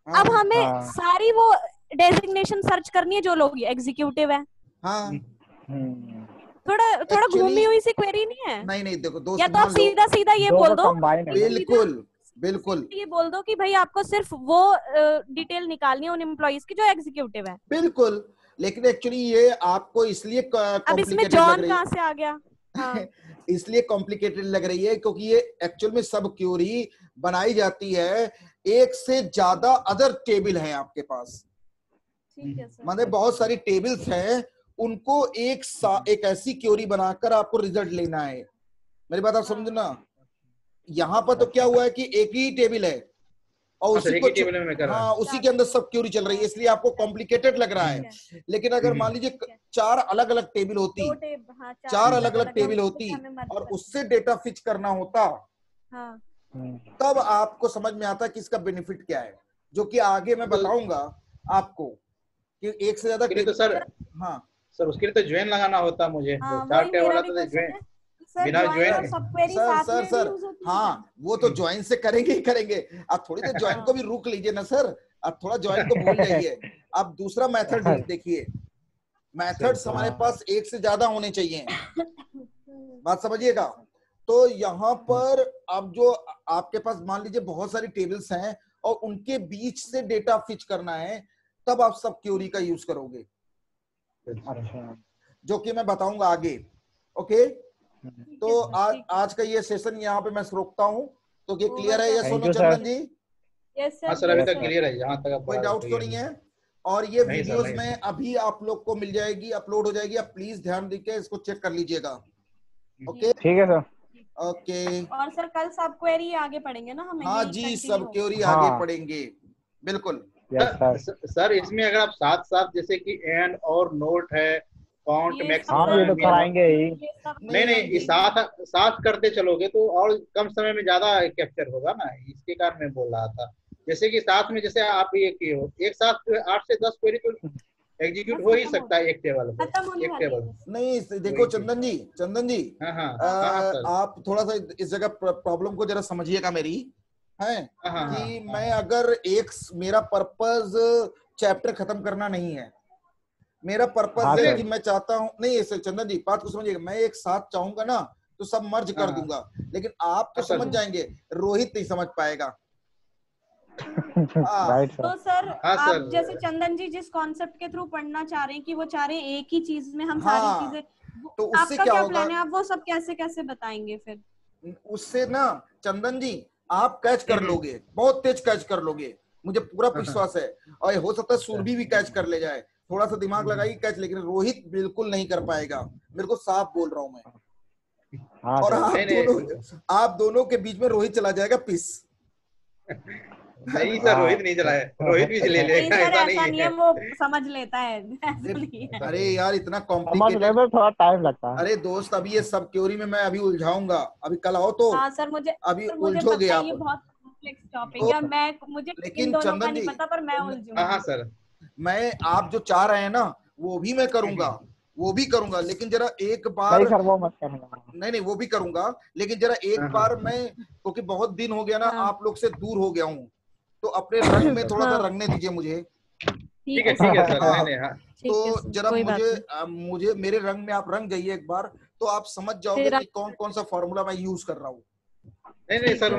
अब हमें सारी वो डेजिग्नेशन सर्च करनी है जो लोग एग्जीक्यूटिव है। थोड़ा घूमी हुई सी क्वेरी नहीं है? नहीं देखो दोस्त, या तो आप सीधा ये बोल दो, बिल्कुल ये बोल दो कि भाई आपको सिर्फ वो डिटेल निकालनी है उन एम्प्लॉइज की जो एग्जीक्यूटिव है। बिल्कुल, लेकिन एक्चुअली ये आपको इसलिए अब इसमें जॉन कहाँ से आ गया? हाँ। इसलिए कॉम्प्लिकेटेड लग रही है क्योंकि ये एक्चुअल में सब क्यूरी बनाई जाती है, एक से ज्यादा अदर टेबल हैं आपके पास, ठीक है सर। मतलब बहुत सारी टेबल्स हैं, उनको एक ऐसी क्यूरी बनाकर आपको रिजल्ट लेना है। मेरी बात आप समझो ना। यहाँ पर तो क्या हुआ है कि एक ही टेबल है और उसी को हाँ उसी के अंदर सब क्यूरी चल रही है, इसलिए आपको कॉम्प्लिकेटेड लग रहा है। लेकिन अगर मान लीजिए 4 अलग अलग टेबल होती, 4 अलग अलग टेबल होती और उससे डेटा फिक्स करना होता, हाँ। तब आपको समझ में आता कि इसका बेनिफिट क्या है, जो कि आगे मैं बताऊंगा आपको कि एक से ज्यादा तो सर हाँ सर उसके लिए तो ज्वाइन लगाना होता मुझे, हाँ, 4 टेबल वाला वही तो मेरा ज्वाइन भी क्वेश्चन है। बिना ज्वाइन सर हाँ वो तो ज्वाइन से करेंगे ही करेंगे, आप थोड़ी देर ज्वाइन को भी रोक लीजिए ना सर, आप थोड़ा ज्वाइन को भूल जाइए। आप दूसरा मेथड देखिए, मेथड्स हमारे पास एक से ज्यादा होने चाहिए, बात समझिएगा। तो यहाँ पर अब जो आपके पास मान लीजिए बहुत सारी टेबल्स हैं और उनके बीच से डेटा फिच करना है, तब आप सब क्यूरी का यूज करोगे, जो कि मैं बताऊंगा आगे। ओके, तो आज का ये सेशन यहाँ पे मैं रोकता हूँ। तो ये क्लियर है? यस सोनू चंदन जी? यस हाँ सर, अभी तक क्लियर है, यहाँ तक कोई डाउट तो नहीं है? और ये वीडियोस में अभी आप लोग को मिल जाएगी, अपलोड हो जाएगी, आप प्लीज ध्यान देके इसको चेक कर लीजिएगा। ओके ठीक है सर। ओके, और सर कल सब क्वेरी आगे पढ़ेंगे ना हमें? हाँ जी, सब क्वेरी आगे पढ़ेंगे, बिल्कुल। सर इसमें अगर आप साथ साथ जैसे कि एंड और नोट है, काउंट, मैक्सिमम, ये तो कराएंगे ही। नहीं साथ करते चलोगे तो और कम समय में ज्यादा कैप्चर होगा ना, इसके कारण मैं बोल रहा था। जैसे कि साथ में जैसे आप ये किए हो, एक साथ 8 से 10 क्वेरी तो एग्जीक्यूट हो ही सकता है एक टेबल पे। नहीं देखो चंदन जी, आप थोड़ा सा इस जगह प्रॉब्लम को जरा समझिएगा मेरी, है कि मैं अगर मेरा पर्पस चैप्टर खत्म करना नहीं है, मेरा पर्पस है कि मैं चाहता हूं, नहीं ऐसे चंदन जी बात को समझिएगा, मैं एक साथ चाहूंगा ना तो सब मर्ज कर दूंगा, लेकिन आप तो समझ जाएंगे, रोहित नहीं समझ पाएगा। तो सर आप जैसे चंदन जी जिस कॉन्सेप्ट के थ्रू पढ़ना चाह रहे हैं कि वो चाह रहे हैं एक ही चीज में हम सारी चीजें, तो उससे आपका क्या प्लान है? आप वो सब कैसे कैसे बताएंगे फिर? उससे ना चंदन जी आप कैच कर लोगे, बहुत तेज कैच कर लोगे, मुझे पूरा विश्वास है। और हो सकता है सूरभी भी कैच कर ले जाए, थोड़ा सा दिमाग लगाइए कैच, लेकिन रोहित बिल्कुल नहीं कर पाएगा, मेरे को साफ बोल रहा हूं मैं। और आप दोनों के बीच में रोहित चला जाएगा पीस। नहीं सर, रोहित नहीं चला है, रोहित भी ले लेगा, ऐसा नहीं है, वो समझ लेता है। अरे यार इतना कॉम्प्लिकेटेड, थोड़ा टाइम लगता है। अरे दोस्त अभी ये सब क्यूरी में मैं अभी उलझाऊंगा, अभी कल आओ तो हाँ सर, मुझे अभी उलझोगे आप। ये बहुत कॉम्प्लेक्स टॉपिक है, मुझे इन दोनों का नहीं पता, पर मैं उलझूंगा। हाँ सर, मैं आप जो चाह रहे हैं ना वो भी मैं करूंगा, वो भी करूंगा, लेकिन जरा एक बार नहीं सर वो मत करना। नहीं वो भी करूंगा, लेकिन जरा एक बार मैं, क्योंकि बहुत दिन हो गया ना आप लोग से दूर हो गया हूँ, तो अपने रंग में थोड़ा सा रंगने दीजिए मुझे। ठीक है सर। तो जरा मुझे मेरे रंग में आप रंग जाइए एक बार, तो आप समझ जाओगे कि कौन कौन सा फॉर्मूला मैं यूज कर रहा हूँ। नहीं सर,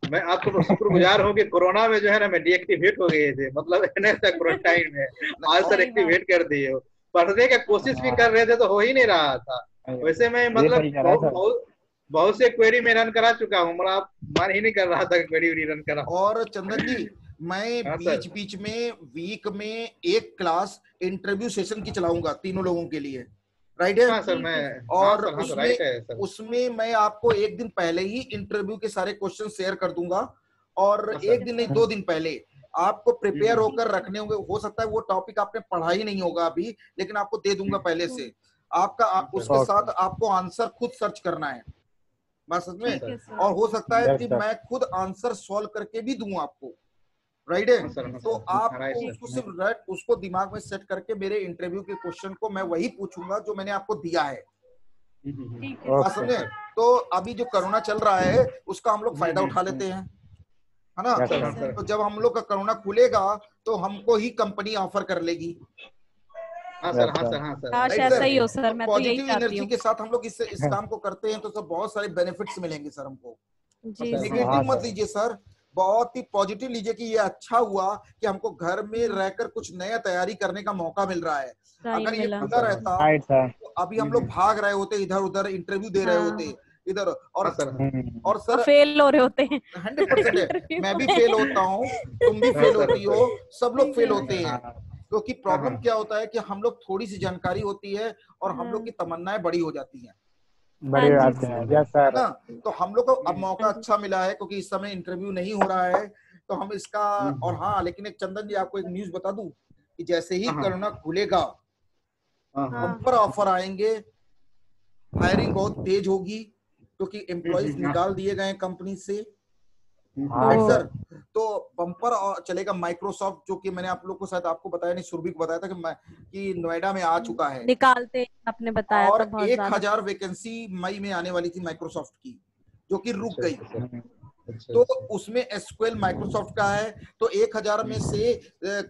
मैं आपको शुक्रगुजार हूँ कि कोरोना में जो है ना मैं डीएक्टिवेट हो गए थे, मतलब क्वारंटाइन में, आज सर एक्टिवेट कर दिए हो। पढ़ने का कोशिश भी कर रहे थे तो हो ही नहीं रहा था। वैसे मैं मतलब बहुत से क्वेरी में रन करा चुका हूँ, मतलब आप मान ही नहीं कर रहा था क्वेरी रन करा। और चंदन जी मैं बीच बीच में वीक में एक क्लास इंटरव्यू सेशन की चलाऊंगा तीनों लोगों के लिए, राइट है? हाँ सर, मैं और उसमें मैं आपको एक दिन पहले ही इंटरव्यू के सारे क्वेश्चन शेयर कर दूंगा, और एक दिन नहीं 2 दिन पहले आपको प्रिपेयर होकर रखने होंगे। हो सकता है वो टॉपिक आपने पढ़ा ही नहीं होगा अभी, लेकिन आपको दे दूंगा पहले से, आपका उसके साथ आपको आंसर खुद सर्च करना है, बात सच में। और हो सकता है कि मैं खुद आंसर सॉल्व करके भी दूं आपको, राइट है? तो आप उसको सिर्फ उसको दिमाग में सेट करके मेरे इंटरव्यू के क्वेश्चन को मैं वही पूछूंगा जो मैंने आपको दिया है, बात समझे? तो अभी जो कोरोना चल रहा है उसका हम लोग फायदा उठा लेते हैं, है ना? तो जब हम लोग का कोरोना खुलेगा तो हमको ही कंपनी ऑफर कर लेगी। सही हो सर, मैं तो यही चाहती हूं। पॉजिटिव एनर्जी के साथ हम लोग इस काम को करते हैं तो सब बहुत सारे बेनिफिट्स मिलेंगे सर हमको। नेगेटिव मत लीजिए सर, बहुत ही पॉजिटिव लीजिए कि ये अच्छा हुआ कि हमको घर में रहकर कुछ नया तैयारी करने का मौका मिल रहा है। अगर ये खुला रहता तो अभी हम लोग भाग रहे होते, इधर उधर इंटरव्यू दे रहे होते इधर, और हाँ सर। और सर फेल हो रहे होते हैं 100% है, मैं भी फेल होता हूँ, तुम भी फेल होती हो, सब लोग फेल होते हैं। क्योंकि प्रॉब्लम क्या होता है कि हम लोग थोड़ी सी जानकारी होती है और हम लोग की तमन्नाएं बड़ी हो जाती हैं, बड़ी हाँ जी, बात है। यस है सर। ना। तो हम लोग को अब मौका अच्छा मिला है, क्योंकि इस समय इंटरव्यू नहीं हो रहा है, तो हम इसका, और हाँ लेकिन एक चंदन जी आपको एक न्यूज बता दूं कि जैसे ही कोरोना खुलेगा बम्पर ऑफर आएंगे, हायरिंग बहुत तेज होगी, क्योंकि एम्प्लॉइज निकाल दिए गए कंपनी से, हाँ राइट सर। सर। तो बम्पर चलेगा। माइक्रोसॉफ्ट, जो कि मैंने आप लोग को शायद आपको बताया नहीं, सुरभि को बताया था कि नोएडा में आ चुका है, निकालते आपने बताया और था बहुत 1000 वैकेंसी मई में आने वाली थी माइक्रोसॉफ्ट की, जो कि रुक गई। अच्छा, तो उसमें एसक्यूएल माइक्रोसॉफ्ट का है, तो 1000 में से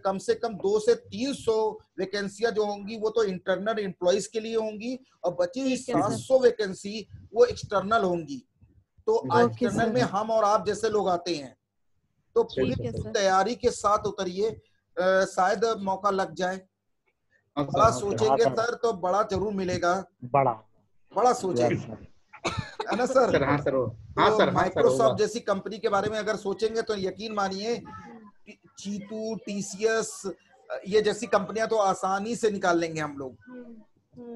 कम 200 से 300 वैकेंसियां जो होंगी वो तो इंटरनल एम्प्लॉइज के लिए होंगी, और बची हुई ठीक है सर। 700 वैकेंसी वो एक्सटर्नल होंगी। तो ओके एक्सटर्नल सर। में हम और आप जैसे लोग आते हैं, तो पूरी ठीक है सर। तैयारी के साथ उतरिए, शायद मौका लग जाए। हाँ बड़ा सर। सोचेंगे हाँ सर। सर तो बड़ा जरूर मिलेगा, बड़ा। बड़ा सोचे, यस सर। है ना सर। सर हाँ सर, हाँ तो सर, हाँ सर होगा। माइक्रोसॉफ्ट जैसी कंपनी के बारे में अगर सोचेंगे तो यकीन मानिए, चीतू, टीसीएस, ये जैसी कंपनियां तो आसानी से निकाल लेंगे हम लोग।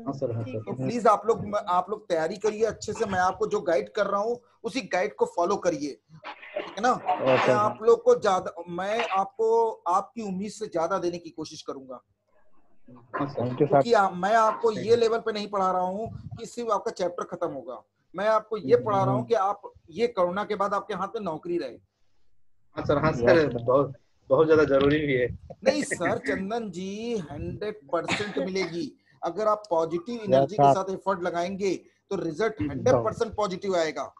हाँ सर, हाँ ठीक तो सर। है प्लीज आप लोग तैयारी करिए अच्छे से, मैं आपको जो गाइड कर रहा हूँ उसी गाइड को फॉलो करिए, ठीक है ना। मैं आप लोग को मैं आपको आपकी उम्मीद से ज्यादा देने की कोशिश करूंगा, हाँ सर। Thank you sir. क्योंकि मैं आपको ये लेवल पे नहीं पढ़ा रहा हूँ कि सिर्फ आपका चैप्टर खत्म होगा, मैं आपको ये पढ़ा रहा हूँ कि आप ये कोरोना के बाद आपके हाथ में नौकरी रहे। हाँ सर, हाँ सर, बहुत बहुत ज्यादा जरूरी भी है। नहीं सर चंदन जी, 100% मिलेगी। अगर आप पॉजिटिव यस एनर्जी के सर। साथ एफर्ट लगाएंगे तो रिजल्ट 100% पॉजिटिव आएगा।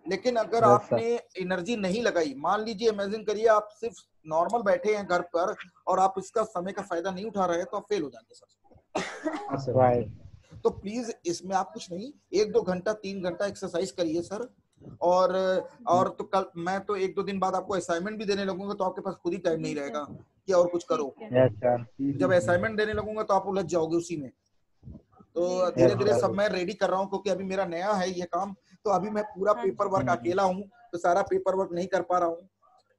लेकिन अगर आपने एनर्जी नहीं लगाई, मान लीजिए इमेजिन करिए आप सिर्फ नॉर्मल बैठे हैं घर पर और आप इसका समय का फायदा नहीं उठा रहे, तो आप फेल हो जाएंगे सर। हाँ सर। राइट। तो प्लीज इसमें आप कुछ नहीं, 1-2 घंटा 3 घंटा एक्सरसाइज करिए सर। और तो कल मैं तो 1-2 दिन बाद आपको असाइनमेंट भी देने लगूंगा, तो आपके पास खुद ही टाइम नहीं रहेगा कि और कुछ करो। Yes sir. जब असाइनमेंट देने लगूंगा तो आप उलझ जाओगे उसी में। तो धीरे धीरे सब मैं रेडी कर रहा हूँ, क्योंकि अभी मेरा नया है ये काम, तो अभी मैं पूरा पेपर वर्क अकेला हूँ, तो सारा पेपर वर्क नहीं कर पा रहा हूँ,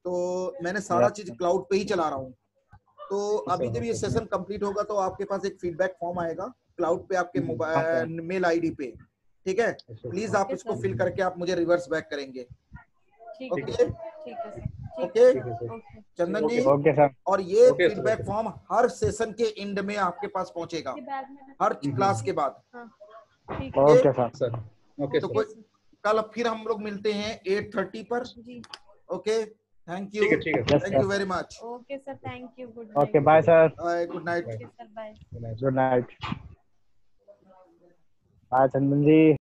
तो मैंने सारा चीज क्लाउड पे ही चला रहा हूँ। तो अभी जब ये सेशन कंप्लीट होगा तो आपके पास एक फीडबैक फॉर्म आएगा क्लाउड पे, आपके मोबाइल मेल आईडी पे, ठीक है। प्लीज आप इसको फिल करके आप मुझे रिवर्स बैक करेंगे। Okay okay Chandan ji. Okay sir. और ये फीडबैक फॉर्म हर सेशन के एंड में आपके पास पहुंचेगा, हर क्लास के बाद। Okay sir. ओके तो सर। कोई कल फिर हम लोग मिलते हैं 8:30 पर। ओके, थैंक यू, ठीक है। Thank you very much. Okay sir, thank you, good okay bye sir. Bye, good night. Sir, bye. Good night. Bye Chandan ji.